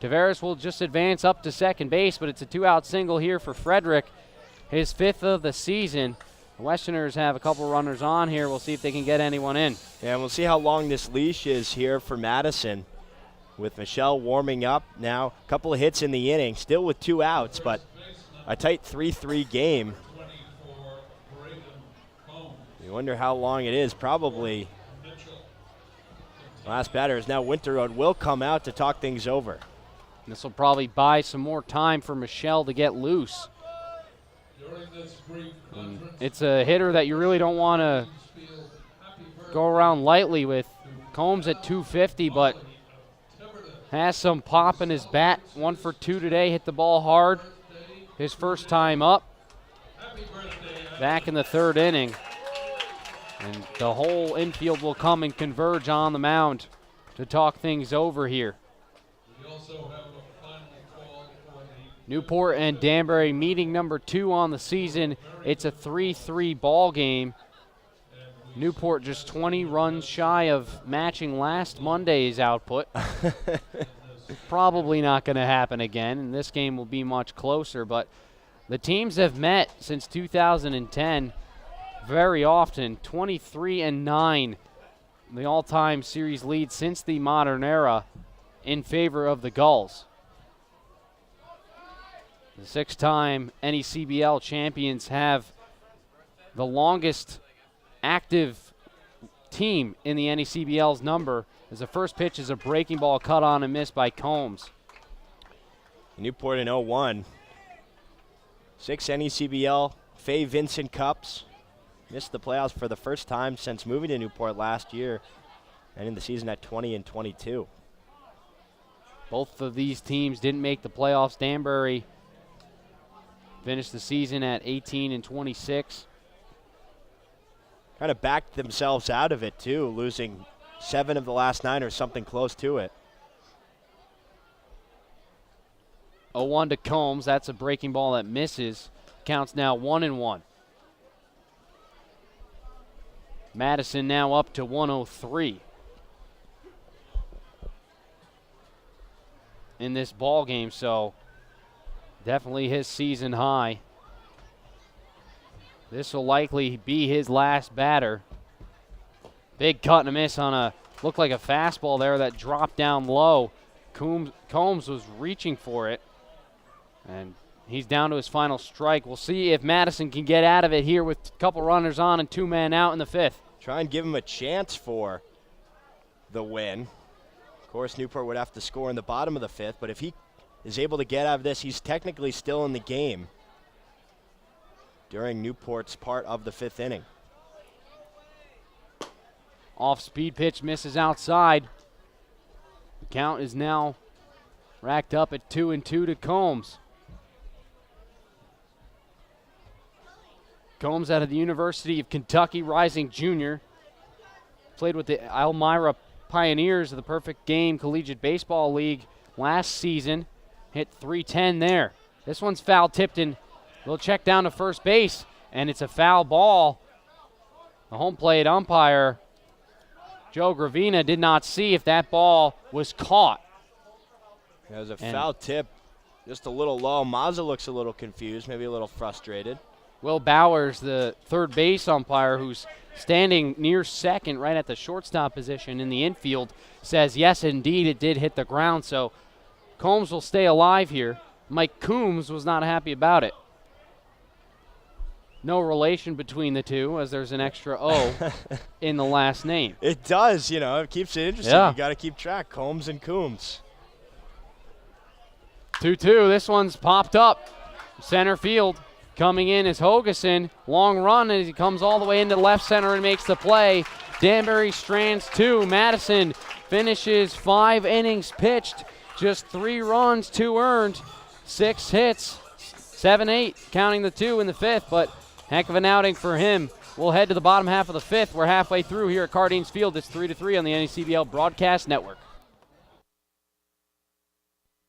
Tavares will just advance up to second base, but it's a 2-out single here for Frederick, his 5th of the season. The Westerners have a couple runners on here. We'll see if they can get anyone in. Yeah, and we'll see how long this leash is here for Madison. With Michelle warming up now, a couple of hits in the inning, still with 2 outs, but a tight 3-3 game. You wonder how long it is. Probably last batter is now Winterroad. Will come out to talk things over. This will probably buy some more time for Michelle to get loose. It's a hitter that you really don't want to go around lightly with. Combs at 250, but has some pop in his bat. 1 for 2 today, hit the ball hard. His first time up. Back in the 3rd inning. And the whole infield will come and converge on the mound to talk things over here. Newport and Danbury meeting number 2 on the season. It's a 3-3 ball game. Newport just 20 runs shy of matching last Monday's output. Probably not going to happen again, and this game will be much closer. But the teams have met since 2010 very often. 23-9, the all-time series lead since the modern era in favor of the Gulls. The 6-time NECBL champions have the longest active team in the NECBL's number, as the first pitch is a breaking ball cut on and missed by Combs. Newport in 0-1. 6 NECBL Fay Vincent Cups. Missed the playoffs for the first time since moving to Newport last year, and in the season at 20 and 22. Both of these teams didn't make the playoffs. Danbury finished the season at 18 and 26. Kind of backed themselves out of it, too, losing 7 of the last 9 or something close to it. 0-1 to Combs. That's a breaking ball that misses. Counts now 1-1. Madison now up to 103 in this ball game, so definitely his season high. This will likely be his last batter. Big cut and a miss on a, looked like a fastball there that dropped down low. Combs was reaching for it, and he's down to his final strike. We'll see if Madison can get out of it here with a couple runners on and 2 men out in the 5th. Try and give him a chance for the win. Of course, Newport would have to score in the bottom of the 5th, but if he is able to get out of this, he's technically still in the game during Newport's part of the 5th inning. Off-speed pitch misses outside. The count is now racked up at 2-2 to Combs. Combs out of the University of Kentucky, rising junior. Played with the Elmira Pioneers of the Perfect Game Collegiate Baseball League last season. Hit .310 there. This one's foul tipped in. They'll check down to first base, and it's a foul ball. The home plate umpire, Joe Gravina, did not see if that ball was caught. It was a foul tip, just a little low. Mazza looks a little confused, maybe a little frustrated. Will Bowers, the third base umpire, who's standing near second right at the shortstop position in the infield, says, yes, indeed, it did hit the ground. So Combs will stay alive here. Mike Coombs was not happy about it. No relation between the two, as there's an extra O in the last name. It does, you know, it keeps it interesting. Yeah. You got to keep track, Combs and Coombs. 2-2, this one's popped up. Center field. Coming in is Hogeson. Long run as he comes all the way into left center and makes the play. Danbury strands 2. Madison finishes 5 innings pitched. Just 3 runs, 2 earned, 6 hits, 7-8, counting the 2 in the 5th, but heck of an outing for him. We'll head to the bottom half of the 5th. We're halfway through here at Cardines Field. It's 3-3 on the NECBL Broadcast Network.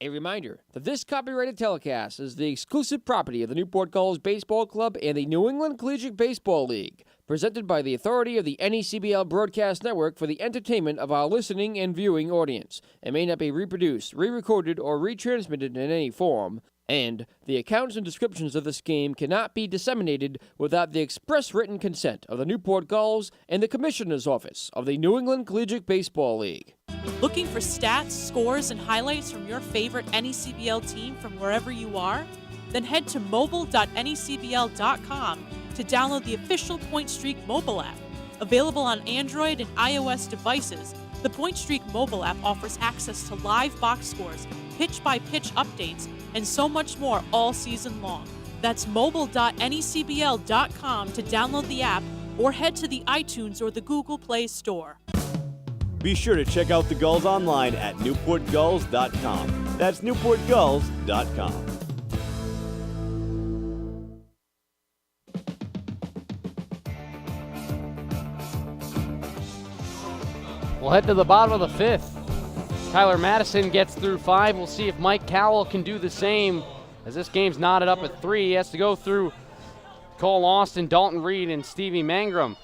A reminder that this copyrighted telecast is the exclusive property of the Newport Gulls Baseball Club and the New England Collegiate Baseball League, presented by the authority of the NECBL Broadcast Network for the entertainment of our listening and viewing audience. It may not be reproduced, re-recorded, or retransmitted in any form, and the accounts and descriptions of this game cannot be disseminated without the express written consent of the Newport Gulls and the Commissioner's Office of the New England Collegiate Baseball League. Looking for stats, scores, and highlights from your favorite NECBL team from wherever you are? Then head to mobile.necbl.com to download the official Point Streak mobile app. Available on Android and iOS devices, the Point Streak mobile app offers access to live box scores, pitch-by-pitch updates, and so much more all season long. That's mobile.necbl.com to download the app or head to the iTunes or the Google Play Store. Be sure to check out the Gulls online at newportgulls.com. That's newportgulls.com. We'll head to the bottom of the 5th. Tyler Madison gets through 5. We'll see if Mike Cowell can do the same. As this game's knotted up at 3, he has to go through Cole Austin, Dalton Reed, and Stevie Mangrum.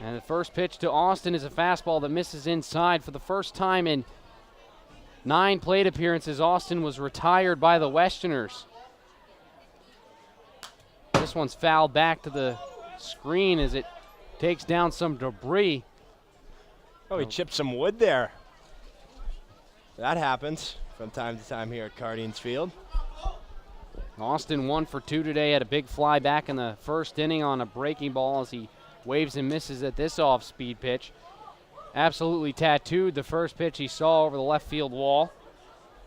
And the first pitch to Austin is a fastball that misses inside. For the first time in 9 plate appearances, Austin was retired by the Westerners. This one's fouled back to the screen as it takes down some debris. Oh, he chipped some wood there. That happens from time to time here at Cardines Field. Austin 1 for 2 today, had a big fly back in the first inning on a breaking ball as he waves and misses at this off-speed pitch. Absolutely tattooed the first pitch he saw over the left field wall.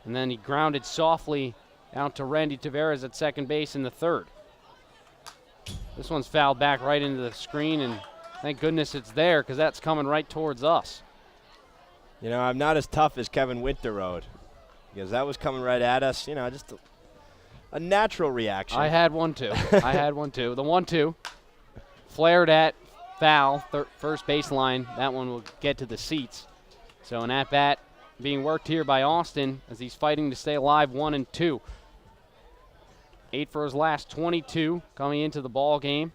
And then he grounded softly out to Randy Tavares at second base in the 3rd. This one's fouled back right into the screen, and thank goodness it's there because that's coming right towards us. You know, I'm not as tough as Kevin Winterroad because that was coming right at us. You know, just a natural reaction. I had one too. The 1-2 flared at foul, first baseline. That one will get to the seats. So an at-bat being worked here by Austin as he's fighting to stay alive, 1-2. 8 for his last 22 coming into the ball game.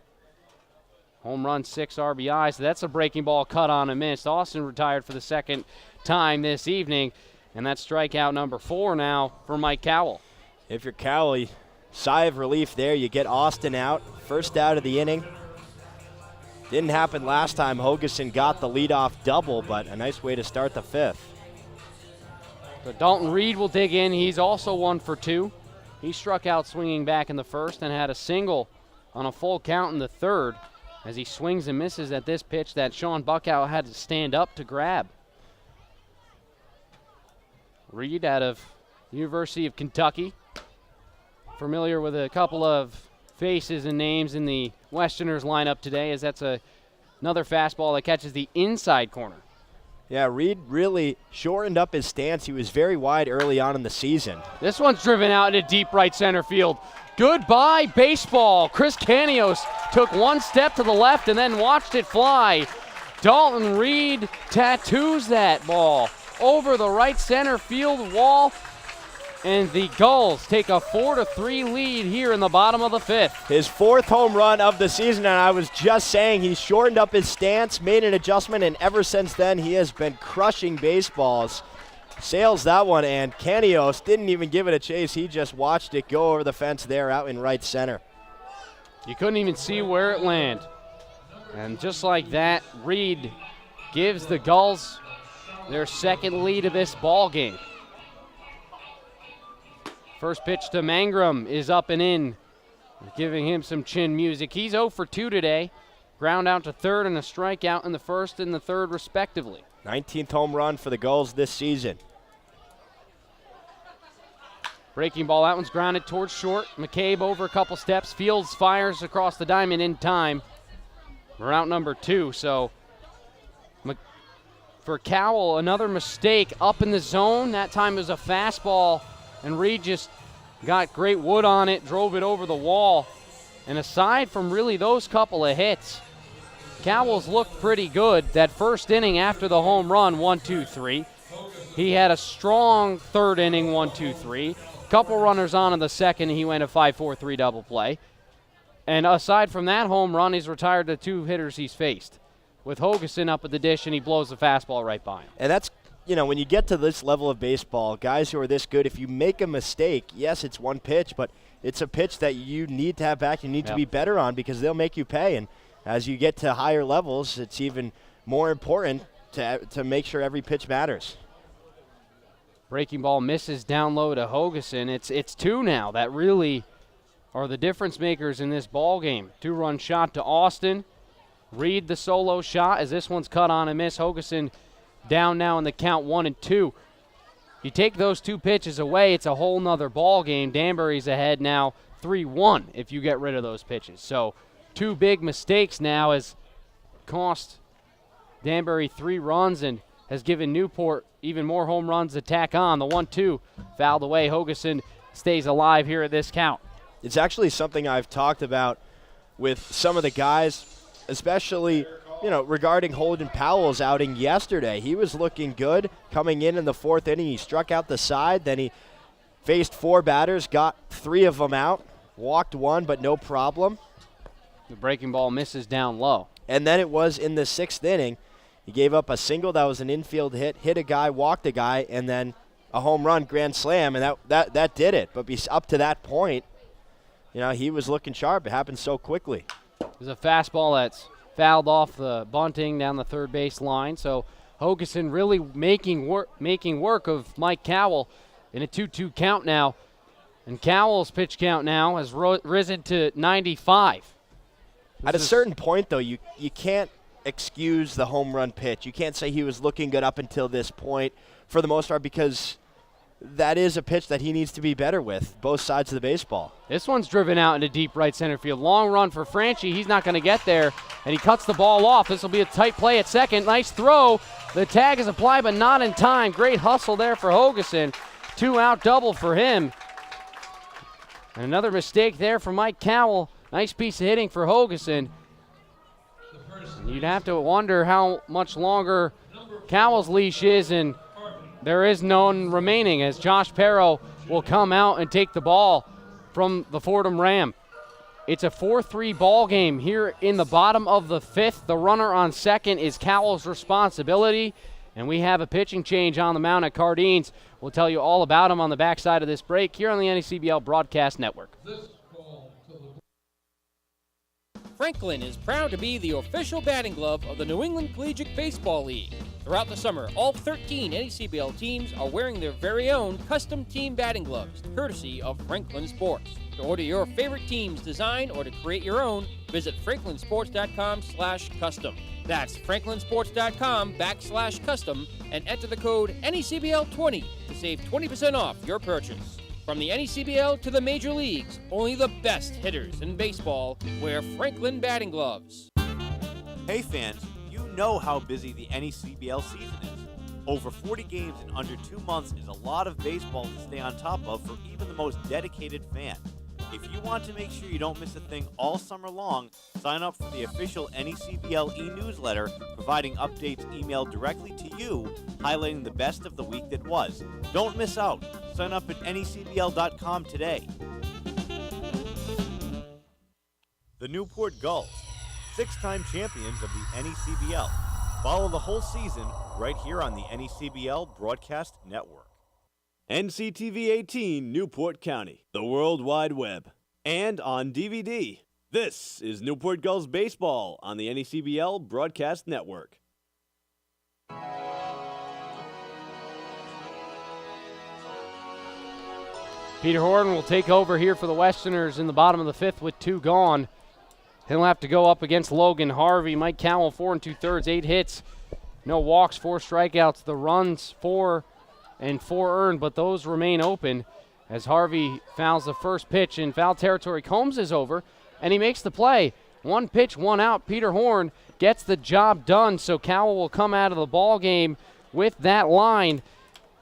Home run, 6 RBIs. So that's a breaking ball cut on and missed. Austin retired for the second time this evening, and that's strikeout number 4 now for Mike Cowell. If you're Cowell, sigh of relief there. You get Austin out, first out of the inning. Didn't happen last time. Hogeson got the leadoff double, but a nice way to start the 5th. So Dalton Reed will dig in. He's also 1 for 2. He struck out swinging back in the first and had a single on a full count in the 3rd as he swings and misses at this pitch that Sean Buckout had to stand up to grab. Reed out of University of Kentucky. Familiar with a couple of faces and names in the Westerners lineup today, as that's another fastball that catches the inside corner. Yeah, Reed really shortened up his stance. He was very wide early on in the season. This one's driven out into deep right center field. Goodbye, baseball. Chris Canios took one step to the left and then watched it fly. Dalton Reed tattoos that ball over the right center field wall. And the Gulls take a 4-3 lead here in the bottom of the 5th. His 4th home run of the season, and I was just saying he shortened up his stance, made an adjustment, and ever since then he has been crushing baseballs. Sails that one, and Canios didn't even give it a chase. He just watched it go over the fence there out in right center. You couldn't even see where it landed. And just like that, Reed gives the Gulls their 2nd lead of this ball game. First pitch to Mangrum is up and in, giving him some chin music. He's 0 for 2 today. Ground out to 3rd and a strikeout in the 1st and the 3rd respectively. 19th home run for the Gulls this season. Breaking ball, that one's grounded towards short. McCabe over a couple steps. Fields fires across the diamond in time. We're out number 2, so for Cowell, another mistake up in the zone. That time it was a fastball, and Reed just got great wood on it, drove it over the wall. And aside from really those couple of hits, Cowell's looked pretty good. That first inning after the home run, 1-2-3. He had a strong third inning, 1-2-3. Couple runners on in the second, and he went a 5-4-3 double play. And aside from that home run, he's retired the 2 hitters he's faced, with Hogeson up at the dish, and he blows the fastball right by him. And that's, when you get to this level of baseball, guys who are this good, if you make a mistake, yes, it's one pitch, but it's a pitch that you need to have back, you need to be better on, because they'll make you pay. And as you get to higher levels, it's even more important to make sure every pitch matters. Breaking ball misses down low to Hogeson. It's 2 now that really are the difference makers in this ball game. 2-run shot to Austin. Reed the solo shot as this one's cut on and miss. Hogeson down now in the count, 1-2. You take those 2 pitches away, it's a whole nother ball game. Danbury's ahead now 3-1 if you get rid of those pitches. So 2 big mistakes now has cost Danbury 3 runs and has given Newport even more home runs to tack on. The 1-2 fouled away. Hogeson stays alive here at this count. It's actually something I've talked about with some of the guys, especially, regarding Holden Powell's outing yesterday. He was looking good coming in the 4th inning. He struck out the side. Then he faced 4 batters, got 3 of them out, walked 1, but no problem. The breaking ball misses down low. And then it was in the 6th inning. He gave up a single that was an infield hit a guy, walked a guy, and then a home run, grand slam, and that did it. But up to that point, he was looking sharp. It happened so quickly. There's a fastball that's fouled off the bunting down the third base line. So Hogeson really making work of Mike Cowell in a 2-2 count now. And Cowell's pitch count now has risen to 95. At a certain point, though, you can't excuse the home run pitch. You can't say he was looking good up until this point for the most part, because that is a pitch that he needs to be better with, both sides of the baseball. This one's driven out into deep right center field. Long run for Franchi. He's not going to get there, and he cuts the ball off. This will be a tight play at second. Nice throw. The tag is applied, but not in time. Great hustle there for Hogeson. 2-out double for him. And another mistake there for Mike Cowell. Nice piece of hitting for Hogeson. You'd have to wonder how much longer Cowell's leash is, and there is none remaining as Josh Perro will come out and take the ball from the Fordham Ram. It's a 4-3 ball game here in the bottom of the 5th. The runner on second is Cowell's responsibility, and we have a pitching change on the mound at Cardines. We'll tell you all about him on the backside of this break here on the NECBL Broadcast Network. Franklin is proud to be the official batting glove of the New England Collegiate Baseball League. Throughout the summer, all 13 NECBL teams are wearing their very own custom team batting gloves, courtesy of Franklin Sports. To order your favorite team's design or to create your own, visit franklinsports.com/custom. That's franklinsports.com/custom and enter the code NECBL20 to save 20% off your purchase. From the NECBL to the major leagues, only the best hitters in baseball wear Franklin batting gloves. Hey fans, you know how busy the NECBL season is. Over 40 games in under 2 months is a lot of baseball to stay on top of for even the most dedicated fan. If you want to make sure you don't miss a thing all summer long, sign up for the official NECBL e-newsletter, providing updates emailed directly to you, highlighting the best of the week that was. Don't miss out. Sign up at necbl.com today. The Newport Gulls, 6-time champions of the NECBL. Follow the whole season right here on the NECBL Broadcast Network. NCTV 18 Newport County, the World Wide Web, and on DVD. This is Newport Gulls Baseball on the NECBL Broadcast Network. Peter Horton will take over here for the Westerners in the bottom of the 5th with 2 gone. He'll have to go up against Logan Harvey. Mike Cowell, 4 2/3, 8 hits, no walks, 4 strikeouts. The runs, 4 and 4 earned, but those remain open as Harvey fouls the first pitch in foul territory. Combs is over, and he makes the play. 1 pitch, 1 out. Peter Horn gets the job done, so Cowell will come out of the ball game with that line.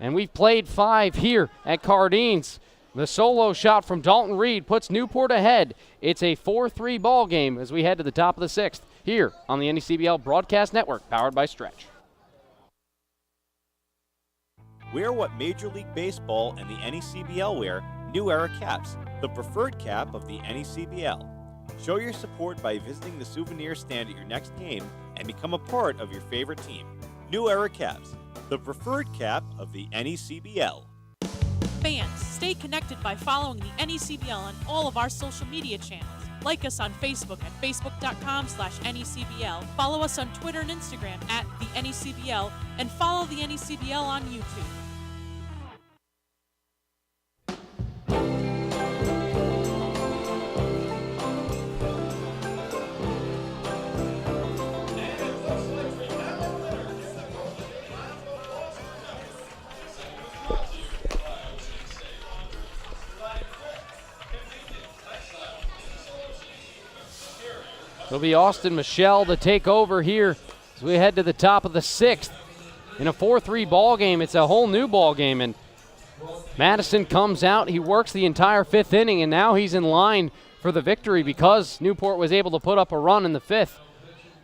And we've played 5 here at Cardines. The solo shot from Dalton Reed puts Newport ahead. It's a 4-3 ball game as we head to the top of the 6th here on the NECBL Broadcast Network, powered by Stretch. Wear what Major League Baseball and the NECBL wear, New Era caps, the preferred cap of the NECBL. Show your support by visiting the souvenir stand at your next game and become a part of your favorite team. New Era caps, the preferred cap of the NECBL. Fans, stay connected by following the NECBL on all of our social media channels. Like us on Facebook at facebook.com/NECBL. Follow us on Twitter and Instagram at the NECBL, and follow the NECBL on YouTube. It'll be Austin Michelle to take over here as we head to the top of the 6th. In a 4-3 ball game, it's a whole new ball game, and Madison comes out. He works the entire 5th inning, and now he's in line for the victory because Newport was able to put up a run in the 5th.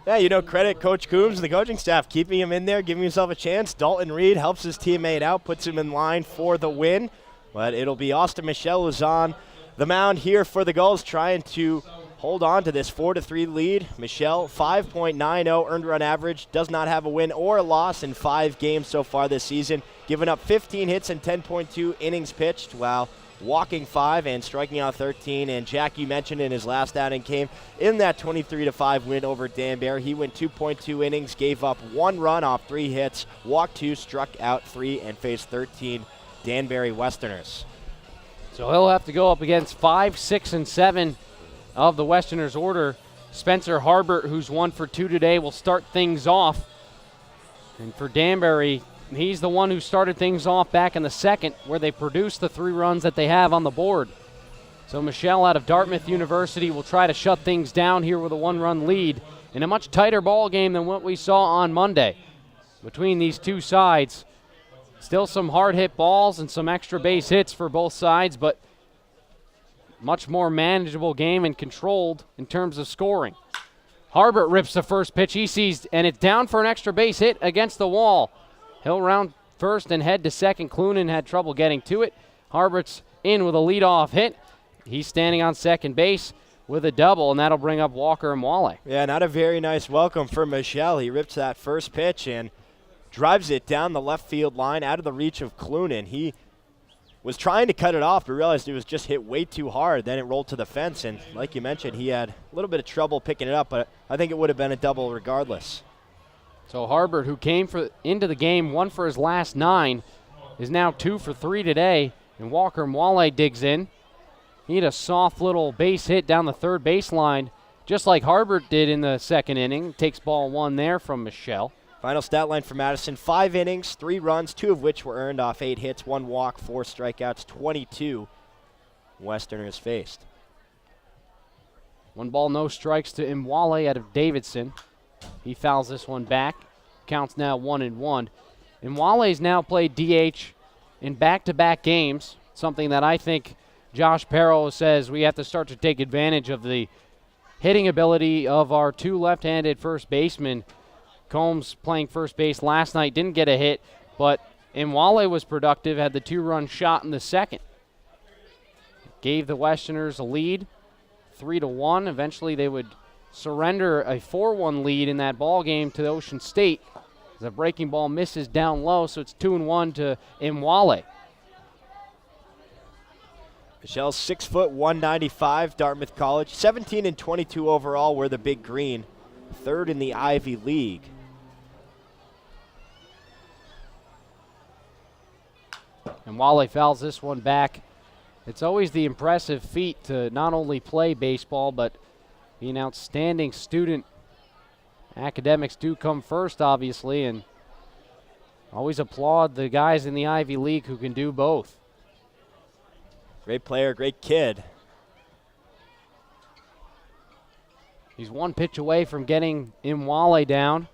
Yeah, credit Coach Coombs and the coaching staff, keeping him in there, giving himself a chance. Dalton Reed helps his teammate out, puts him in line for the win. But it'll be Austin Michelle who's on the mound here for the Gulls, trying to hold on to this 4-3 lead. Michelle, 5.90 earned run average, does not have a win or a loss in 5 games so far this season, giving up 15 hits and 10.2 innings pitched, while walking 5 and striking out 13. And Jack, you mentioned in his last outing came in that 23-5 win over Danbury. He went 2.2 innings, gave up 1 run off 3 hits, walked 2, struck out 3, and faced 13 Danbury Westerners. So he'll have to go up against 5, 6, and 7 of the Westerners' order. Spencer Harbert, who's 1 for 2 today, will start things off. And for Danbury, he's the one who started things off back in the 2nd, where they produced the 3 runs that they have on the board. So Michelle out of Dartmouth University will try to shut things down here with a 1-run lead in a much tighter ball game than what we saw on Monday. Between these two sides, still some hard-hit balls and some extra base hits for both sides, but much more manageable game and controlled in terms of scoring. Harbert rips the first pitch he sees, and it's down for an extra base hit against the wall. He'll round first and head to second. Clunan had trouble getting to it. Harbert's in with a leadoff hit. He's standing on second base with a double, and that'll bring up Walker and Wale. Yeah, not a very nice welcome for Michelle. He rips that first pitch and drives it down the left field line out of the reach of Clunan. He was trying to cut it off, but realized it was just hit way too hard. Then it rolled to the fence, and like you mentioned, he had a little bit of trouble picking it up, but I think it would have been a double regardless. So Harbert, who came into the game 1 for his last 9, is now 2 for 3 today, and Walker and Wale digs in. He had a soft little base hit down the third baseline, just like Harbert did in the 2nd inning. Takes ball 1 there from Michelle. Final stat line for Madison, 5 innings, 3 runs, 2 of which were earned off 8 hits, 1 walk, 4 strikeouts, 22 Westerners faced. 1 ball, no strikes to Imwale out of Davidson. He fouls this one back. Counts now 1-1. Imwale's now played DH in back-to-back games, something that I think Josh Perro says we have to start to take advantage of the hitting ability of our 2 left-handed first basemen. Combs playing first base last night, didn't get a hit, but Imwale was productive, had the 2-run shot in the 2nd. Gave the Westerners a lead, 3-1. Eventually they would surrender a 4-1 lead in that ball game to Ocean State. The breaking ball misses down low, so it's 2-1 to Imwale. Michelle's 6 foot, 195, Dartmouth College, 17 and 22 overall, wear the big green, 3rd in the Ivy League. And Wale fouls this one back. It's always the impressive feat to not only play baseball, but be an outstanding student. Academics do come first, obviously, and always applaud the guys in the Ivy League who can do both. Great player, great kid. He's one pitch away from getting Imwale down.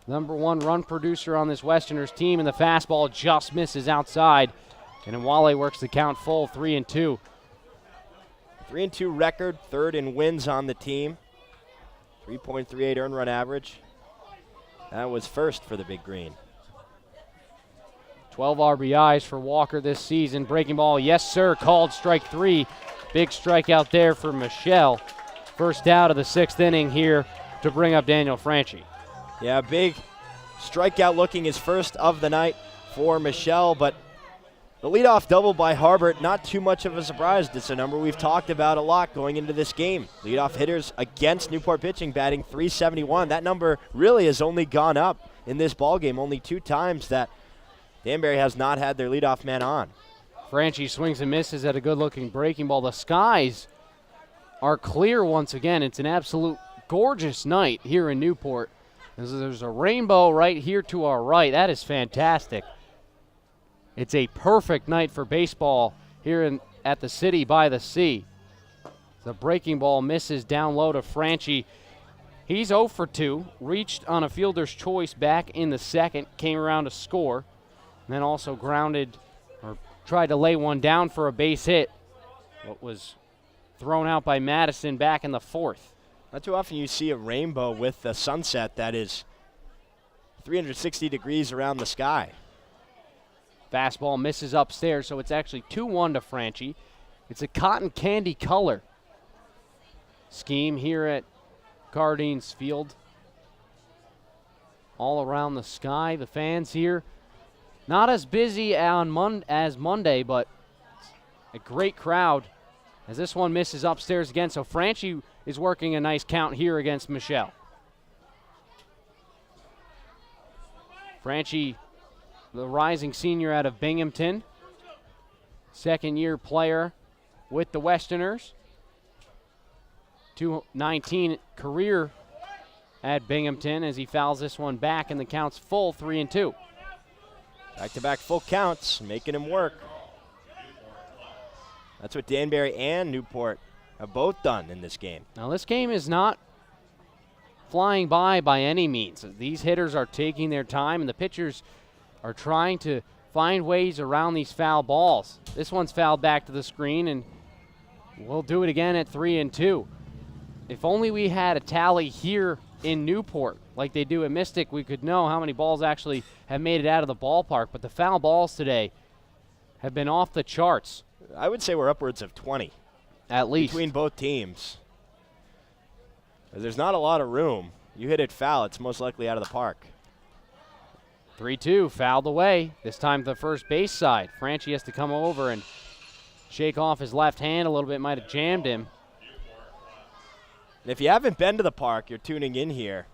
Number 1 run producer on this Westerners team, and the fastball just misses outside. And Imwale works the count full, 3-2. 3-2 record, third in wins on the team. 3.38 earned run average. That was first for the Big Green. 12 RBIs for Walker this season. Breaking ball, yes sir, called strike 3. Big strikeout there for Michelle. First out of the 6th inning here to bring up Daniel Franchi. Yeah, big strikeout looking his first of the night for Michelle, but the leadoff double by Harbert, not too much of a surprise. It's a number we've talked about a lot going into this game. Leadoff hitters against Newport pitching batting .371. That number really has only gone up in this ballgame. Only 2 times that Danbury has not had their leadoff man on. Franchi swings and misses at a good-looking breaking ball. The skies are clear once again. It's an absolute gorgeous night here in Newport. There's a rainbow right here to our right. That is fantastic. It's a perfect night for baseball here at the City by the Sea. The breaking ball misses down low to Franchi. He's 0 for 2, reached on a fielder's choice back in the 2nd, came around to score, and then also grounded or tried to lay one down for a base hit. What was thrown out by Madison back in the 4th. Not too often you see a rainbow with a sunset that is 360 degrees around the sky. Fastball misses upstairs, so it's actually 2-1 to Franchi. It's a cotton candy color scheme here at Cardines Field. All around the sky, the fans here. Not as busy as Monday, but a great crowd as this one misses upstairs again. So Franchi is working a nice count here against Michelle. Franchi, the rising senior out of Binghamton, second-year player with the Westerners. 219 career at Binghamton as he fouls this one back, and the count's full, 3-2. Back-to-back full counts, making him work. That's what Danbury and Newport have both done in this game. Now this game is not flying by any means. These hitters are taking their time, and the pitchers are trying to find ways around these foul balls. This one's fouled back to the screen, and we'll do it again at 3-2. If only we had a tally here in Newport like they do at Mystic, we could know how many balls actually have made it out of the ballpark. But the foul balls today have been off the charts. I would say we're upwards of 20. At least. Between both teams. There's not a lot of room. You hit it foul, it's most likely out of the park. 3-2, fouled away. This time the first base side. Franchi has to come over and shake off his left hand a little bit. Might have jammed him. And if you haven't been to the park, you're tuning in here.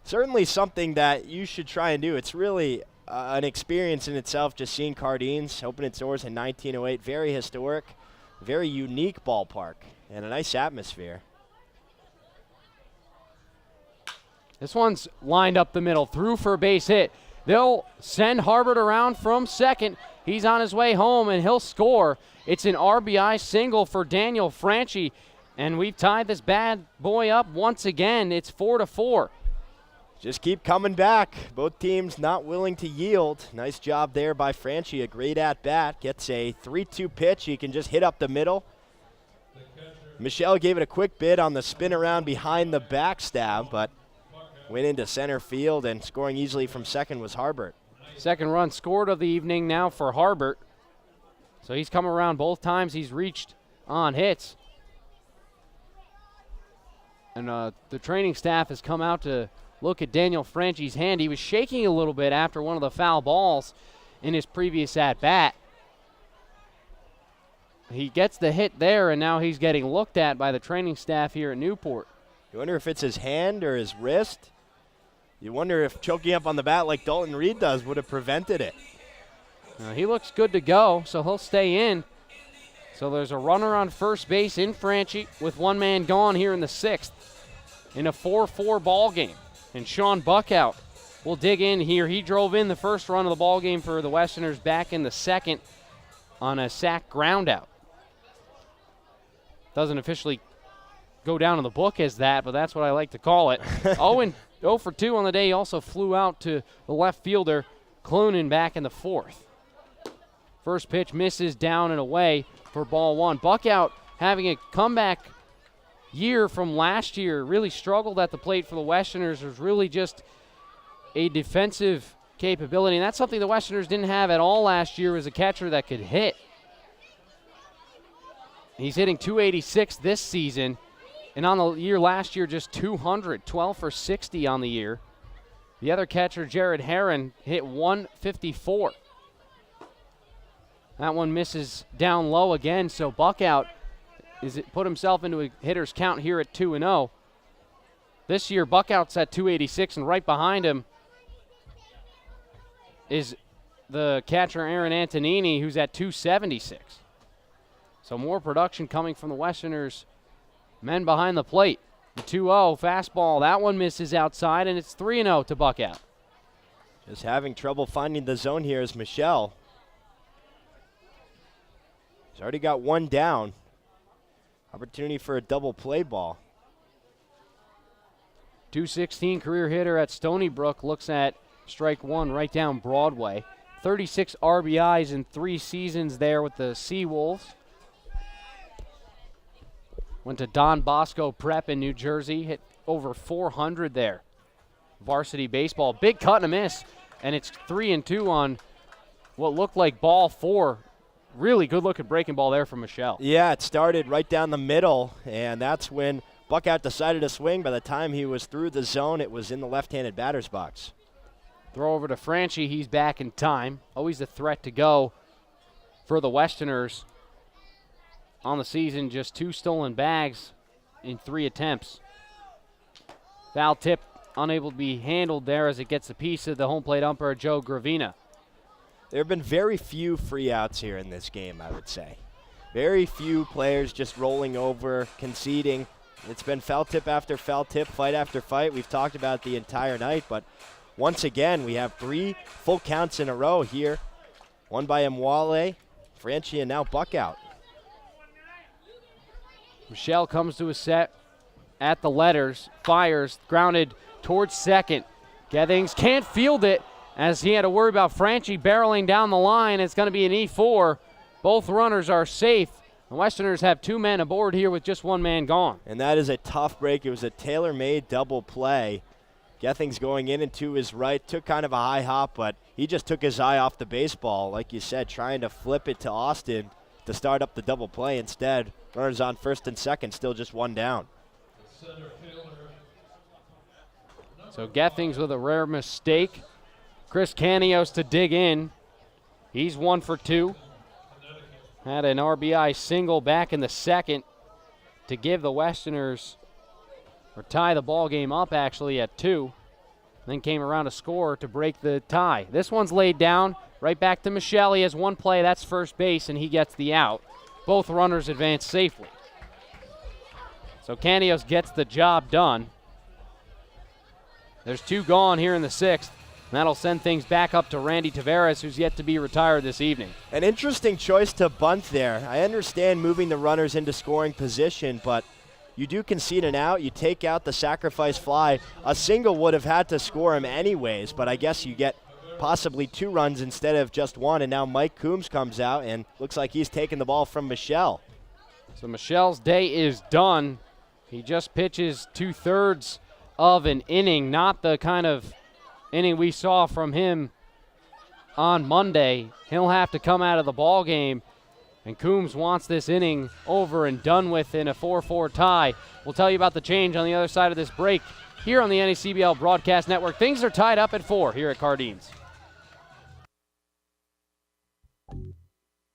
Certainly something that you should try and do. It's really an experience in itself, just seeing Cardines open its doors in 1908. Very historic, very unique ballpark, and a nice atmosphere. This one's lined up the middle, through for a base hit. They'll send Harbert around from second. He's on his way home, and he'll score. It's an RBI single for Daniel Franchi, and we've tied this bad boy up once again. It's 4-4. Just keep coming back. Both teams not willing to yield. Nice job there by Franchi. A great at-bat. Gets a 3-2 pitch. He can just hit up the middle. Michelle gave it a quick bid on the spin around behind the backstab, but went into center field, and scoring easily from second was Harbert. Second run scored of the evening now for Harbert. So he's come around both times he's reached on hits. And the training staff has come out to look at Daniel Franchi's hand. He was shaking a little bit after one of the foul balls in his previous at-bat. He gets the hit there, and now he's getting looked at by the training staff here at Newport. You wonder if it's his hand or his wrist. You wonder if choking up on the bat like Dalton Reed does would have prevented it. He looks good to go, so he'll stay in. So there's a runner on first base in Franchi with one man gone here in the 6th in a 4-4 ball game. And Sean Buckout will dig in here. He drove in the first run of the ball game for the Westerners back in the 2nd on a sac groundout. Doesn't officially go down in the book as that, but that's what I like to call it. 0 for 2 on the day. He also flew out to the left fielder, Clunan, back in the fourth. First pitch misses down and away for ball one. Buckout having a comeback year from last year. Really struggled at the plate for the Westerners. It was really just a defensive capability, and that's something the Westerners didn't have at all last year, as a catcher that could hit. He's hitting .286 this season, and on the year last year, just 200, 12 for 60 on the year. The other catcher, Jared Herron, hit .154. That one misses down low again, so Buckout put himself into a hitter's count here at 2-0. This year, Buckout's at .286, and right behind him is the catcher, Aaron Antonini, who's at .276. So more production coming from the Westerners' men behind the plate. The 2-0 fastball, that one misses outside, and it's 3-0 to Buckout. Just having trouble finding the zone here is Michelle. He's already got one down. Opportunity for a double play ball. .216 career hitter at Stony Brook looks at strike one right down Broadway. 36 RBIs in 3 seasons there with the Seawolves. Went to Don Bosco Prep in New Jersey, hit over 400 there. Varsity baseball, big cut and a miss, and it's 3-2 on what looked like ball 4. Really good looking breaking ball there from Michelle. Yeah, it started right down the middle, and that's when Buckout decided to swing. By the time he was through the zone, it was in the left-handed batter's box. Throw over to Franchi. He's back in time. Always a threat to go for the Westerners. On the season, just 2 stolen bags in 3 attempts. Foul tip unable to be handled there as it gets a piece of the home plate umpire, Joe Gravina. There have been very few free outs here in this game, I would say. Very few players just rolling over, conceding. It's been foul tip after foul tip, fight after fight. We've talked about it the entire night, but once again, we have 3 full counts in a row here. One by Mwale, Franchi, and now Buckout. Michelle comes to a set at the letters, fires, grounded towards second. Gethings can't field it as he had to worry about Franchi barreling down the line. It's going to be an E4. Both runners are safe. The Westerners have 2 men aboard here with just 1 man gone. And that is a tough break. It was a tailor-made double play. Gethings going in and to his right, took kind of a high hop, but he just took his eye off the baseball, like you said, trying to flip it to Austin to start up the double play. Instead, runners on first and second, still just 1 down. So Gethings with a rare mistake. Chris Canios to dig in. He's 1 for 2. Had an RBI single back in the second to give the Westerners, or tie the ball game up actually at 2. Then came around to score to break the tie. This one's laid down. Right back to Michelle. He has 1 play. That's first base, and he gets the out. Both runners advance safely. So Canios gets the job done. There's 2 gone here in the 6th. And that'll send things back up to Randy Tavares, who's yet to be retired this evening. An interesting choice to bunt there. I understand moving the runners into scoring position, but you do concede an out. You take out the sacrifice fly. A single would have had to score him anyways, but I guess you get possibly 2 runs instead of just 1, and now Mike Coombs comes out and looks like he's taking the ball from Michelle. So Michelle's day is done. He just pitches 2/3 of an inning, not the kind of inning we saw from him on Monday. He'll have to come out of the ball game, and Coombs wants this inning over and done with in a 4-4 tie. We'll tell you about the change on the other side of this break here on the NECBL Broadcast Network. Things are tied up at 4 here at Cardines.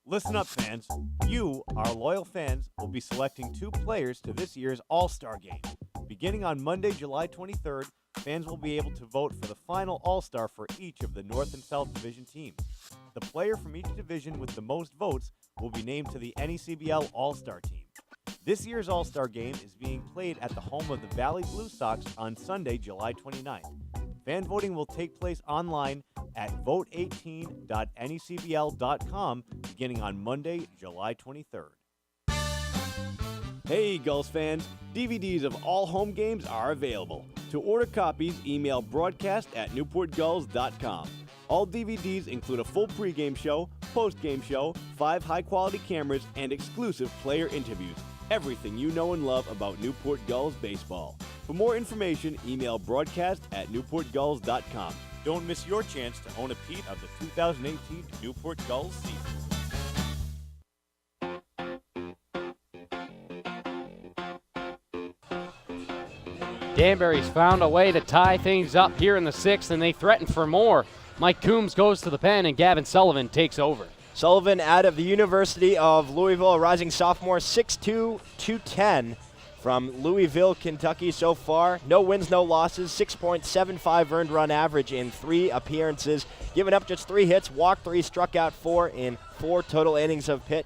Listen up, fans. You, our loyal fans, will be selecting 2 players to this year's All-Star Game. Beginning on Monday, July 23rd, fans will be able to vote for the final All-Star for each of the North and South Division teams. The player from each division with the most votes will be named to the NECBL All-Star team. This year's All-Star Game is being played at the home of the Valley Blue Sox on Sunday, July 29th. Fan voting will take place online at vote18.necbl.com beginning on Monday, July 23rd. Hey Gulls fans, DVDs of all home games are available. To order copies, email broadcast@newportgulls.com. All DVDs include a full pregame show, postgame show, 5 high-quality cameras, and exclusive player interviews. Everything you know and love about Newport Gulls baseball. For more information, email broadcast@newportgulls.com. Don't miss your chance to own a piece of the 2018 Newport Gulls season. Danbury's found a way to tie things up here in the 6th, and they threaten for more. Mike Coombs goes to the pen, and Gavin Sullivan takes over. Sullivan out of the University of Louisville, a rising sophomore, 6'2", 210 from Louisville, Kentucky so far. No wins, no losses, 6.75 earned run average in 3 appearances. Giving up just 3 hits, walked 3, struck out 4 in 4 total innings of pitch.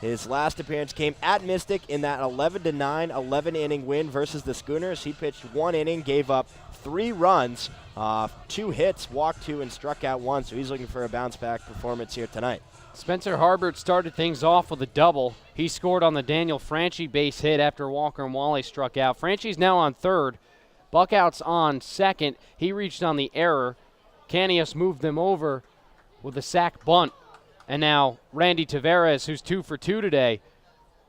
His last appearance came at Mystic in that 11-9 11-inning win versus the Schooners. He pitched 1 inning, gave up 3 runs, 2 hits, walked 2, and struck out 1. So he's looking for a bounce-back performance here tonight. Spencer Harbert started things off with a double. He scored on the Daniel Franchi base hit after Walker and Wally struck out. Franchi's now on third. Buckout's on second. He reached on the error. Canius moved them over with a sac bunt. And now Randy Tavares, who's 2 for 2 today,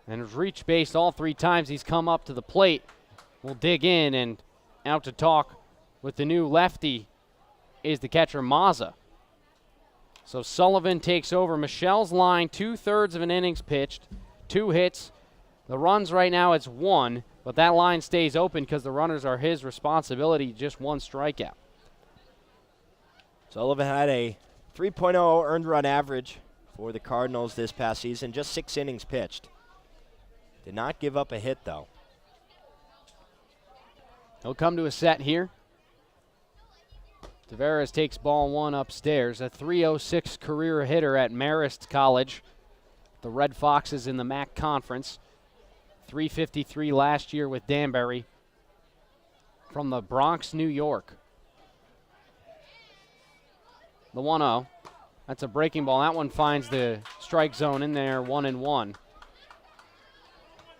and has reached base all 3 times he's come up to the plate, will dig in, and out to talk with the new lefty is the catcher Mazza. So Sullivan takes over Michelle's line, 2/3 of an innings pitched, 2 hits. The runs right now it's 1, but that line stays open because the runners are his responsibility, just 1 strikeout. Sullivan had a 3.0 earned run average for the Cardinals this past season, just 6 innings pitched. Did not give up a hit, though. He'll come to a set here. Tavares takes ball 1 upstairs, a .306 career hitter at Marist College. The Red Foxes in the MAC Conference. .353 last year with Danbury. From the Bronx, New York. The 1-0. That's a breaking ball. That one finds the strike zone in there, 1-1.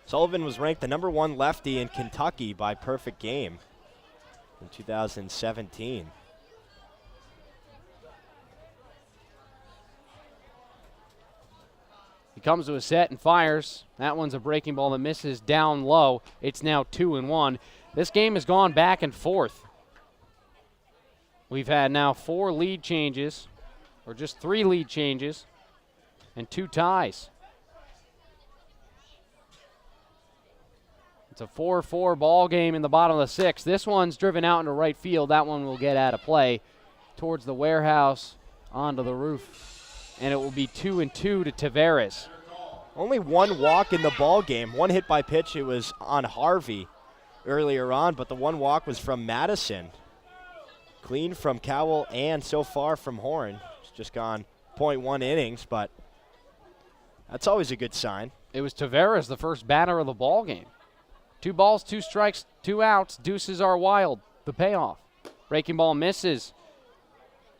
Sullivan was ranked the #1 lefty in Kentucky by Perfect Game in 2017. He comes to a set and fires. That one's a breaking ball that misses down low. It's now 2-1. This game has gone back and forth. We've had now 4 lead changes, or just 3 lead changes, and 2 ties. It's a 4-4 ball game in the bottom of the 6th. This one's driven out into right field. That one will get out of play towards the warehouse onto the roof, and it will be 2-2 to Tavares. Only 1 walk in the ball game. 1 hit by pitch. It was on Harvey earlier on, but the 1 walk was from Madison. Clean from Cowell and so far from Horn. It's just gone .1 innings, but that's always a good sign. It was Tavares, the first batter of the ball game. 2 balls, 2 strikes, 2 outs. Deuces are wild. The payoff. Breaking ball misses.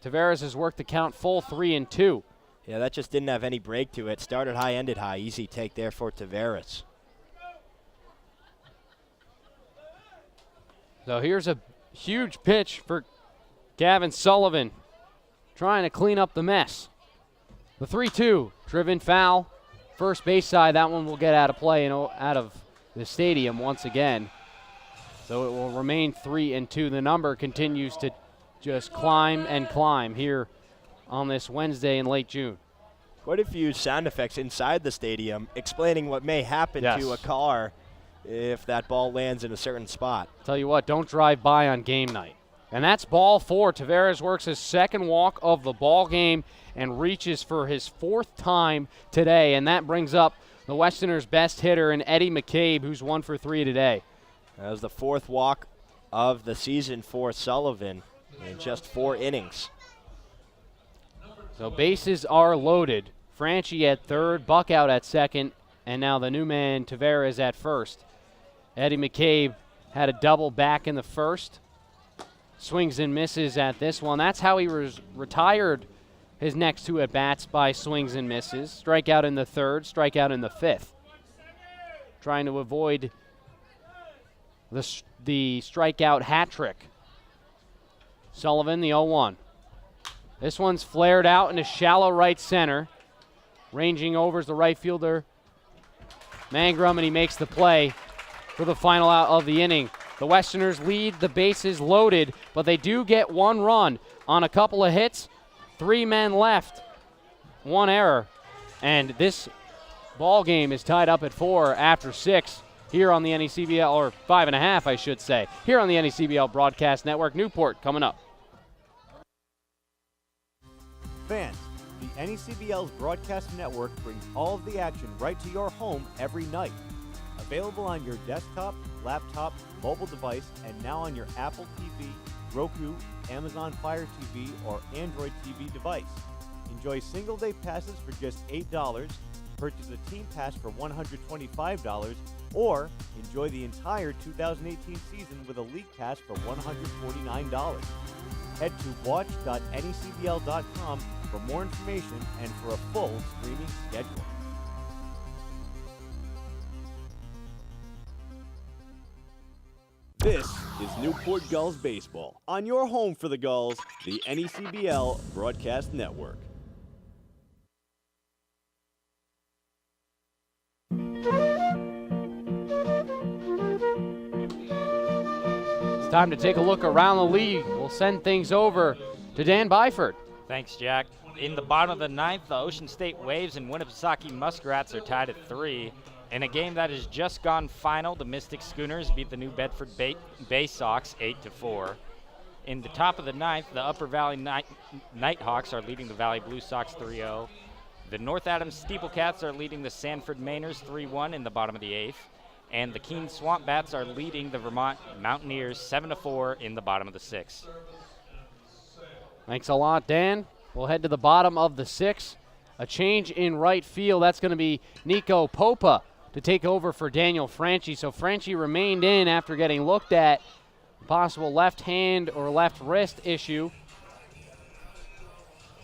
Tavares has worked the count full 3-2. Yeah, that just didn't have any break to it. Started high, ended high. Easy take there for Tavares. So here's a huge pitch for Gavin Sullivan, trying to clean up the mess. The 3-2, driven foul. First base side, that one will get out of play and out of the stadium once again. So it will remain 3-2. The number continues to just climb and climb here on this Wednesday in late June. Quite a few sound effects inside the stadium explaining what may happen to a car if that ball lands in a certain spot. Tell you what, don't drive by on game night. And that's ball 4. Tavares works his 2nd walk of the ball game and reaches for his 4th time today. And that brings up the Westerners' best hitter in Eddie McCabe, who's 1 for 3 today. That was the 4th walk of the season for Sullivan in just 4 innings. So bases are loaded. Franchi at 3rd, Buckout at 2nd, and now the new man Tavares at 1st. Eddie McCabe had a double back in the 1st. Swings and misses at this one. That's how he retired his next 2 at-bats, by swings and misses. Strikeout in the 3rd, strikeout in the 5th. trying to avoid the strikeout hat trick. Sullivan, the 0-1. This one's flared out into shallow right center. Ranging over is the right fielder, Mangrum, and he makes the play for the final out of the inning. The Westerners lead, the bases loaded, but they do get one run on a couple of hits. 3 men left, 1 error, and this ball game is tied up at 4 after 6 here on the NECBL, or 5.5, I should say, here on the NECBL Broadcast Network. Newport coming up. Fans, the NECBL's broadcast network brings all of the action right to your home every night. Available on your desktop, laptop, mobile device, and now on your Apple TV, Roku, Amazon Fire TV, or Android TV device. Enjoy single-day passes for just $8, purchase a team pass for $125, or enjoy the entire 2018 season with a league pass for $149. Head to watch.necbl.com for more information and for a full streaming schedule. This is Newport Gulls Baseball. On your home for the Gulls, the NECBL Broadcast Network. It's time to take a look around the league. We'll send things over to Dan Byford. Thanks, Jack. In the bottom of the 9th, the Ocean State Waves and Winnipesaukee Muskrats are tied at 3. In a game that has just gone final, the Mystic Schooners beat the New Bedford Bay Sox 8-4. In the top of the 9th, the Upper Valley Nighthawks are leading the Valley Blue Sox 3-0. The North Adams Steeplecats are leading the Sanford Mainers 3-1 in the bottom of the 8th. And the Keene Swamp Bats are leading the Vermont Mountaineers 7-4 in the bottom of the 6th. Thanks a lot, Dan. We'll head to the bottom of the 6th. A change in right field. That's going to be Nico Popa to take over for Daniel Franchi. So Franchi remained in after getting looked at. Possible left hand or left wrist issue.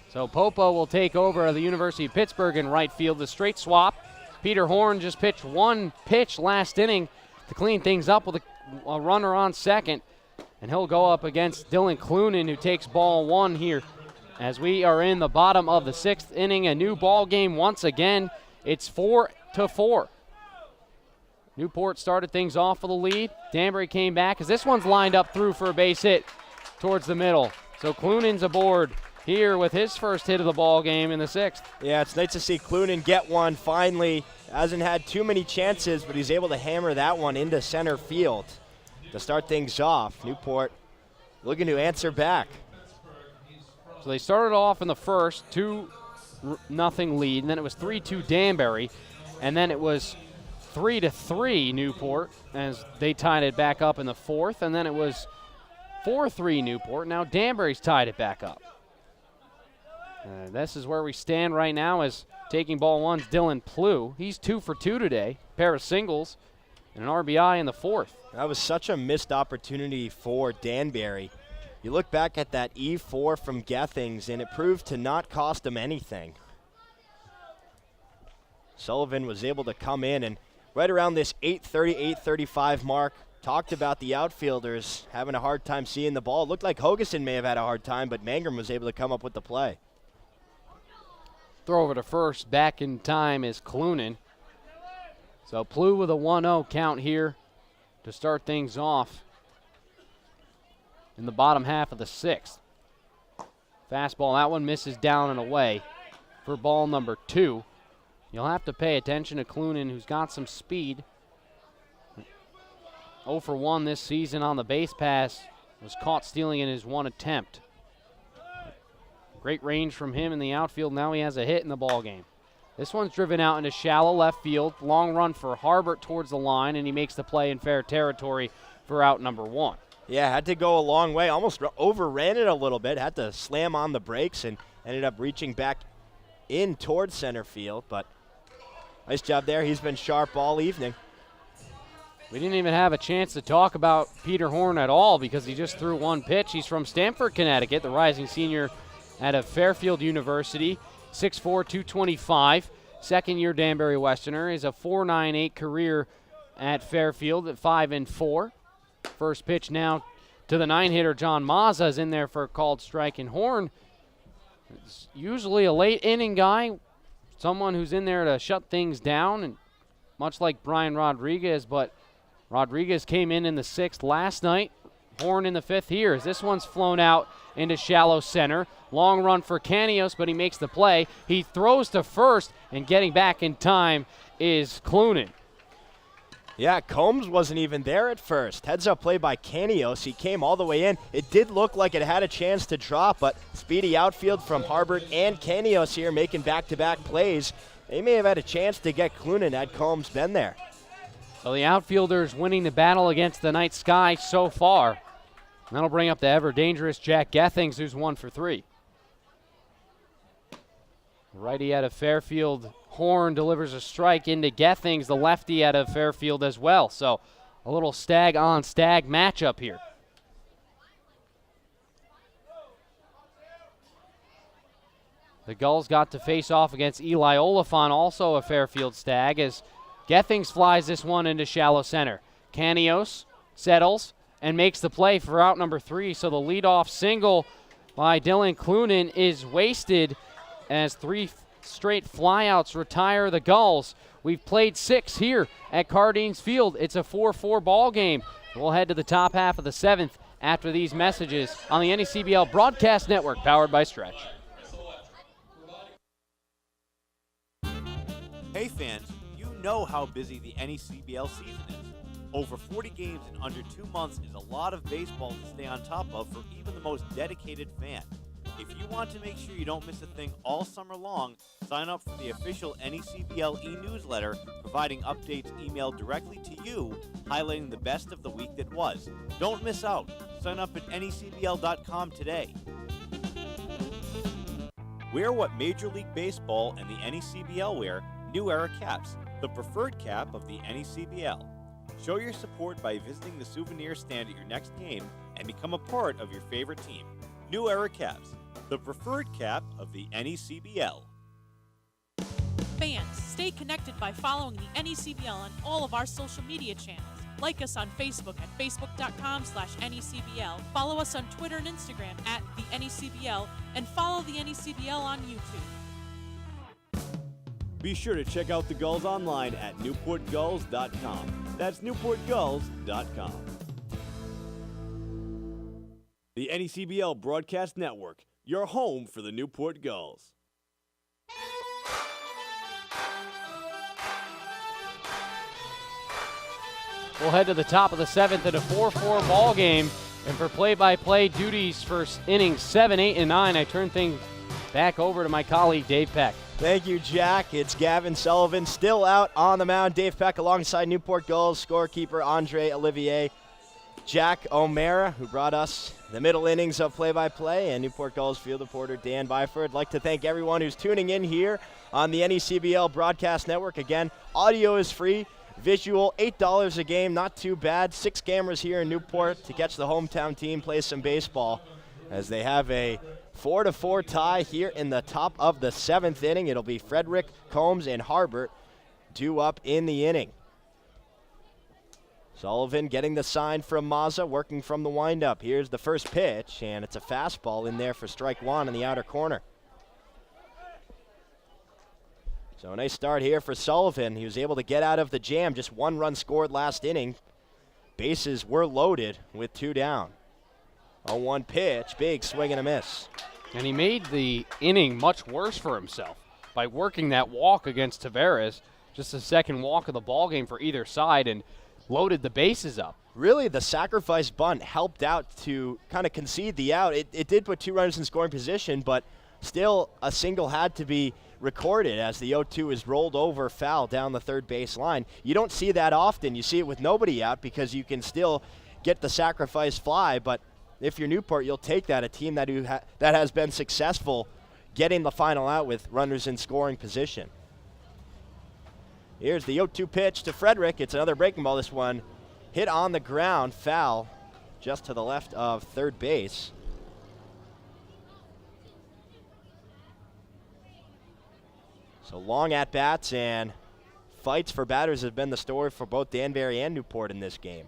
So Popa will take over the University of Pittsburgh in right field. The straight swap. Peter Horn just pitched 1 pitch last inning to clean things up with a runner on second. And he'll go up against Dylan Clunan, who takes ball 1 here. As we are in the bottom of the 6th inning, a new ball game once again. It's 4-4. Newport started things off with a lead. Danbury came back as this one's lined up through for a base hit towards the middle. So Clunan's aboard here with his first hit of the ball game in the 6th. Yeah, it's nice to see Clunan get one finally. Hasn't had too many chances, but he's able to hammer that one into center field to start things off. Newport looking to answer back. So they started off in the first, 2-0 lead, and then it was 3-2 Danbury, and then it was 3-3 Newport as they tied it back up in the 4th, and then it was 4-3 Newport. Now Danbury's tied it back up. This is where we stand right now as taking ball 1's Dylan Plew. He's 2 for 2 today, pair of singles, and an RBI in the 4th. That was such a missed opportunity for Danbury. You look back at that E4 from Gethings, and it proved to not cost him anything. Sullivan was able to come in, and right around this 8:30, 8:35 mark, talked about the outfielders having a hard time seeing the ball. It looked like Hogeson may have had a hard time, but Mangrum was able to come up with the play. Throw over to first, back in time is Clunan. So Plew with a 1-0 count here to start things off in the bottom half of the 6th. Fastball, that one misses down and away for ball number 2. You'll have to pay attention to Clunan, who's got some speed. 0 for 1 this season on the base pass. Was caught stealing in his 1 attempt. Great range from him in the outfield. Now he has a hit in the ball game. This one's driven out into shallow left field. Long run for Harbert towards the line, and he makes the play in fair territory for out number 1. Yeah, had to go a long way. Almost overran it a little bit. Had to slam on the brakes and ended up reaching back in towards center field. But nice job there. He's been sharp all evening. We didn't even have a chance to talk about Peter Horn at all because he just threw 1 pitch. He's from Stamford, Connecticut, the rising senior out of Fairfield University. 6'4", 225. Second-year Danbury Westerner. Is a .498 career at Fairfield at 5-4. First pitch now to the 9-hitter, John Mazza, is in there for a called strike. And Horn is usually a late inning guy, someone who's in there to shut things down, and much like Brian Rodriguez, but Rodriguez came in the 6th last night. Horn in the 5th here as this one's flown out into shallow center. Long run for Canios, but he makes the play. He throws to first, and getting back in time is Clunan. Yeah, Combs wasn't even there at first. Heads up play by Canios. He came all the way in. It did look like it had a chance to drop, but speedy outfield from Harbert and Canios here making back-to-back plays. They may have had a chance to get Clunan had Combs been there. So the outfielders winning the battle against the night sky so far. And that'll bring up the ever-dangerous Jack Gethings, who's 1 for 3. Righty out of Fairfield, Horn delivers a strike into Gethings, the lefty out of Fairfield as well. So a little stag-on-stag matchup here. The Gulls got to face off against Eli Oliphant, also a Fairfield stag, as Gethings flies this one into shallow center. Canios settles and makes the play for out number 3. So the leadoff single by Dylan Clunan is wasted as 3 straight flyouts retire the Gulls. We've played 6 here at Cardines Field. It's a 4-4 ball game. We'll head to the top half of the 7th after these messages on the NECBL Broadcast Network, powered by Stretch. Hey fans, you know how busy the NECBL season is. Over 40 games in under 2 months is a lot of baseball to stay on top of for even the most dedicated fan. If you want to make sure you don't miss a thing all summer long, sign up for the official NECBL e-newsletter, providing updates emailed directly to you, highlighting the best of the week that was. Don't miss out. Sign up at necbl.com today. Wear what Major League Baseball and the NECBL wear, New Era caps, the preferred cap of the NECBL. Show your support by visiting the souvenir stand at your next game and become a part of your favorite team. New Era caps, the preferred cap of the NECBL. Fans, stay connected by following the NECBL on all of our social media channels. Like us on Facebook at facebook.com/NECBL. Follow us on Twitter and Instagram at the NECBL, and follow the NECBL on YouTube. Be sure to check out the Gulls online at newportgulls.com. That's newportgulls.com. The NECBL Broadcast Network, your home for the Newport Gulls. We'll head to the top of the 7th in a 4-4 ball game. And for play-by-play duties for innings 7, 8, and 9, I turn things back over to my colleague, Dave Peck. Thank you, Jack. It's Gavin Sullivan still out on the mound. Dave Peck alongside Newport Gulls scorekeeper Andre Olivier. Jack O'Mara, who brought us the middle innings of play-by-play, and Newport Gulls field reporter Dan Byford. I'd like to thank everyone who's tuning in here on the NECBL Broadcast Network. Again, audio is free. Visual, $8 a game, not too bad. 6 cameras here in Newport to catch the hometown team play some baseball as they have a 4-4 tie here in the top of the 7th inning. It'll be Frederick, Combs, and Harbert due up in the inning. Sullivan getting the sign from Mazza, working from the windup. Here's the first pitch, and it's a fastball in there for strike 1 in the outer corner. So a nice start here for Sullivan. He was able to get out of the jam. Just 1 run scored last inning. Bases were loaded with 2 down. 0-1 pitch, big swing and a miss. And he made the inning much worse for himself by working that walk against Tavares. Just the second walk of the ball game for either side, and loaded the bases up. Really, the sacrifice bunt helped out to kind of concede the out. It did put 2 runners in scoring position, but still a single had to be recorded as the 0-2 is rolled over foul down the third base line. You don't see that often. You see it with nobody out because you can still get the sacrifice fly, but if you're Newport, you'll take that, a team that has been successful getting the final out with runners in scoring position. Here's the 0-2 pitch to Frederick. It's another breaking ball. This one hit on the ground, foul just to the left of third base. So long at bats and fights for batters has been the story for both Danbury and Newport in this game.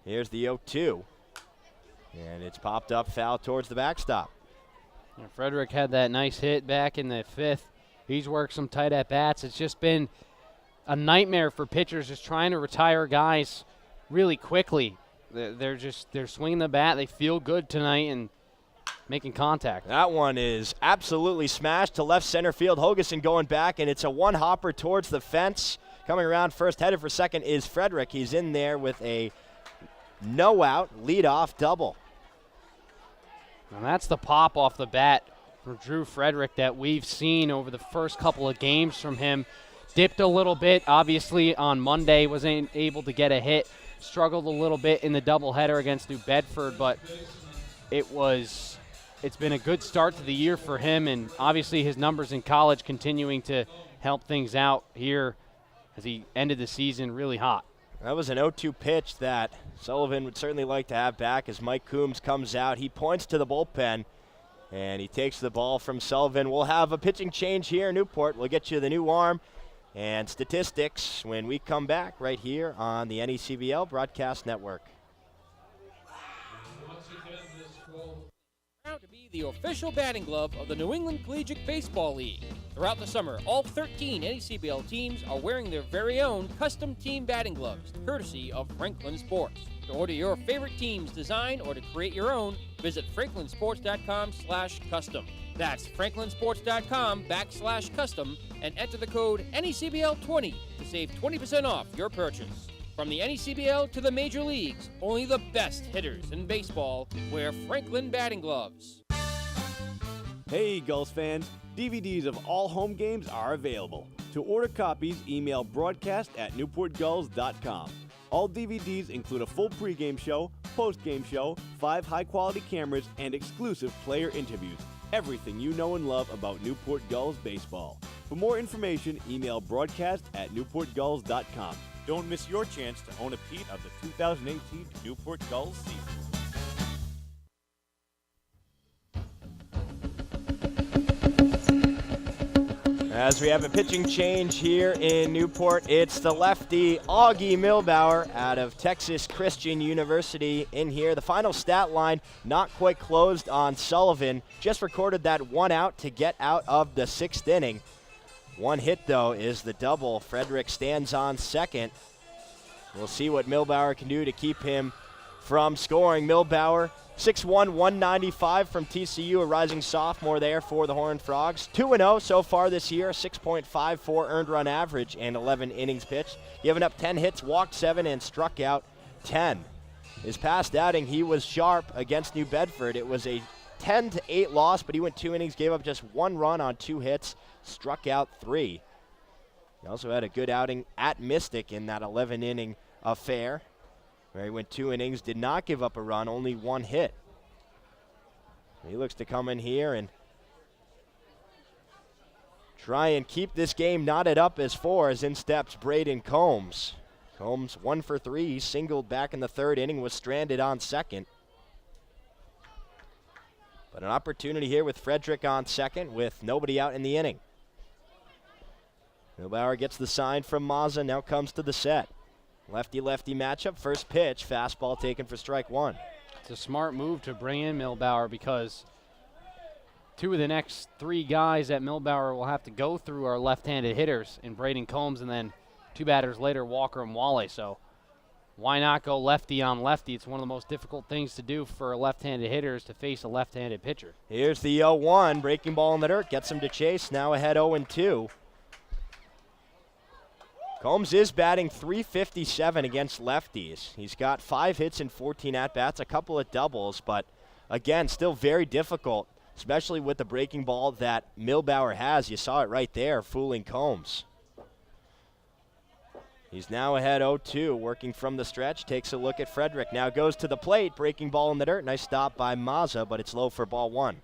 Here's the 0-2. And it's popped up foul towards the backstop. And Frederick had that nice hit back in the 5th. He's worked some tight at-bats. It's just been a nightmare for pitchers just trying to retire guys really quickly. They're swinging the bat. They feel good tonight and making contact. That one is absolutely smashed to left center field. Hogeson going back, and it's a one-hopper towards the fence. Coming around first, headed for second is Frederick. He's in there with a no-out leadoff double. And that's the pop off the bat for Drew Frederick that we've seen over the first couple of games from him. Dipped a little bit, obviously, on Monday. Wasn't able to get a hit. Struggled a little bit in the doubleheader against New Bedford, but it's been a good start to the year for him, and obviously his numbers in college continuing to help things out here as he ended the season really hot. That was an 0-2 pitch that Sullivan would certainly like to have back as Mike Coombs comes out. He points to the bullpen, and he takes the ball from Sullivan. We'll have a pitching change here in Newport. We'll get you the new arm and statistics when we come back right here on the NECBL Broadcast Network. Proud to be the official batting glove of the New England Collegiate Baseball League. Throughout the summer, all 13 NECBL teams are wearing their very own custom team batting gloves, courtesy of Franklin Sports. To order your favorite team's design or to create your own, visit franklinsports.com/custom. That's franklinsports.com/custom and enter the code NECBL20 to save 20% off your purchase. From the NECBL to the major leagues, only the best hitters in baseball wear Franklin batting gloves. Hey, Gulls fans, DVDs of all home games are available. To order copies, email broadcast@newportgulls.com. All DVDs include a full pregame show, postgame show, 5 high-quality cameras, and exclusive player interviews. Everything you know and love about Newport Gulls baseball. For more information, email broadcast@newportgulls.com. Don't miss your chance to own a piece of the 2018 Newport Gulls season. As we have a pitching change here in Newport, it's the lefty Augie Milbauer out of Texas Christian University in here. The final stat line not quite closed on Sullivan. Just recorded that one out to get out of the 6th inning. One hit, though, is the double. Frederick stands on second. We'll see what Milbauer can do to keep him from scoring. Milbauer, 6'1", 195 from TCU, a rising sophomore there for the Horned Frogs. 2-0 so far this year, 6.54 earned run average and 11 innings pitched. Giving up 10 hits, walked 7, and struck out 10. His past outing, he was sharp against New Bedford. It was a 10-8 loss, but he went 2 innings, gave up just 1 run on 2 hits, struck out 3. He also had a good outing at Mystic in that 11-inning affair, where he went 2 innings, did not give up a run, only 1 hit. He looks to come in here and try and keep this game knotted up as 4, as in steps Braden Combs. Combs 1 for 3, he singled back in the 3rd inning, was stranded on second. But an opportunity here with Frederick on second with nobody out in the inning. Milbauer gets the sign from Mazza, now comes to the set. Lefty-lefty matchup, first pitch, fastball taken for strike 1. It's a smart move to bring in Milbauer because 2 of the next 3 guys that Milbauer will have to go through are left-handed hitters in Braden Combs and then 2 batters later, Walker and Wale. So why not go lefty on lefty? It's one of the most difficult things to do for a left-handed hitter is to face a left-handed pitcher. Here's the 0-1, breaking ball in the dirt, gets him to chase, now ahead 0-2. Combs is batting .357 against lefties. He's got 5 hits and 14 at-bats, a couple of doubles, but again, still very difficult, especially with the breaking ball that Milbauer has. You saw it right there, fooling Combs. He's now ahead 0-2, working from the stretch, takes a look at Frederick. Now goes to the plate, breaking ball in the dirt. Nice stop by Mazza, but it's low for ball 1.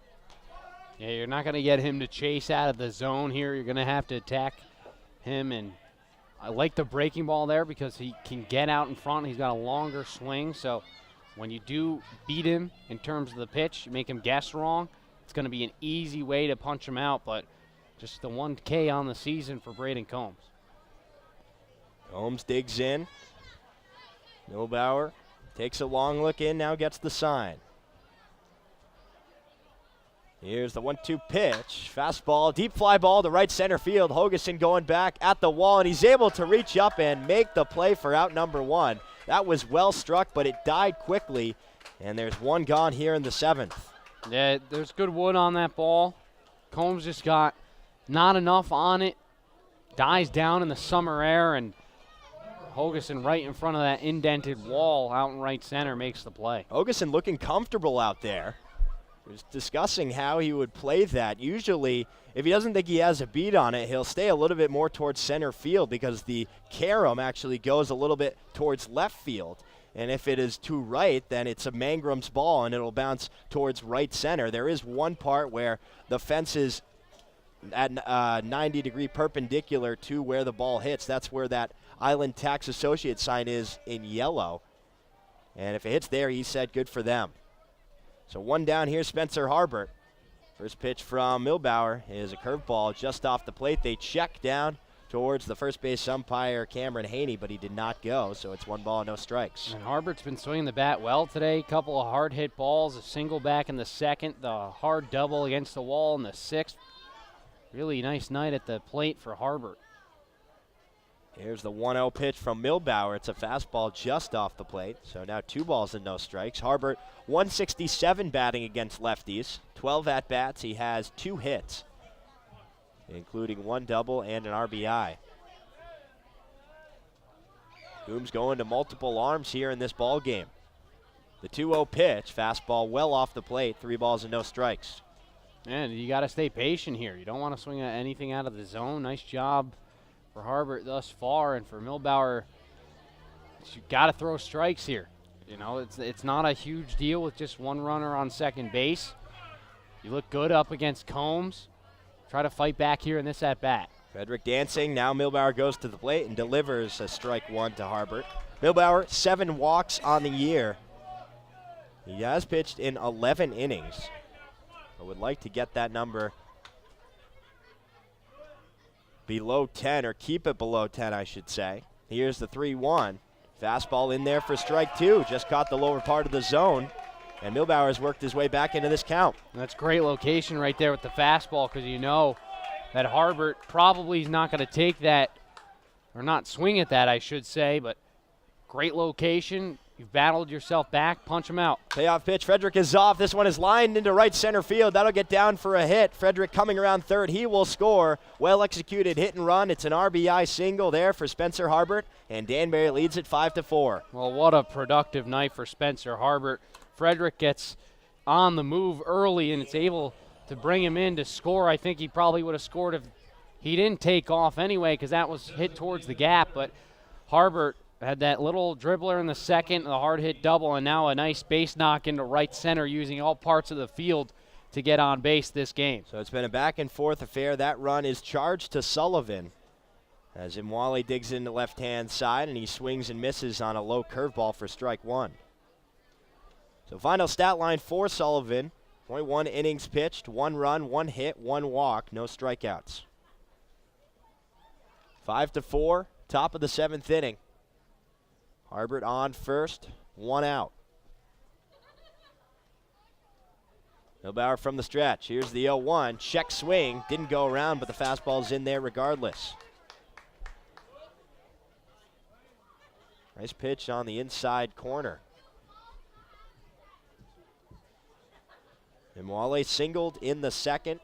Yeah, you're not going to get him to chase out of the zone here. You're going to have to attack him, and I like the breaking ball there because he can get out in front. He's got a longer swing, so when you do beat him in terms of the pitch, you make him guess wrong, it's going to be an easy way to punch him out, but just the 1K on the season for Braden Combs. Holmes digs in. Milbauer takes a long look in, now gets the sign. Here's the 1-2 pitch. Fastball, deep fly ball to right center field. Hogeson going back at the wall, and he's able to reach up and make the play for out number 1. That was well struck, but it died quickly, and there's one gone here in the 7th. Yeah, there's good wood on that ball. Combs just got not enough on it. Dies down in the summer air, and Hogeson right in front of that indented wall out in right center makes the play. Hogeson looking comfortable out there. He was discussing how he would play that. Usually, if he doesn't think he has a beat on it, he'll stay a little bit more towards center field because the carom actually goes a little bit towards left field. And if it is to right, then it's a Mangram's ball, and it'll bounce towards right center. There is one part where the fence is at 90-degree perpendicular to where the ball hits. That's where that Island Tax Associate sign is in yellow. And if it hits there, he said good for them. So one down here, Spencer Harbert. First pitch from Milbauer is a curveball just off the plate. They check down towards the first base umpire, Cameron Haney, but he did not go, so it's 1 ball, no strikes. And Harbert's been swinging the bat well today. Couple of hard hit balls, a single back in the 2nd, the hard double against the wall in the 6th. Really nice night at the plate for Harbert. Here's the 1-0 pitch from Milbauer. It's a fastball just off the plate, so now 2 balls and no strikes. Harbert, 167 batting against lefties, 12 at-bats. He has 2 hits, including 1 double and an RBI. Coombs going to multiple arms here in this ball game. The 2-0 pitch, fastball well off the plate, 3 balls and no strikes. And you got to stay patient here. You don't want to swing at anything out of the zone. Nice job for Harbert thus far, and for Milbauer, you got to throw strikes here. You know, it's not a huge deal with just 1 runner on second base. You look good up against Combs. Try to fight back here in this at-bat. Frederick dancing. Now Milbauer goes to the plate and delivers a strike 1 to Harbert. Milbauer, 7 walks on the year. He has pitched in 11 innings. I would like to get that number below 10, or keep it below 10, I should say. Here's the 3-1. Fastball in there for strike 2. Just caught the lower part of the zone, and Milbauer has worked his way back into this count. That's great location right there with the fastball, because you know that Harbert probably is not going to take that, or not swing at that, I should say, but great location. You've battled yourself back. Punch him out. Payoff pitch. Frederick is off. This one is lined into right center field. That'll get down for a hit. Frederick coming around third. He will score. Well executed hit and run. It's an RBI single there for Spencer Harbert, and Danbury leads it 5-4. Well, what a productive night for Spencer Harbert. Frederick gets on the move early, and it's able to bring him in to score. I think he probably would have scored if he didn't take off anyway, because that was hit towards the gap, but Harbert had that little dribbler in the 2nd, the hard hit double, and now a nice base knock into right center using all parts of the field to get on base this game. So it's been a back and forth affair. That run is charged to Sullivan as Imwale digs in the left-hand side, and he swings and misses on a low curveball for strike 1. So final stat line for Sullivan, 0.1 innings pitched, 1 run, 1 hit, 1 walk, no strikeouts. 5-4, top of the 7th inning. Harbert on first, 1 out. Milbauer from the stretch. Here's the 0-1. Check swing. Didn't go around, but the fastball's in there regardless. Nice pitch on the inside corner. Imwale singled in the 2nd.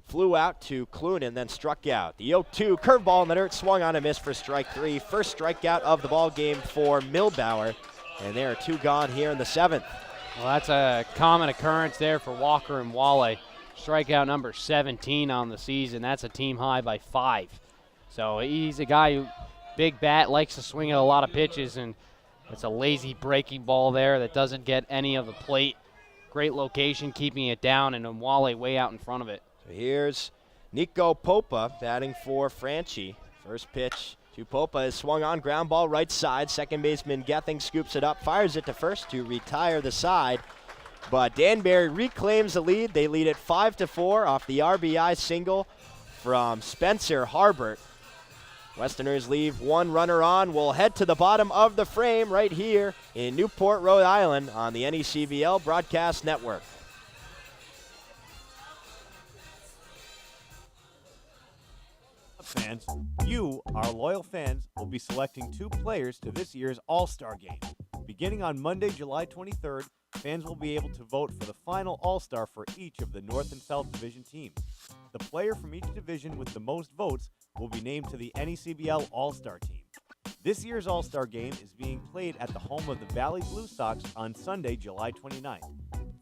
Flew out to Clunan, then struck out. The 0-2 curveball in the dirt, swung on a miss for strike 3. First strikeout of the ball game for Milbauer, and there are 2 gone here in the 7th. Well, that's a common occurrence there for Walker and Wale. Strikeout number 17 on the season. That's a team high by 5. So he's a guy who, big bat, likes to swing at a lot of pitches, and it's a lazy breaking ball there that doesn't get any of the plate. Great location, keeping it down, and Wale way out in front of it. So here's Nico Popa batting for Franchi. First pitch to Popa is swung on, ground ball right side. Second baseman Gething scoops it up, fires it to first to retire the side. But Danbury reclaims the lead. They lead it 5-4 off the RBI single from Spencer Harbert. Westerners leave one runner on. We'll head to the bottom of the frame right here in Newport, Rhode Island on the NECBL Broadcast Network. Fans, you, our loyal fans, will be selecting 2 players to this year's All-Star Game. Beginning on Monday, July 23rd, fans will be able to vote for the final All-Star for each of the North and South Division teams. The player from each division with the most votes will be named to the NECBL All-Star team. This year's All-Star Game is being played at the home of the Valley Blue Sox on Sunday, July 29th.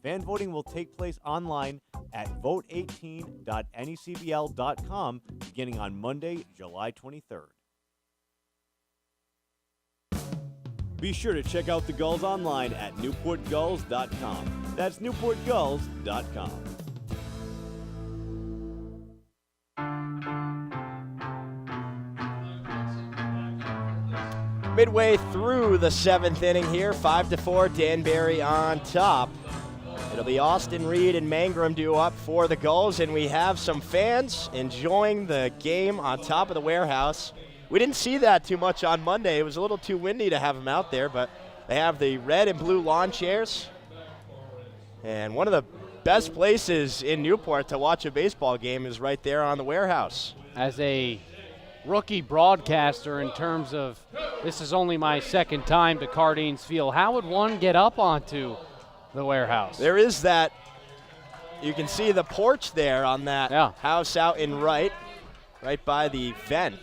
Fan voting will take place online at vote18.necbl.com beginning on Monday, July 23rd. Be sure to check out the Gulls online at newportgulls.com. That's newportgulls.com. Midway through the 7th inning here, 5-4, Danbury on top. It'll be Austin Reed and Mangrum due up for the Gulls, and we have some fans enjoying the game on top of the warehouse. We didn't see that too much on Monday. It was a little too windy to have them out there, but they have the red and blue lawn chairs. And one of the best places in Newport to watch a baseball game is right there on the warehouse. As a rookie broadcaster, in terms of this is only my second time to Cardines Field, how would one get up onto the warehouse? There is that. You can see the porch there on that house out in right by the vent.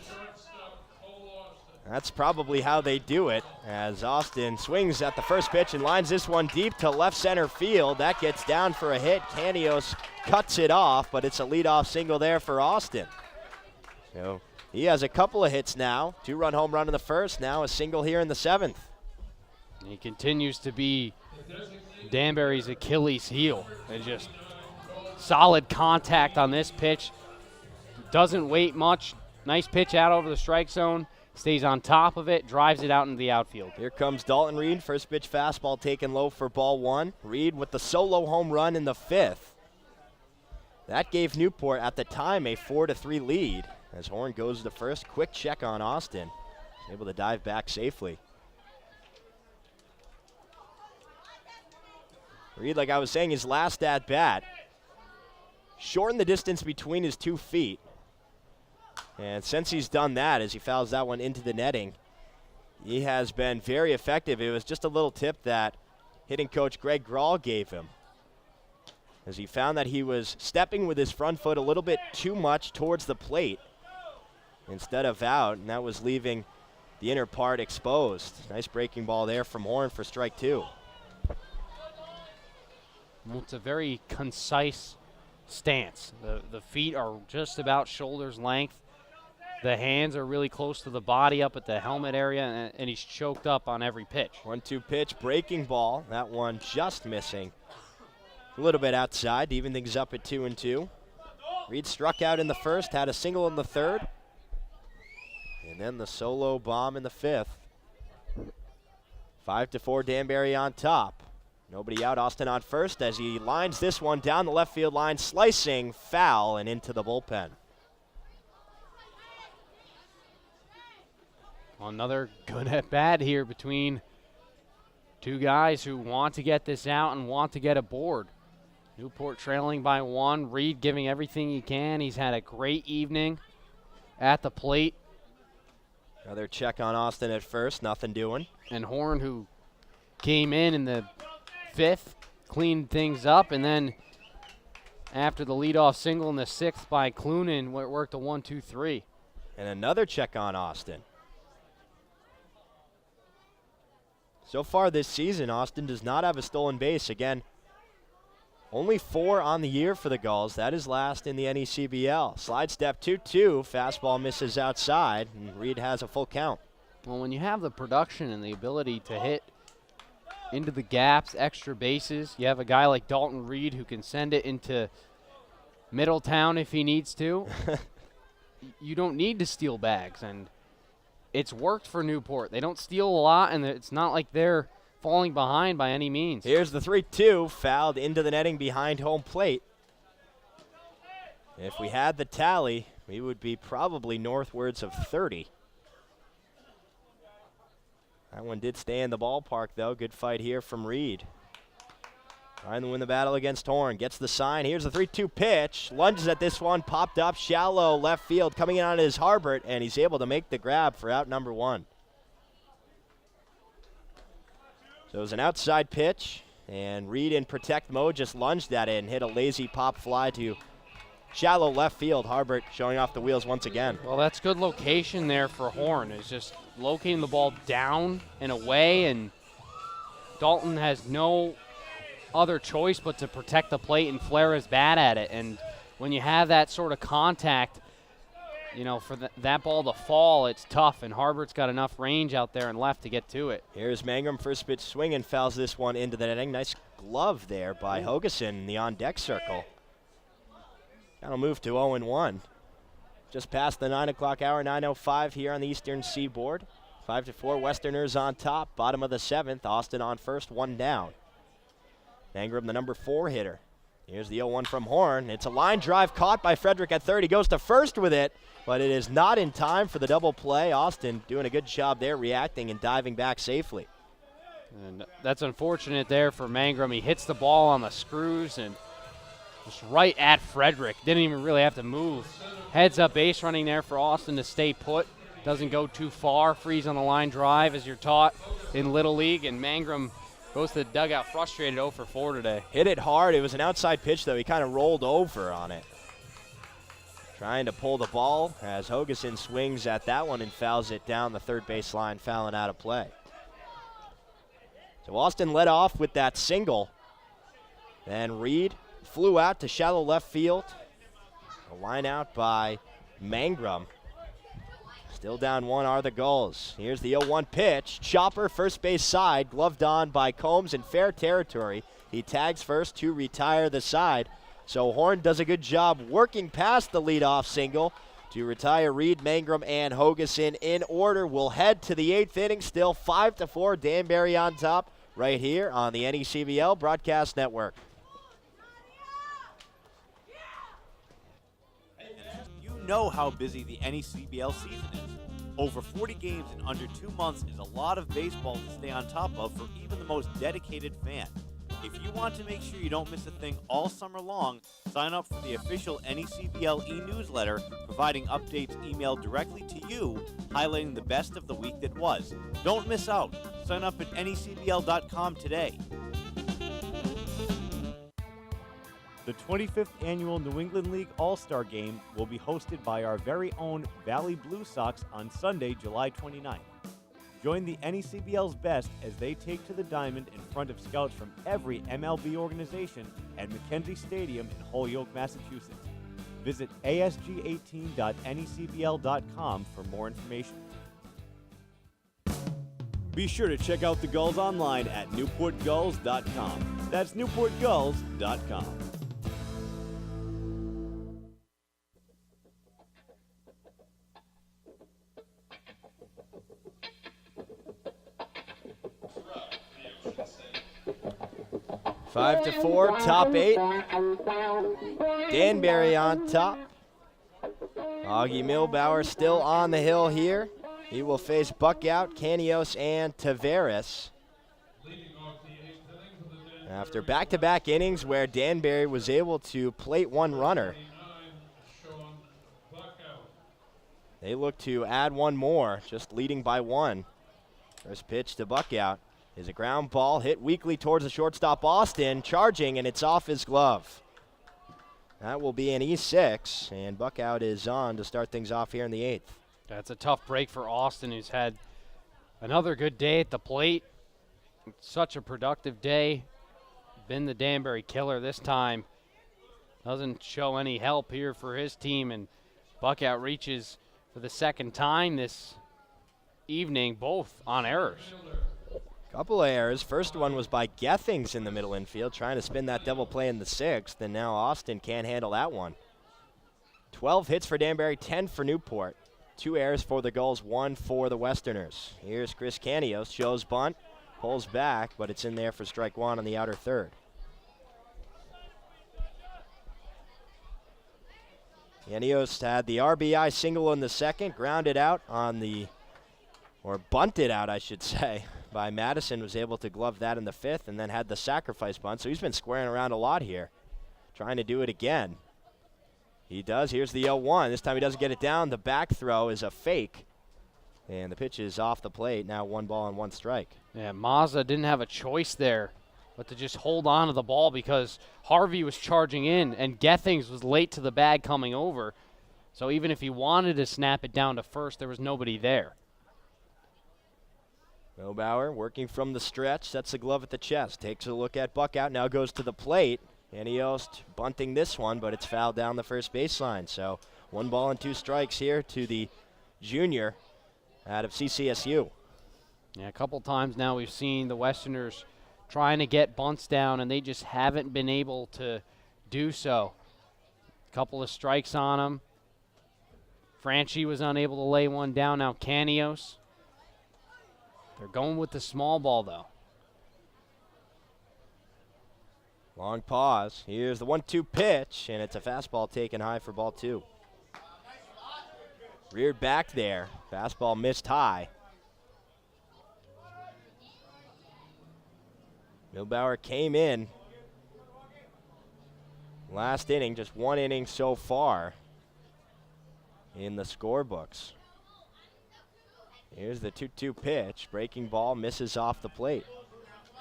That's probably how they do it, as Austin swings at the first pitch and lines this one deep to left center field. That gets down for a hit. Canios cuts it off, but it's a leadoff single there for Austin. So he has a couple of hits now. 2-run home run in the first, now a single here in the 7th. He continues to be Danbury's Achilles heel. And just solid contact on this pitch. Doesn't wait much. Nice pitch out over the strike zone. Stays on top of it, drives it out into the outfield. Here comes Dalton Reed. First pitch fastball taken low for ball 1. Reed with the solo home run in the 5th. That gave Newport at the time a 4-3 lead. As Horn goes to first, quick check on Austin. He's able to dive back safely. Reed, like I was saying, his last at bat, shortened the distance between his 2 feet. And since he's done that, as he fouls that one into the netting, he has been very effective. It was just a little tip that hitting coach Greg Grawl gave him, as he found that he was stepping with his front foot a little bit too much towards the plate instead of out, and that was leaving the inner part exposed. Nice breaking ball there from Horn for strike 2. Well, it's a very concise stance. The feet are just about shoulder's length. The hands are really close to the body up at the helmet area, and he's choked up on every pitch. 1-2 pitch, breaking ball. That one just missing. A little bit outside to even things up at 2-2. Reed struck out in the first, had a single in the 3rd. And then the solo bomb in the 5th. 5-4, Danbury on top. Nobody out, Austin on first as he lines this one down the left field line, slicing foul and into the bullpen. Another good at bat here between two guys who want to get this out and want to get aboard. Newport trailing by 1. Reed giving everything he can. He's had a great evening at the plate. Another check on Austin at first, nothing doing. And Horn, who came in the 5th, cleaned things up, and then after the leadoff single in the 6th by Clunan, it worked a 1-2-3. And another check on Austin. So far this season, Austin does not have a stolen base. Again, only 4 on the year for the Gulls. That is last in the NECBL. Slide step 2-2. Fastball misses outside, and Reed has a full count. Well, when you have the production and the ability to hit into the gaps, extra bases, you have a guy like Dalton Reed who can send it into Middletown if he needs to. You don't need to steal bags, and it's worked for Newport. They don't steal a lot, and it's not like they're falling behind by any means. Here's the 3-2, fouled into the netting behind home plate. If we had the tally, we would be probably northwards of 30. That one did stay in the ballpark, though. Good fight here from Reed. Trying to win the battle against Horn. Gets the sign. Here's the 3-2 pitch. Lunges at this one. Popped up shallow left field. Coming in on his Harbert, and he's able to make the grab for out number 1. So it was an outside pitch, and Reed in protect mode just lunged at it and hit a lazy pop fly to shallow left field. Harbert showing off the wheels once again. Well, that's good location there for Horn. It's just locating the ball down and away, and Dalton has no other choice but to protect the plate and flare his bat at it. And when you have that sort of contact, you know, for that ball to fall, it's tough, and Harbert's got enough range out there and left to get to it. Here's Mangrum, first pitch swing, and fouls this one into the netting. Nice glove there by Hogeson in the on-deck circle. That'll move to 0-1. Just past the 9 o'clock hour, 9:05 here on the Eastern Seaboard. 5-4, Westerners on top, bottom of the 7th. Austin on first, 1 down. Mangrum, the number 4 hitter. Here's the 0-1 from Horn. It's a line drive caught by Frederick at third. He goes to first with it, but it is not in time for the double play. Austin doing a good job there, reacting and diving back safely. And that's unfortunate there for Mangrum. He hits the ball on the screws and just right at Frederick. Didn't even really have to move. Heads up base running there for Austin to stay put. Doesn't go too far. Freeze on the line drive as you're taught in Little League, and Mangrum goes to the dugout frustrated 0 for 4 today. Hit it hard. It was an outside pitch, though. He kind of rolled over on it. Trying to pull the ball as Hogeson swings at that one and fouls it down the third base line, fouling out of play. So Austin led off with that single. Then Reed flew out to shallow left field. A line out by Mangrum. Still down 1 are the Gulls. Here's the 0-1 pitch. Chopper, first base side, gloved on by Combs in fair territory. He tags first to retire the side. So Horn does a good job working past the leadoff single to retire Reed, Mangrum, and Hogeson in order. We'll head to the 8th inning. Still 5-4, Danbury on top right here on the NECBL Broadcast Network. You know how busy the NECBL season is. Over 40 games in under 2 months is a lot of baseball to stay on top of for even the most dedicated fan. If you want to make sure you don't miss a thing all summer long, sign up for the official NECBL e-newsletter, providing updates emailed directly to you, highlighting the best of the week that was. Don't miss out. Sign up at necbl.com today. The 25th Annual New England League All-Star Game will be hosted by our very own Valley Blue Sox on Sunday, July 29th. Join the NECBL's best as they take to the diamond in front of scouts from every MLB organization at Mackenzie Stadium in Holyoke, Massachusetts. Visit asg18.necbl.com for more information. Be sure to check out the Gulls online at newportgulls.com. That's newportgulls.com. Five to 4, top 8. Danbury on top. Augie Milbauer still on the hill here. He will face Buckout, Canios, and Tavares. After back-to-back innings where Danbury was able to plate 1 runner, they look to add 1 more, just leading by 1. First pitch to Buckout is a ground ball hit weakly towards the shortstop Austin, charging, and it's off his glove. That will be an E6, and Buckout is on to start things off here in the 8th. That's a tough break for Austin, who's had another good day at the plate. Such a productive day. Been the Danbury killer this time. Doesn't show any help here for his team, and Buckout reaches for the second time this evening, both on errors. Couple of errors. First one was by Gethings in the middle infield, trying to spin that double play in the 6th, and now Austin can't handle that one. 12 hits for Danbury, 10 for Newport. 2 errors for the Gulls, 1 for the Westerners. Here's Chris Canios, shows bunt, pulls back, but it's in there for strike 1 on the outer third. Canios had the RBI single in the 2nd, grounded out on the or bunted out, I should say, by Madison. Was able to glove that in the 5th and then had the sacrifice bunt. So he's been squaring around a lot here, trying to do it again. He does. Here's the 0-1. This time he doesn't get it down. The back throw is a fake. And the pitch is off the plate. Now 1 ball and 1 strike. Yeah, Mazza didn't have a choice there but to just hold on to the ball because Harvey was charging in and Gethings was late to the bag coming over. So even if he wanted to snap it down to first, there was nobody there. Milbauer working from the stretch, sets the glove at the chest, takes a look at Buckout, now goes to the plate. Antiost bunting this one, but it's fouled down the first baseline. So 1 ball and 2 strikes here to the junior out of CCSU. Yeah, a couple times now we've seen the Westerners trying to get bunts down, and they just haven't been able to do so. A couple of strikes on them. Franchi was unable to lay one down. Now Canios. They're going with the small ball, though. Long pause. Here's the 1-2 pitch, and it's a fastball taken high for ball 2. Reared back there. Fastball missed high. Milbauer came in last inning, just 1 inning so far in the scorebooks. Here's the 2-2 pitch. Breaking ball misses off the plate.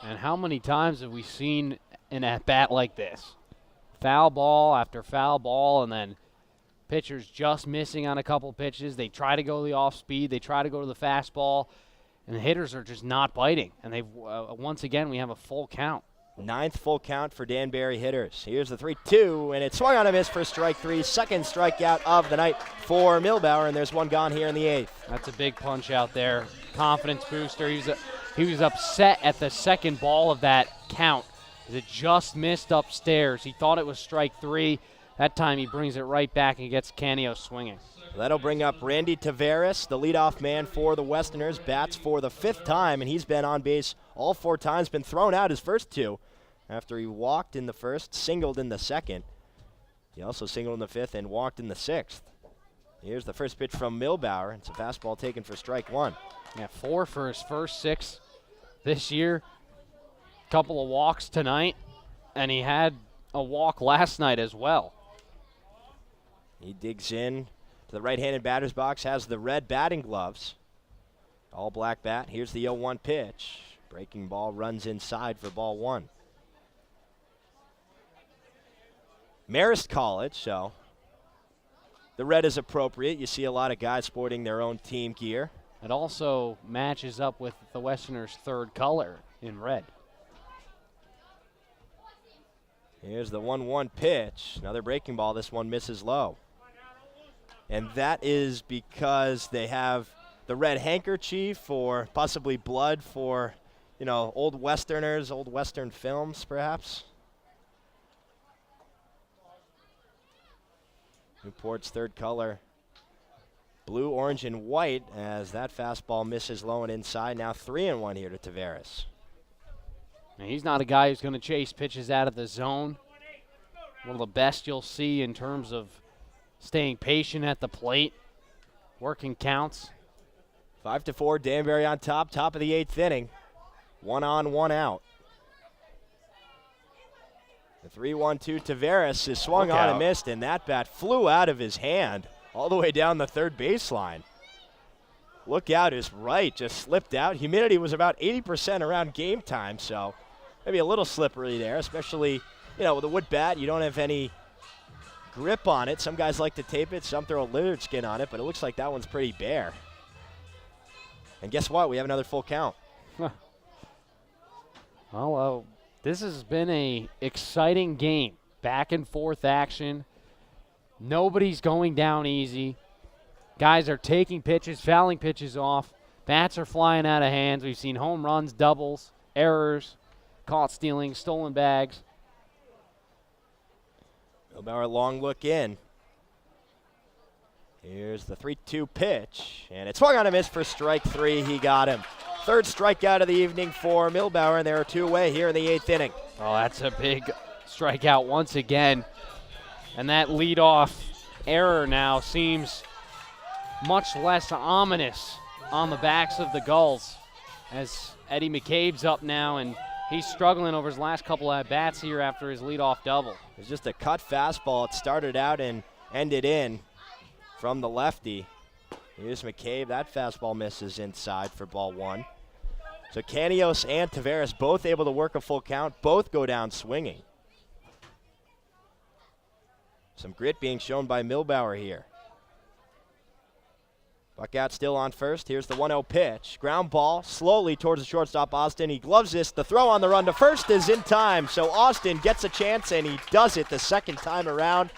And how many times have we seen an at-bat like this? Foul ball after foul ball, and then pitchers just missing on a couple pitches. They try to go the off-speed. They try to go to the fastball, and the hitters are just not biting. And they've once again, we have a full count. 9th full count for Danbury hitters. Here's the 3-2, and it swung on a miss for strike 3. Second strikeout of the night for Milbauer, and there's 1 gone here in the 8th. That's a big punch out there. Confidence booster. He was upset at the second ball of that count. It just missed upstairs. He thought it was strike 3. That time he brings it right back and gets Canio swinging. That'll bring up Randy Tavares, the leadoff man for the Westerners. Bats for the 5th time, and he's been on base all 4 times. Been thrown out his first 2 after he walked in the 1st, singled in the 2nd. He also singled in the 5th and walked in the 6th. Here's the first pitch from Milbauer. It's a fastball taken for strike 1. Yeah, 4 for his first 6 this year. Couple of walks tonight, and he had a walk last night as well. He digs in to the right-handed batter's box, has the red batting gloves. All black bat. Here's the 0-1 pitch. Breaking ball runs inside for ball 1. Marist College, so the red is appropriate. You see a lot of guys sporting their own team gear. It also matches up with the Westerners' 3rd color in red. Here's the 1-1 pitch. Another breaking ball. This one misses low. And that is because they have the red handkerchief or possibly blood for, you know, old Westerners, old Western films, perhaps. Newport's 3rd color. Blue, orange, and white as that fastball misses low and inside. Now 3-1 here to Tavares. And he's not a guy who's going to chase pitches out of the zone. One of the best you'll see in terms of staying patient at the plate, working counts. 5-4, Danbury on top of the 8th inning. 1 on, 1 out. The 3-1-2 Tavares is swung on and missed, and that bat flew out of his hand all the way down the 3rd baseline. Look out, his right just slipped out. Humidity was about 80% around game time, so maybe a little slippery there, especially, you know, with a wood bat, you don't have any grip on it. Some guys like to tape it, some throw a lizard skin on it, but it looks like that one's pretty bare. And guess what? We have another full count. Well, this has been a exciting game. Back and forth action. Nobody's going down easy. Guys are taking pitches, fouling pitches off. Bats are flying out of hands. We've seen home runs, doubles, errors, caught stealing, stolen bags. Milbauer long look in. Here's the 3-2 pitch, and it swung on a miss for strike 3. He got him. 3rd strikeout of the evening for Milbauer, and there are 2 away here in the 8th inning. Oh, that's a big strikeout once again. And that leadoff error now seems much less ominous on the backs of the Gulls as Eddie McCabe's up now, and he's struggling over his last couple at-bats here after his leadoff double. It's just a cut fastball. It started out and ended in from the lefty. Here's McCabe. That fastball misses inside for ball 1. So Canios and Tavares both able to work a full count, both go down swinging. Some grit being shown by Milbauer here. Buck out still on first. Here's the 1-0 pitch. Ground ball slowly towards the shortstop, Austin. He gloves this. The throw on the run to first is in time. So Austin gets a chance, and he does it the second time around.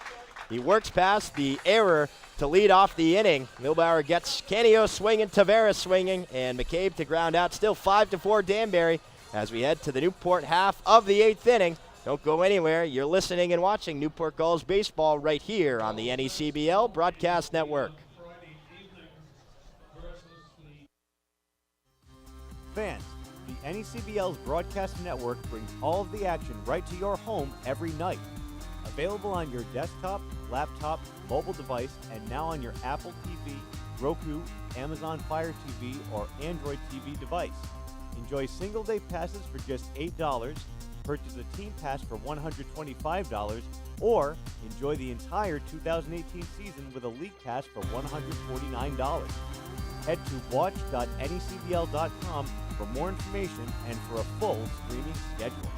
He works past the error to lead off the inning. Milbauer gets Canios swinging, Tavares swinging, and McCabe to ground out. Still 5-4 Danbury as we head to the Newport half of the 8th inning. Don't go anywhere. You're listening and watching Newport Gulls baseball right here on the NECBL Broadcast Network. Fans, the NECBL's Broadcast Network brings all of the action right to your home every night. Available on your desktop, laptop, mobile device, and now on your Apple TV, Roku, Amazon Fire TV, or Android TV device. Enjoy single-day passes for just $8, purchase a team pass for $125, or enjoy the entire 2018 season with a league pass for $149. Head to watch.necbl.com for more information and for a full streaming schedule.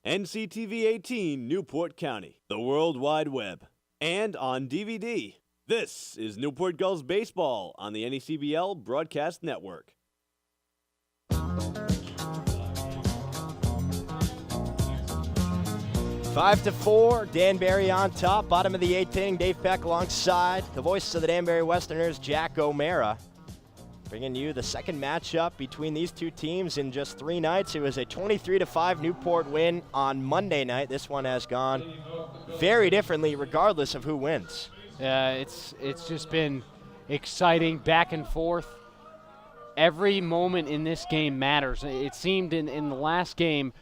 NCTV 18 Newport County, the World Wide Web, and on DVD. This is Newport Gulls Baseball on the NECBL Broadcast Network. 5-4, Danbury on top. Bottom of the 8th inning, Dave Peck alongside the voice of the Danbury Westerners, Jack O'Mara. Bringing you the second matchup between these two teams in just 3 nights. It was a 23-5 Newport win on Monday night. This one has gone very differently regardless of who wins. It's just been exciting, back and forth. Every moment in this game matters. It seemed in the last game,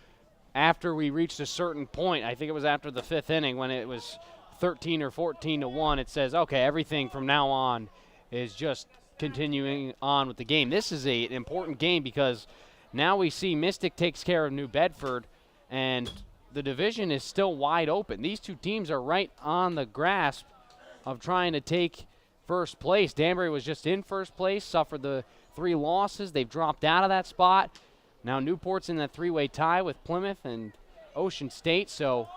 after we reached a certain point, I think it was after the 5th inning when it was 13 or 14-1, it says, okay, everything from now on is just continuing on with the game. This is an important game because now we see Mystic takes care of New Bedford, and the division is still wide open. These two teams are right on the grasp of trying to take first place. Danbury was just in first place, suffered the 3 losses. They've dropped out of that spot. Now Newport's in that 3-way tie with Plymouth and Ocean State, so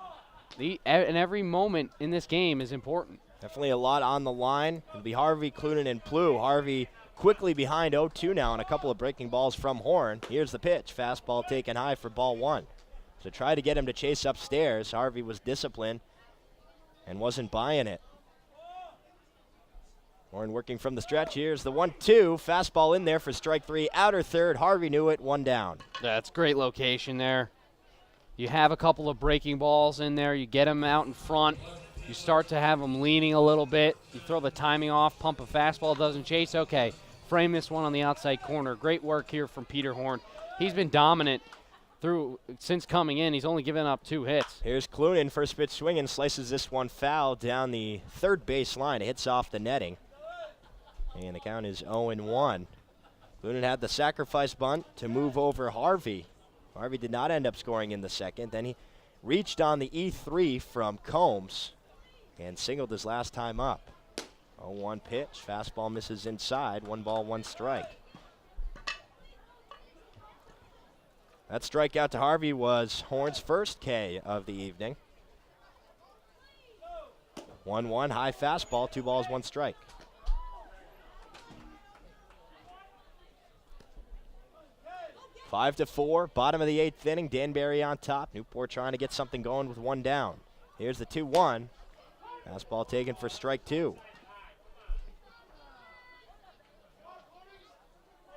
and every moment in this game is important. Definitely a lot on the line. It'll be Harvey, Clunan, and Plew. Harvey quickly behind 0-2 now, and a couple of breaking balls from Horn. Here's the pitch. Fastball taken high for ball 1. So try to get him to chase upstairs. Harvey was disciplined and wasn't buying it. Horn working from the stretch. Here's the 1-2. Fastball in there for strike 3. Outer third. Harvey knew it. 1 down. That's great location there. You have a couple of breaking balls in there. You get them out in front. You start to have them leaning a little bit. You throw the timing off, pump a fastball, doesn't chase. Okay, frame this one on the outside corner. Great work here from Peter Horn. He's been dominant since coming in. He's only given up 2 hits. Here's Clunan, first pitch swinging, slices this one foul down the third base line. It hits off the netting. And the count is 0-1. Clunan had the sacrifice bunt to move over Harvey. Harvey did not end up scoring in the second. Then he reached on the E3 from Combs and singled his last time up. 0-1 pitch. Fastball misses inside. 1 ball, 1 strike. That strikeout to Harvey was Horn's first K of the evening. 1-1, high fastball, 2 balls, 1 strike. Five to 4, bottom of the 8th inning. Danbury on top. Newport trying to get something going with 1 down. Here's the 2-1. Fastball taken for strike 2.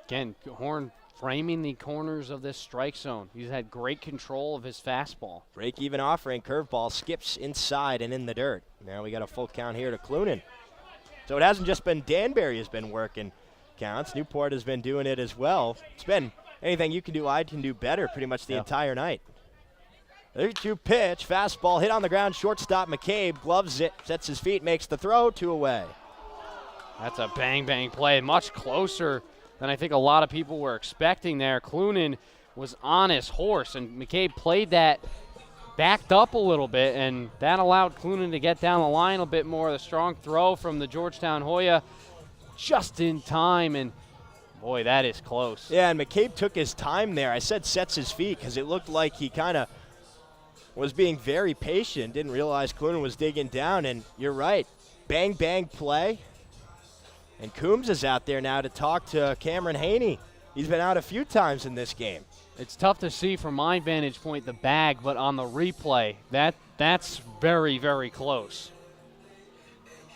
Again, Horn framing the corners of this strike zone. He's had great control of his fastball. Break-even offering, curveball skips inside and in the dirt. Now we got a full count here to Clunan. So it hasn't just been Danbury has been working counts. Newport has been doing it as well. It's been anything you can do, I can do better pretty much the entire night. 3-2 pitch, fastball hit on the ground, shortstop McCabe gloves it, sets his feet, makes the throw, 2 away. That's a bang play, much closer than I think a lot of people were expecting there. Clunan was on his horse, and McCabe played that backed up a little bit, and that allowed Clunan to get down the line a bit more. The strong throw from the Georgetown Hoya just in time, and boy, that is close. Yeah, and McCabe took his time there. I said sets his feet because it looked like he kind of was being very patient, didn't realize Clunan was digging down, and you're right. Bang play. And Coombs is out there now to talk to Cameron Haney. He's been out a few times in this game. It's tough to see from my vantage point the bag, but on the replay, that's very close.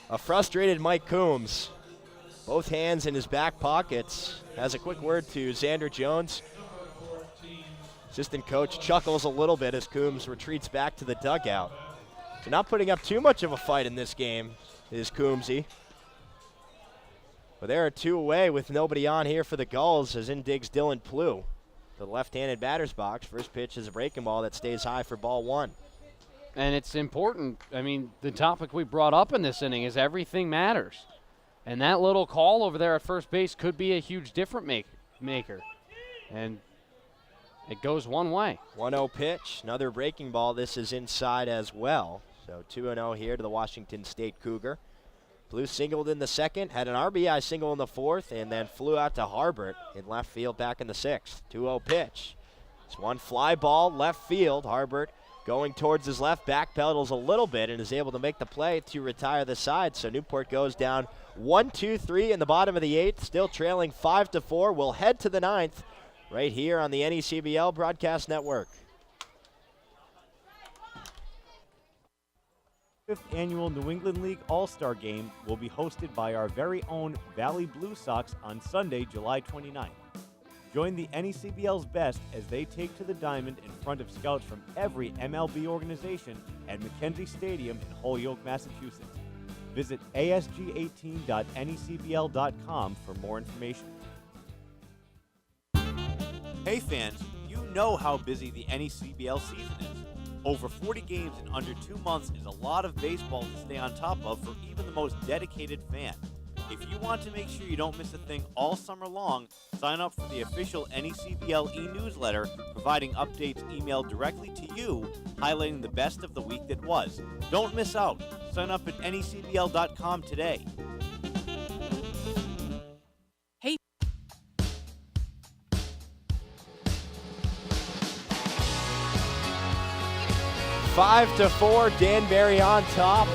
A frustrated Mike Coombs, both hands in his back pockets, has a quick word to Xander Jones. Assistant coach chuckles a little bit as Coombs retreats back to the dugout. So not putting up too much of a fight in this game is Coombsy. But there are 2 away with nobody on here for the Gulls as in digs Dylan Plew. The left-handed batter's box. First pitch is a breaking ball that stays high for ball 1. And it's important. I mean, the topic we brought up in this inning is everything matters. And that little call over there at first base could be a huge difference maker. And it goes one way. 1-0 pitch, another breaking ball. This is inside as well. So 2-0 here to the Washington State Cougar. Blue singled in the second, had an RBI single in the fourth, and then flew out to Harbert in left field back in the sixth. 2-0 pitch. It's one fly ball, left field. Harbert going towards his left, back pedals a little bit and is able to make the play to retire the side. So Newport goes down 1-2-3 in the bottom of the 8th, still trailing 5-4. We'll head to the 9th right here on the NECBL Broadcast Network. 5th Annual New England League All-Star Game will be hosted by our very own Valley Blue Sox on Sunday, July 29th. Join the NECBL's best as they take to the diamond in front of scouts from every MLB organization at McKenzie Stadium in Holyoke, Massachusetts. Visit asg18.necbl.com for more information. Hey fans, you know how busy the NECBL season is. Over 40 games in under 2 months is a lot of baseball to stay on top of for even the most dedicated fan. If you want to make sure you don't miss a thing all summer long, sign up for the official NECBL e-newsletter, providing updates emailed directly to you, highlighting the best of the week that was. Don't miss out. Sign up at necbl.com today. Hey. Five to 4, Danbury on top.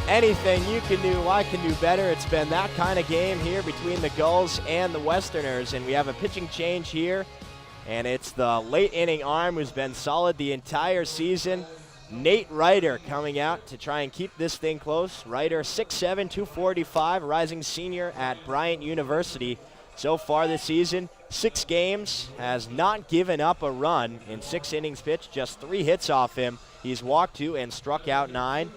Anything you can do, I can do better. It's been that kind of game here between the Gulls and the Westerners, and we have a pitching change here, and it's the late inning arm who's been solid the entire season. Nate Ryder coming out to try and keep this thing close. Ryder 6'7", 245, rising senior at Bryant University. So far this season, 6 games, has not given up a run in 6 innings pitched, just 3 hits off him. He's walked 2 and struck out 9.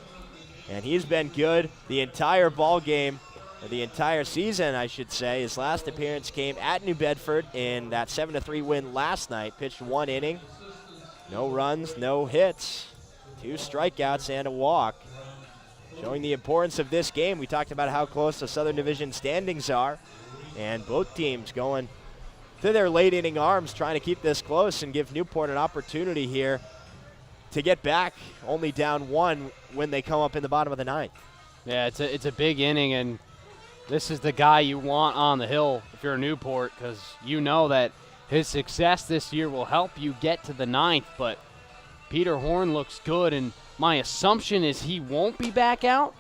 And he's been good the entire ball game, or the entire season, I should say. His last appearance came at New Bedford in that 7-3 win last night. Pitched 1 inning, no runs, no hits, 2 strikeouts and a walk. Showing the importance of this game. We talked about how close the Southern Division standings are, and both teams going to their late inning arms, trying to keep this close and give Newport an opportunity here to get back only down 1 when they come up in the bottom of the 9th. Yeah, it's a big inning, and this is the guy you want on the hill if you're Newport, because you know that his success this year will help you get to the 9th. But Peter Horn looks good, and my assumption is he won't be back out,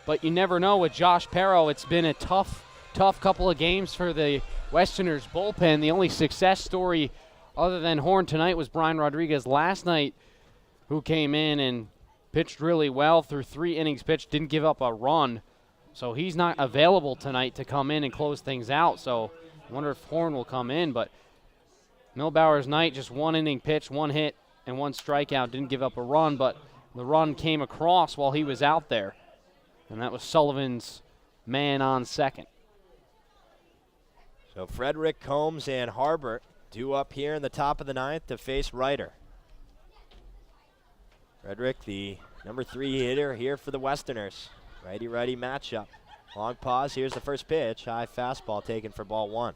but you never know with Josh Perro. It's been a tough couple of games for the Westerners bullpen. The only success story other than Horn tonight was Brian Rodriguez last night, who came in and pitched really well through 3 innings pitched, didn't give up a run. So he's not available tonight to come in and close things out. So I wonder if Horn will come in. But Milbauer's night, just 1 inning pitch, 1 hit, and 1 strikeout, didn't give up a run. But the run came across while he was out there. And that was Sullivan's man on second. So Frederick, Combs, and Harbert due up here in the top of the 9th to face Ryder. Frederick, the number 3 hitter here for the Westerners. Righty-righty matchup. Long pause. Here's the first pitch. High fastball taken for ball 1.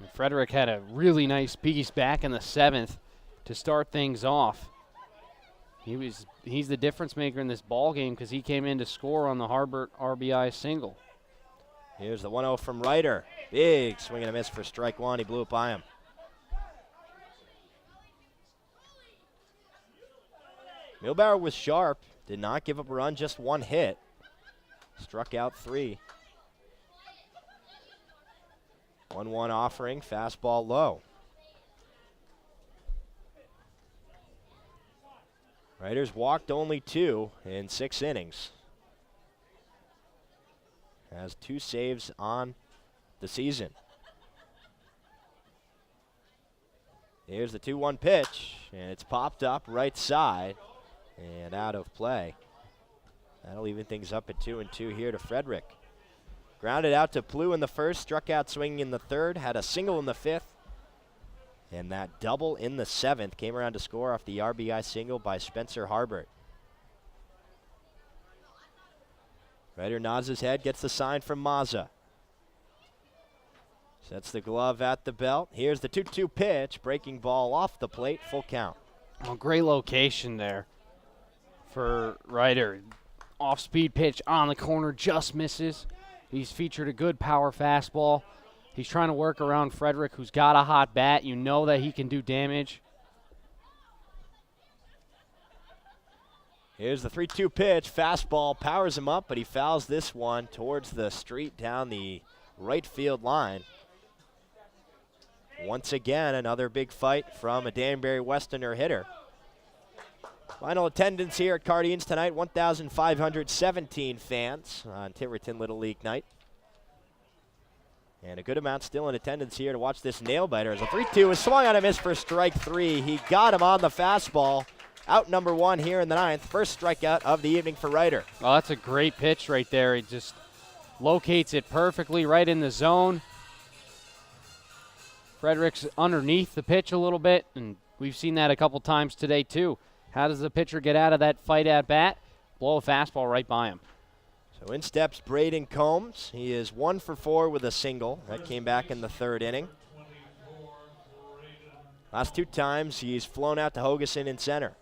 And Frederick had a really nice piece back in the 7th to start things off. He's the difference maker in this ball game because he came in to score on the Harbert RBI single. Here's the 1-0 from Ryder. Big swing and a miss for strike 1. He blew it by him. Milbauer was sharp. Did not give up a run, just 1 hit. Struck out 3. 1-1 offering, fastball low. Riders walked only 2 in 6 innings. Has 2 saves on the season. Here's the 2-1 pitch, and it's popped up right side and out of play. That'll even things up at 2-2 here to Frederick. Grounded out to Plew in the 1st, struck out swinging in the 3rd, had a single in the 5th, and that double in the 7th came around to score off the RBI single by Spencer Harbert. Ryder nods his head, gets the sign from Mazza. Sets the glove at the belt. Here's the 2-2 pitch, breaking ball off the plate, full count. Oh, great location there for Ryder. Off-speed pitch on the corner, just misses. He's featured a good power fastball. He's trying to work around Frederick, who's got a hot bat. You know that he can do damage. Here's the 3-2 pitch. Fastball powers him up, but he fouls this one towards the street down the right field line. Once again, another big fight from a Danbury Westerner hitter. Final attendance here at Cardines tonight, 1,517 fans on Tiverton Little League night. And a good amount still in attendance here to watch this nail-biter. As a 3-2 is swung on a miss for strike 3. He got him on the fastball. Out number 1 here in the 9th. First strikeout of the evening for Ryder. Oh, that's a great pitch right there. He just locates it perfectly right in the zone. Frederick's underneath the pitch a little bit, and we've seen that a couple times today too. How does the pitcher get out of that fight at bat? Blow a fastball right by him. So in steps Braden Combs. He is 1 for 4 with a single. That came back in the 3rd inning. Last 2 times he's flown out to Hogeson in center.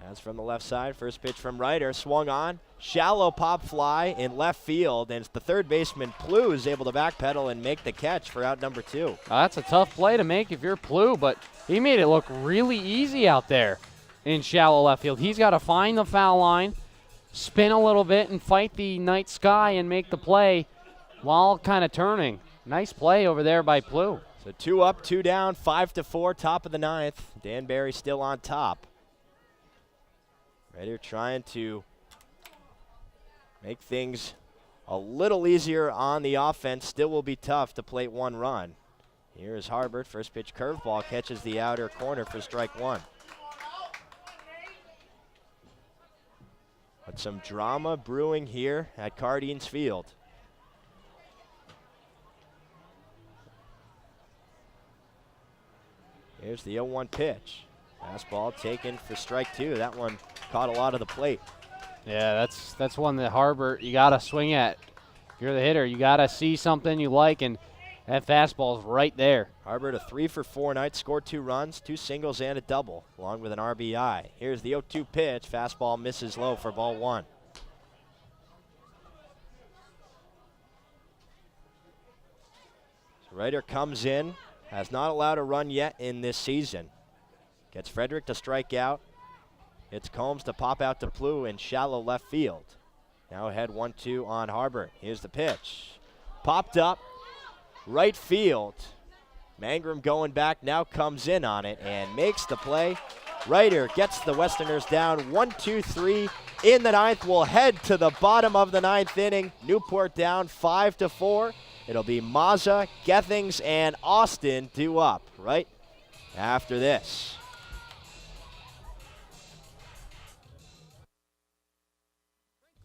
That's from the left side. First pitch from Ryder. Swung on. Shallow pop fly in left field. And it's the 3rd baseman, Plew, is able to backpedal and make the catch for out number 2. That's a tough play to make if you're Plew, but he made it look really easy out there in shallow left field. He's got to find the foul line, spin a little bit, and fight the night sky and make the play while kind of turning. Nice play over there by Plew. So 2 up, 2 down, 5-4, top of the 9th. Danbury still on top. Ryder trying to make things a little easier on the offense. Still will be tough to plate 1 run. Here is Harbert. First pitch curveball catches the outer corner for strike 1. But some drama brewing here at Cardines Field. Here's the 0-1 pitch. Fastball taken for strike 2. That one caught a lot of the plate. Yeah, that's one that Harbert, you got to swing at. If you're the hitter, you got to see something you like, and that fastball's right there. Harbert, a 3 for 4 night, scored 2 runs, 2 singles and a double, along with an RBI. Here's the 0-2 pitch. Fastball misses low for ball 1. So Ryder comes in, has not allowed a run yet in this season. Gets Frederick to strike out. It's Combs to pop out to Plew in shallow left field. Now ahead 1-2 on Harbert. Here's the pitch. Popped up, right field. Mangrum going back, now comes in on it and makes the play. Ryder gets the Westerners down 1-2-3 in the 9th. We'll head to the bottom of the 9th inning. Newport down 5-4. It'll be Mazza, Gethings, and Austin due up right after this.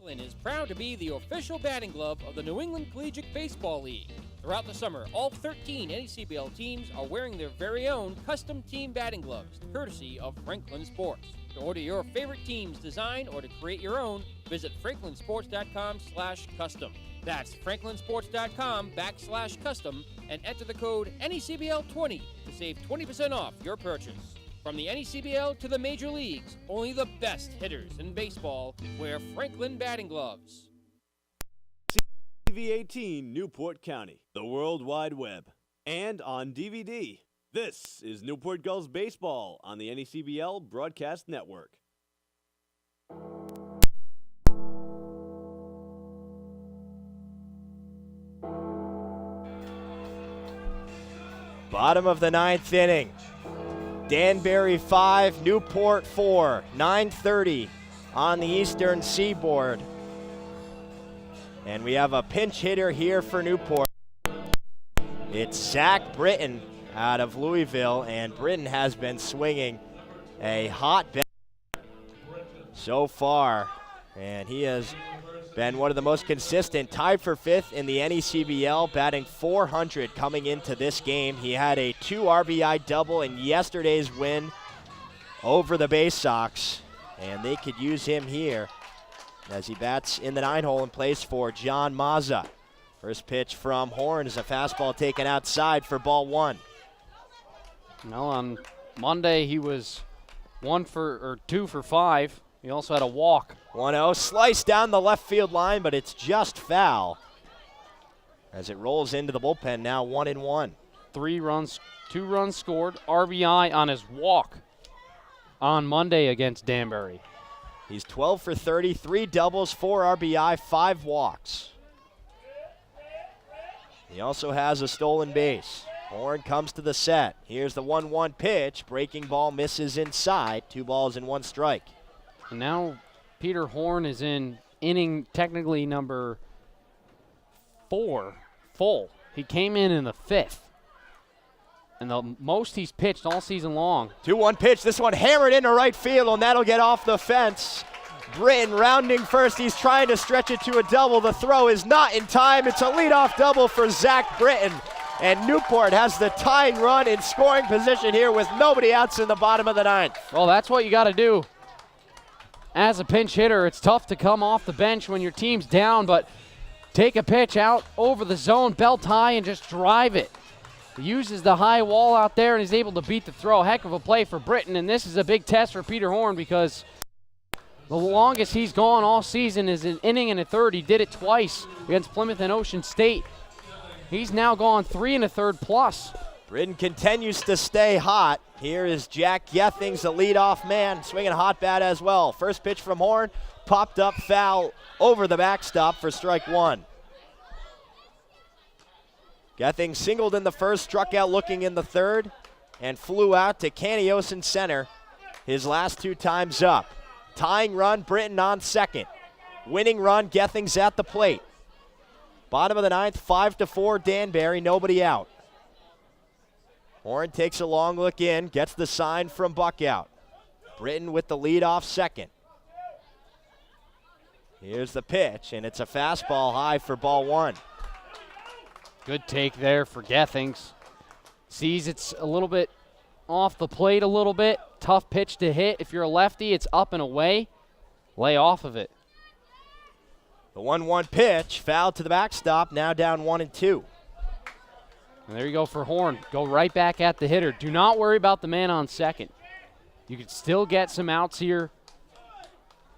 Franklin is proud to be the official batting glove of the New England Collegiate Baseball League. Throughout the summer, all 13 NECBL teams are wearing their very own custom team batting gloves, courtesy of Franklin Sports. To order your favorite team's design or to create your own, visit franklinsports.com/custom. That's franklinsports.com/custom and enter the code NECBL20 to save 20% off your purchase. From the NECBL to the major leagues, only the best hitters in baseball wear Franklin batting gloves. TV18 Newport County, the World Wide Web, and on DVD. This is Newport Gulls Baseball on the NECBL Broadcast Network. Bottom of the ninth inning. Danbury 5, Newport 4, 9:30 on the Eastern Seaboard. And we have a pinch hitter here for Newport. It's Zach Britton out of Louisville, and Britton has been swinging a hot bat so far, and he has been one of the most consistent, tied for 5th in the NECBL, batting .400 coming into this game. He had a 2 RBI double in yesterday's win over the Bay Sox, and they could use him here as he bats in the 9-hole and plays for John Mazza. First pitch from Horn is a fastball taken outside for ball 1. Well, on Monday he was 2 for 5. He also had a walk. 1-0, sliced down the left field line, but it's just foul as it rolls into the bullpen now, 1-1. 2 runs scored, RBI on his walk on Monday against Danbury. He's 12 for 30, 3 doubles, 4 RBI, 5 walks. He also has a stolen base. Horn comes to the set. Here's the 1-1 pitch. Breaking ball misses inside. 2 balls and 1 strike. And now Peter Horn is in inning technically number 4 full. He came in the 5th. And the most he's pitched all season long. 2-1 pitch. This one hammered into right field, and that'll get off the fence. Britton rounding first. He's trying to stretch it to a double. The throw is not in time. It's a leadoff double for Zach Britton. And Newport has the tying run in scoring position here with nobody outs in the bottom of the 9th. Well, that's what you got to do. As a pinch hitter, it's tough to come off the bench when your team's down, but take a pitch out over the zone, belt high, and just drive it. He uses the high wall out there and is able to beat the throw. Heck of a play for Britton, and this is a big test for Peter Horn because the longest he's gone all season is an inning and a third. He did it twice against Plymouth and Ocean State. He's now gone 3 1/3 plus. Britton continues to stay hot. Here is Jack Gethings, the leadoff man, swinging a hot bat as well. First pitch from Horn, popped up foul over the backstop for strike 1. Gethings singled in the first, struck out looking in the third, and flew out to Canios in center his last 2 times up. Tying run, Britton on second. Winning run, Gethings at the plate. Bottom of the 9th, 5-4 Danbury, nobody out. Horn takes a long look in, gets the sign from Buck out. Britton with the lead off second. Here's the pitch, and it's a fastball high for ball 1. Good take there for Gethings. Sees it's a little bit off the plate a little bit. Tough pitch to hit. If you're a lefty, it's up and away. Lay off of it. The 1-1 pitch, foul to the backstop, now down 1-2. And there you go for Horn. Go right back at the hitter. Do not worry about the man on second. You could still get some outs here.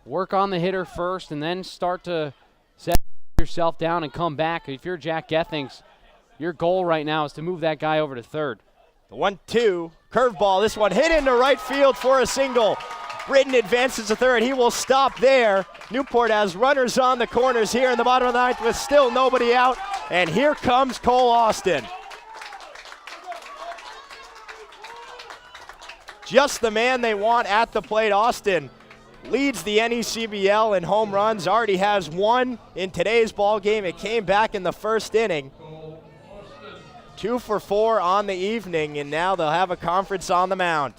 Work on the hitter first and then start to set yourself down and come back. If you're Jack Gethings, your goal right now is to move that guy over to third. The 1-2, curveball. This one hit into right field for a single. Britton advances to third. He will stop there. Newport has runners on the corners here in the bottom of the 9th with still nobody out. And here comes Cole Austin. Just the man they want at the plate. Austin leads the NECBL in home runs. Already has 1 in today's ball game. It came back in the first inning. 2 for 4 on the evening, and now they'll have a conference on the mound.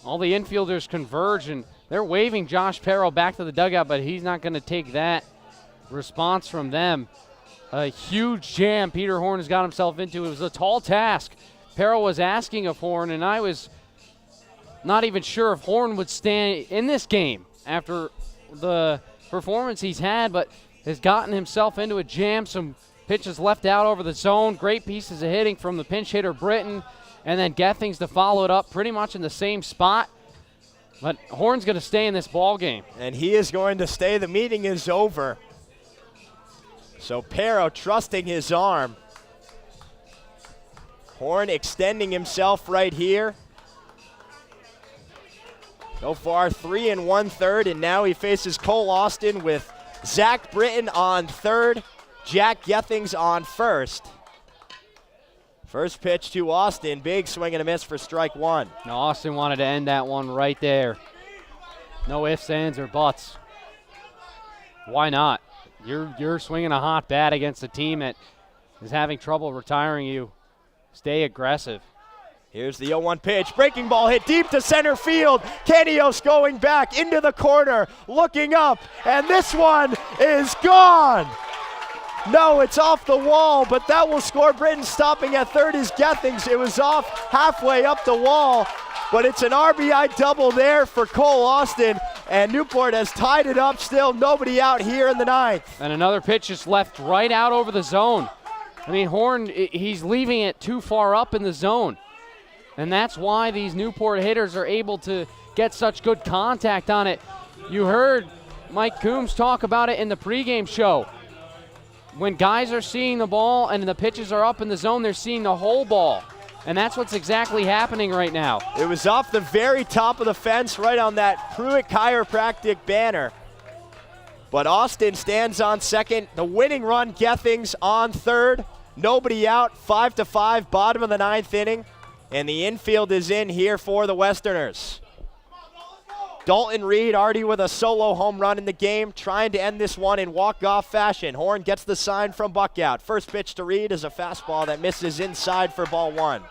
All the infielders converge, and they're waving Josh Perro back to the dugout, but he's not going to take that response from them. a huge jam Peter Horn has got himself into. It was a tall task Perro was asking of Horn, and I was not even sure if Horn would stand in this game after the performance he's had, but has gotten himself into a jam. Some pitches left out over the zone. Great pieces of hitting from the pinch hitter Britton, and then Gethings to follow it up pretty much in the same spot. But Horn's going to stay in this ball game. And he is going to stay. The meeting is over. So Perro trusting his arm. Horn extending himself right here. So far, 3 1/3, and now he faces Cole Austin with Zach Britton on third, Jack Gethings on first. First pitch to Austin, big swing and a miss for strike one. Now Austin wanted to end that one right there. No ifs, ands, or buts. Why not? You're swinging a hot bat against a team that is having trouble retiring you. Stay aggressive. Here's the 0-1 pitch. Breaking ball hit deep to center field. Canios going back into the corner, looking up, and this one is gone. No, it's off the wall, but that will score. Britton stopping at third is Gethings. It was off halfway up the wall, but it's an RBI double there for Cole Austin, and Newport has tied it up still. Nobody out here in the ninth. And another pitch is left right out over the zone. I mean, Horn, he's leaving it too far up in the zone. And that's why these Newport hitters are able to get such good contact on it. You heard Mike Coombs talk about it in the pregame show. When guys are seeing the ball and the pitches are up in the zone, they're seeing the whole ball. And that's what's exactly happening right now. It was off the very top of the fence, right on that Pruitt Chiropractic banner. But Austin stands on second. The winning run, Gethings on third. Nobody out, 5-5, bottom of the ninth inning. And the infield is in here for the Westerners. Dalton Reed already with a solo home run in the game, trying to end this one in walk-off fashion. Horn gets the sign from Buckout. First pitch to Reed is a fastball that misses inside for ball one.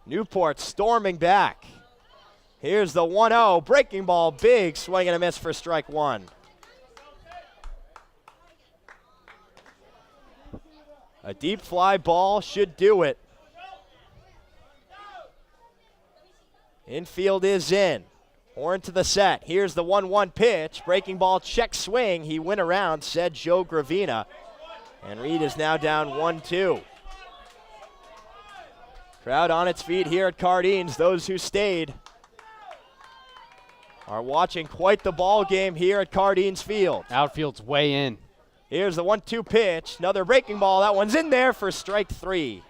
Newport storming back. Here's the 1-0, breaking ball, big swing and a miss for strike one. A deep fly ball should do it. Infield is in. Horn to the set. Here's the 1-1 pitch. Breaking ball, check swing. He went around, said Joe Gravina. And Reed is now down 1-2. Crowd on its feet here at Cardines. Those who stayed are watching quite the ball game here at Cardines Field. Outfield's way in. Here's the 1-2 pitch. Another breaking ball. That one's in there for strike three.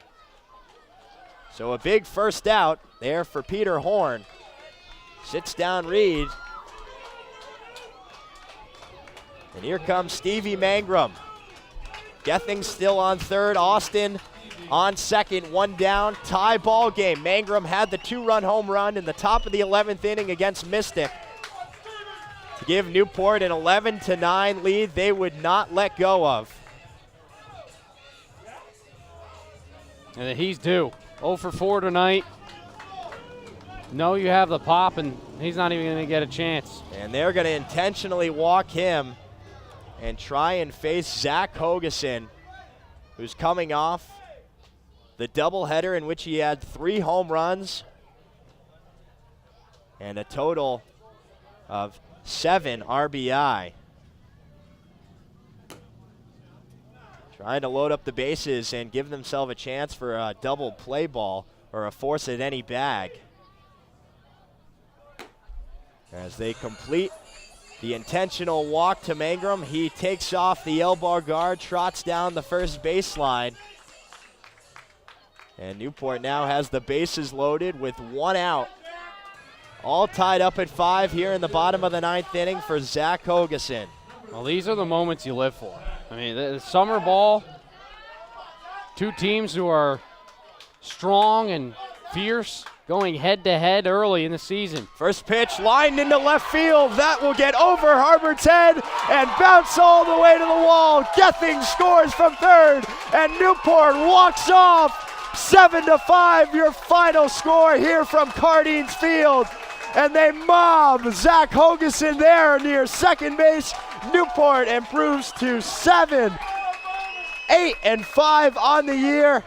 So a big first out there for Peter Horn. Sits down Reed. And here comes Stevie Mangrum. Gethings still on third. Austin on second. One down. Tie ball game. Mangrum had the 2-run home run in the top of the 11th inning against Mystic to give Newport an 11-9 lead they would not let go of. And he's due. 0 for 4 tonight. No, you have the pop, and he's not even going to get a chance. And they're going to intentionally walk him and try and face Zach Hogeson, who's coming off the doubleheader in which he had 3 home runs and a total of 7 RBI. Trying to load up the bases and give themselves a chance for a double play ball or a force at any bag. As they complete the intentional walk to Mangrum, he takes off the elbow guard, trots down the first baseline. And Newport now has the bases loaded with 1 out. All tied up at 5 here in the bottom of the 9th inning for Zach Hogeson. Well, these are the moments you live for. I mean, the summer ball, 2 teams who are strong and fierce, going head-to-head early in the season. First pitch lined into left field. That will get over Harvard's head and bounce all the way to the wall. Gethings scores from third, and Newport walks off. 7-5, your final score here from Cardines Field. and they mob Zach Hogeson there near second base. Newport improves to 7, 8, and 5 on the year.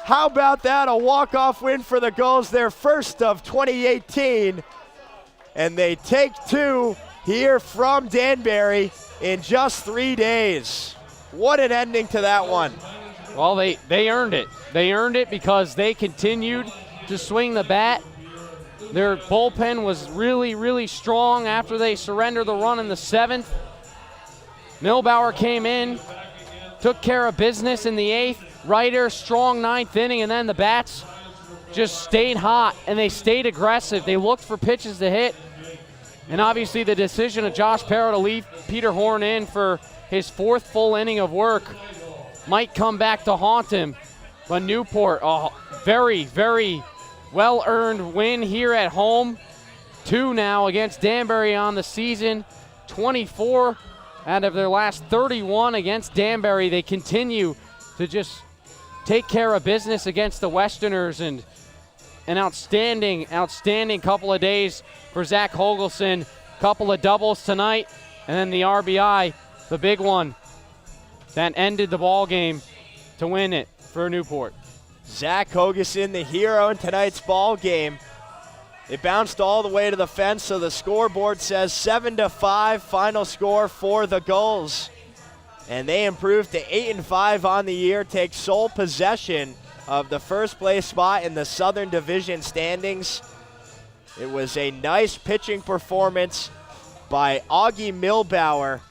How about that? A walk-off win for the Gulls, their first of 2018. And they take 2 here from Danbury in just 3 days. What an ending to that one. Well, they earned it. They earned it because they continued to swing the bat. Their bullpen was really, really strong after they surrendered the run in the 7th. Milbauer came in, took care of business in the 8th. Ryder, strong 9th inning, and then the bats just stayed hot, and they stayed aggressive. They looked for pitches to hit. And obviously the decision of Josh Parrow to leave Peter Horn in for his 4th full inning of work might come back to haunt him. But Newport, a very, very well-earned win here at home. 2 now against Danbury on the season. 24 out of their last 31 against Danbury. They continue to just take care of business against the Westerners, and an outstanding couple of days for Zach Hogeson. Couple of doubles tonight, and then the RBI, the big one that ended the ball game to win it for Newport. Zach Hogeson, the hero in tonight's ball game. It bounced all the way to the fence, so the scoreboard says 7-5 final score for the Gulls. And they improved to 8-5 on the year, take sole possession of the first place spot in the Southern Division standings. It was a nice pitching performance by Augie Milbauer,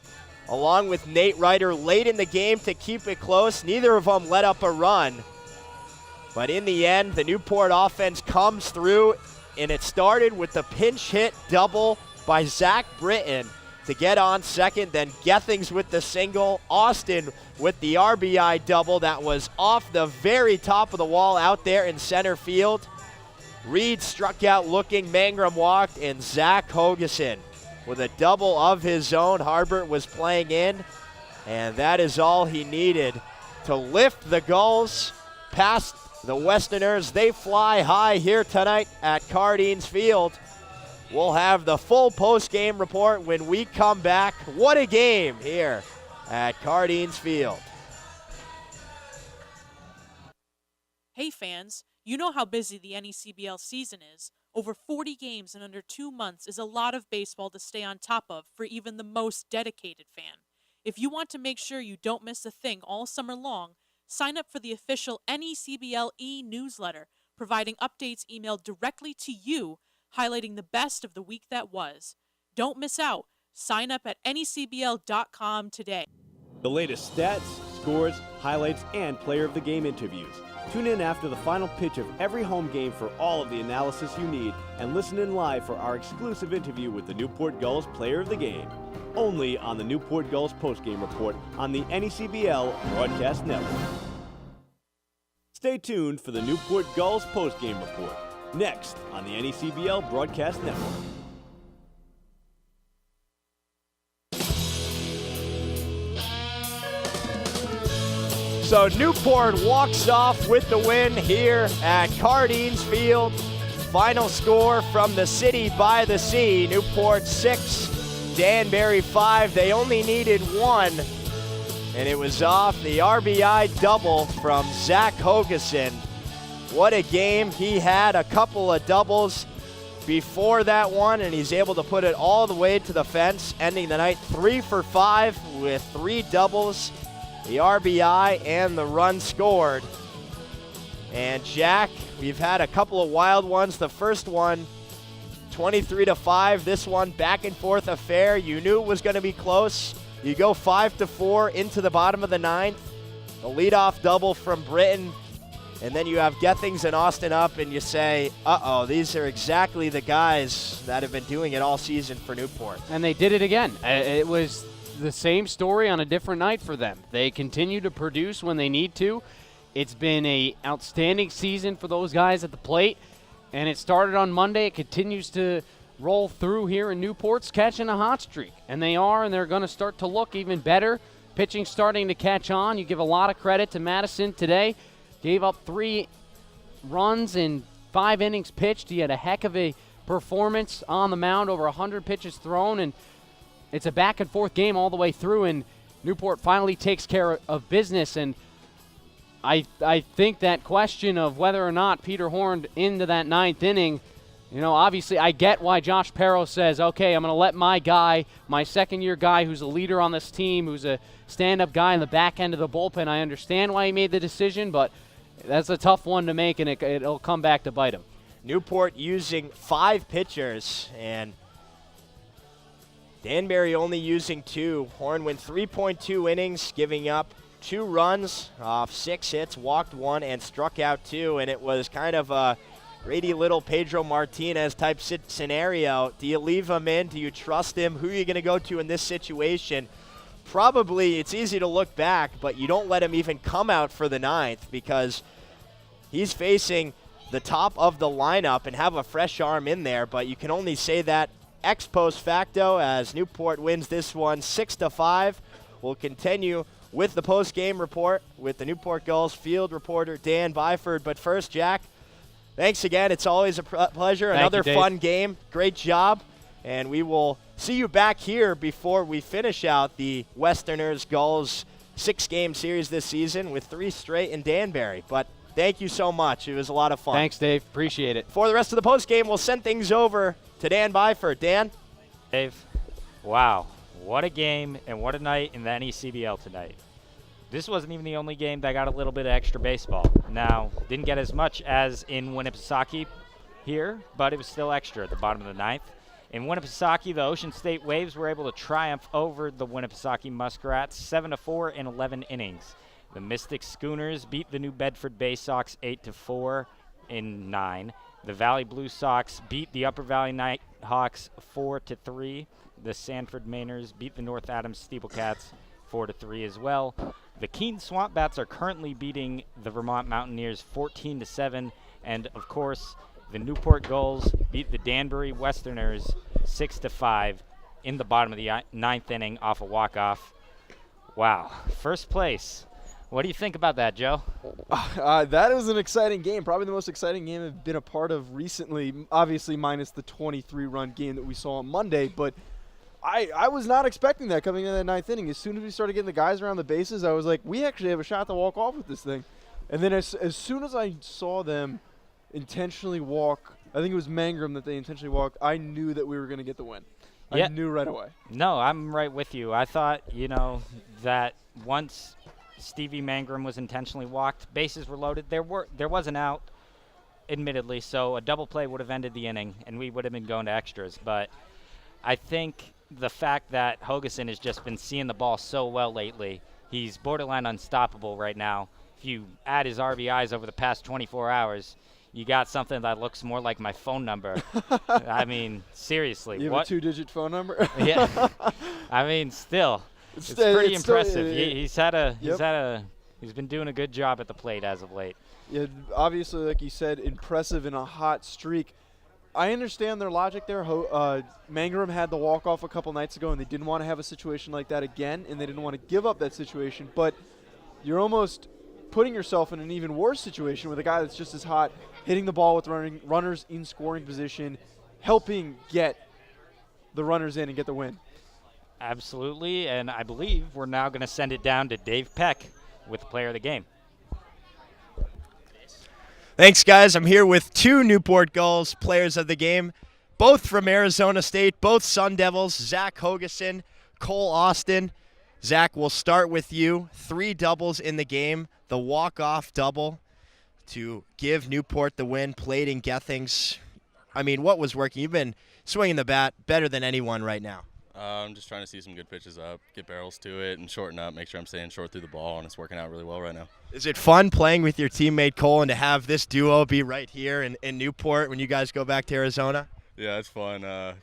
along with Nate Ryder late in the game to keep it close. Neither of them let up a run. But in the end, the Newport offense comes through, and it started with the pinch hit double by Zach Britton to get on second, then Gethings with the single, Austin with the RBI double that was off the very top of the wall out there in center field. Reed struck out looking, Mangrum walked, and Zach Hogeson with a double of his own. Harbert was playing in, and that is all he needed to lift the Gulls past the Westerners. They fly high here tonight at Cardines Field. We'll have the full post-game report when we come back. What a game here at Cardines Field. Hey fans, you know how busy the NECBL season is. Over 40 games in under 2 months is a lot of baseball to stay on top of for even the most dedicated fan. If you want to make sure you don't miss a thing all summer long, sign up for the official NECBL e-newsletter, providing updates emailed directly to you, highlighting the best of the week that was. Don't miss out. Sign up at necbl.com today. The latest stats, scores, highlights, and player of the game interviews. Tune in after the final pitch of every home game for all of the analysis you need, and listen in live for our exclusive interview with the Newport Gulls player of the game. Only on the Newport Gulls postgame report on the NECBL Broadcast Network. Stay tuned for the Newport Gulls postgame report. Next on the NECBL Broadcast Network. So Newport walks off with the win here at Cardines Field. Final score from the city by the sea. Newport 6, Danbury 5. They only needed 1, and it was off the RBI double from Zach Hogeson. What a game he had, a couple of doubles before that one, and he's able to put it all the way to the fence, ending the night 3 for 5 with 3 doubles, the RBI, and the run scored. And Jack, we've had a couple of wild ones. The first one, 23-5. This one, back and forth affair. You knew it was going to be close. You go 5-4 into the bottom of the 9th. The leadoff double from Britton. And then you have Gethings and Austin up, and you say, uh-oh, these are exactly the guys that have been doing it all season for Newport. And they did it again. It was the same story on a different night for them. They continue to produce when they need to. It's been an outstanding season for those guys at the plate, and it started on Monday. It continues to roll through here in Newport's catching a hot streak. And they are, and they're going to start to look even better. Pitching starting to catch on. You give a lot of credit to Madison today. Gave up 3 runs in 5 innings pitched. He had a heck of a performance on the mound, over 100 pitches thrown, and it's a back-and-forth game all the way through, and Newport finally takes care of business. And I think that question of whether or not Peter Horn into that 9th inning, obviously I get why Josh Perro says, okay, I'm going to let my guy, my second-year guy who's a leader on this team, who's a stand-up guy in the back end of the bullpen. I understand why he made the decision, but that's a tough one to make, and it'll come back to bite him. Newport using 5 pitchers, and Danbury only using 2. Horn went 3.2 innings, giving up 2 runs off 6 hits, walked 1, and struck out 2, and it was kind of a Grady Little, Pedro Martinez type scenario. Do you leave him in? Do you trust him? Who are you going to go to in this situation? Probably it's easy to look back, but you don't let him even come out for the 9th because he's facing the top of the lineup and have a fresh arm in there, but you can only say that ex post facto as Newport wins this one 6-5. We'll continue with the post-game report with the Newport Gulls field reporter Dan Byford. But first, Jack, thanks again. It's always a pleasure. Another fun game. Great job. And we will see you back here before we finish out the Westerners Gulls 6-game series this season with 3 straight in Danbury. But thank you so much. It was a lot of fun. Thanks, Dave. Appreciate it. For the rest of the postgame, we'll send things over to Dan Byford. Dan? Dave, wow. What a game and what a night in the NECBL tonight. This wasn't even the only game that got a little bit of extra baseball. Now, didn't get as much as in Winnipesaukee here, but it was still extra at the bottom of the 9th. In Winnipesaukee, the Ocean State Waves were able to triumph over the Winnipesaukee Muskrats 7-4 in 11 innings. The Mystic Schooners beat the New Bedford Bay Sox 8-4 in 9. The Valley Blue Sox beat the Upper Valley Nighthawks 4-3. The Sanford Mainers beat the North Adams Steeplecats 4-3 as well. The Keene Swamp Bats are currently beating the Vermont Mountaineers 14-7. And, of course, the Newport Gulls beat the Danbury Westerners 6-5 in the bottom of the 9th inning off a walk-off. Wow. First place. What do you think about that, Joe? That was an exciting game. Probably the most exciting game I've been a part of recently, obviously minus the 23-run game that we saw on Monday. But I was not expecting that coming into that 9th inning. As soon as we started getting the guys around the bases, I was like, we actually have a shot to walk off with this thing. And then as soon as I saw them intentionally walk, I think it was Mangrum that they intentionally walked, I knew that we were going to get the win. Yeah. I knew right away. No, I'm right with you. I thought, that once Stevie Mangrum was intentionally walked, bases were loaded. There was an out, admittedly, so a double play would have ended the inning, and we would have been going to extras. But I think the fact that Hogeson has just been seeing the ball so well lately, he's borderline unstoppable right now. If you add his RBIs over the past 24 hours, you got something that looks more like my phone number. I mean, seriously. You have a 2-digit phone number? Yeah. I mean, still. It's pretty impressive. He's been doing a good job at the plate as of late. Yeah, obviously, like you said, impressive in a hot streak. I understand their logic there. Mangrum had the walk-off a couple nights ago, and they didn't want to have a situation like that again, and they didn't want to give up that situation. But you're almost putting yourself in an even worse situation with a guy that's just as hot, hitting the ball with runners in scoring position, helping get the runners in and get the win. Absolutely, and I believe we're now going to send it down to Dave Peck with the player of the game. Thanks, guys. I'm here with 2 Newport Gulls players of the game, both from Arizona State, both Sun Devils, Zach Hogeson, Cole Austin. Zach, we'll start with you. 3 doubles in the game, the walk-off double to give Newport the win, played in Gethings. I mean, what was working? You've been swinging the bat better than anyone right now. I'm just trying to see some good pitches up, get barrels to it, and shorten up, make sure I'm staying short through the ball, and it's working out really well right now. Is it fun playing with your teammate Cole and to have this duo be right here in Newport when you guys go back to Arizona? Yeah, it's fun.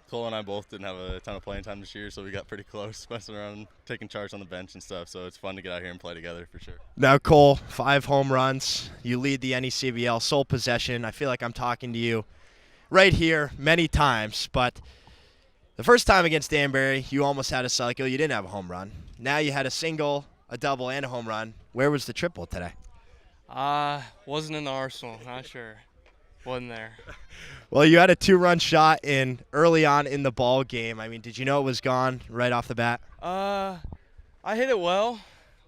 Cole and I both didn't have a ton of playing time this year, so we got pretty close, messing around, taking charge on the bench and stuff, so it's fun to get out here and play together for sure. Now, Cole, 5 home runs. You lead the NECBL sole possession. I feel like I'm talking to you right here many times, but the first time against Danbury, you almost had a cycle. You didn't have a home run. Now you had a single, a double, and a home run. Where was the triple today? Wasn't in the arsenal. Not sure. Wasn't there. Well, you had a 2-run shot in early on in the ball game. I mean, did you know it was gone right off the bat? I hit it well.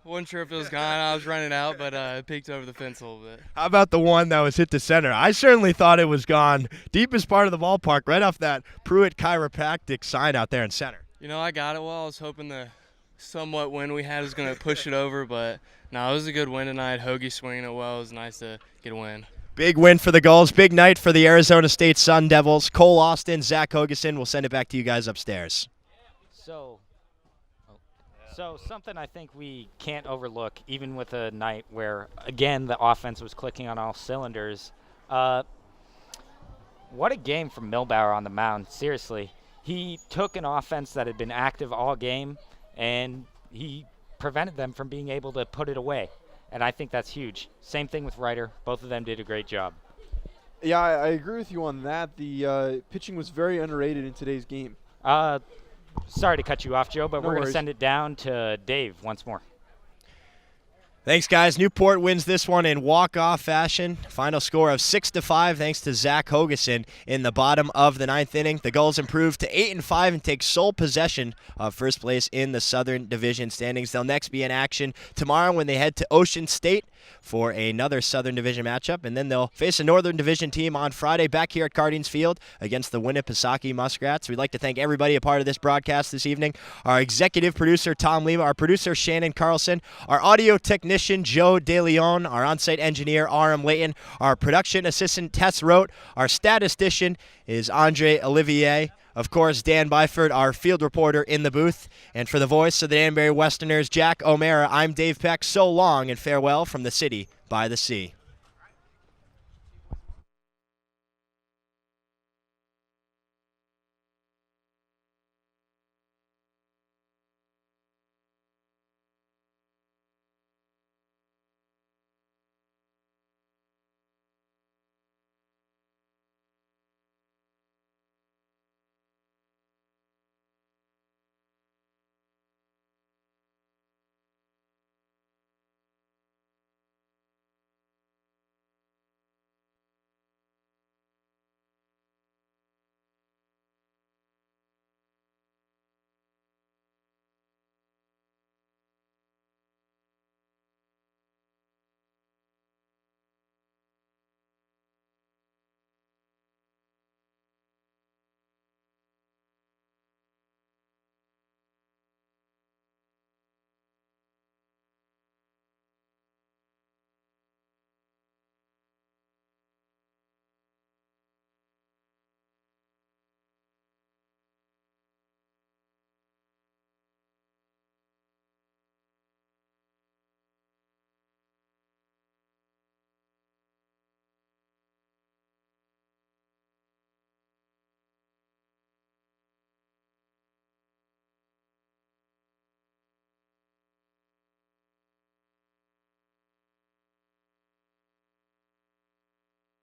Wasn't sure if it was gone. I was running out, but it peeked over the fence a little bit. How about the one that was hit to center? I certainly thought it was gone. Deepest part of the ballpark, right off that Pruitt Chiropractic sign out there in center. You know, I got it well. I was hoping the somewhat wind we had was going to push it over, but no, it was a good win tonight. Hoagie swinging it well. It was nice to get a win. Big win for the Gulls. Big night for the Arizona State Sun Devils. Cole Austin, Zach Hogeson. We'll send it back to you guys upstairs. So something I think we can't overlook, even with a night where, again, the offense was clicking on all cylinders. What a game from Milbauer on the mound. Seriously. He took an offense that had been active all game, and he prevented them from being able to put it away. And I think that's huge. Same thing with Ryder. Both of them did a great job. Yeah, I agree with you on that. The pitching was very underrated in today's game. Sorry to cut you off, Joe, but No we're going to worries. send it down to Dave once more. Thanks, guys. Newport wins this one in walk-off fashion. Final score of 6-5 thanks to Zach Hogeson in the bottom of the 9th inning. The Gulls improve to 8-5 and take sole possession of first place in the Southern Division standings. They'll next be in action tomorrow when they head to Ocean State for another Southern Division matchup, and then they'll face a Northern Division team on Friday back here at Cardines Field against the Winnipesaukee Muskrats. We'd like to thank everybody a part of this broadcast this evening. Our executive producer, Tom Lima, our producer, Shannon Carlson, our audio technician, Joe DeLeon, our on-site engineer, R.M. Layton, our production assistant, Tess Rote, our statistician is Andre Olivier. Of course, Dan Byford, our field reporter in the booth. And for the voice of the Danbury Westerners, Jack O'Mara, I'm Dave Peck. So long and farewell from the city by the sea.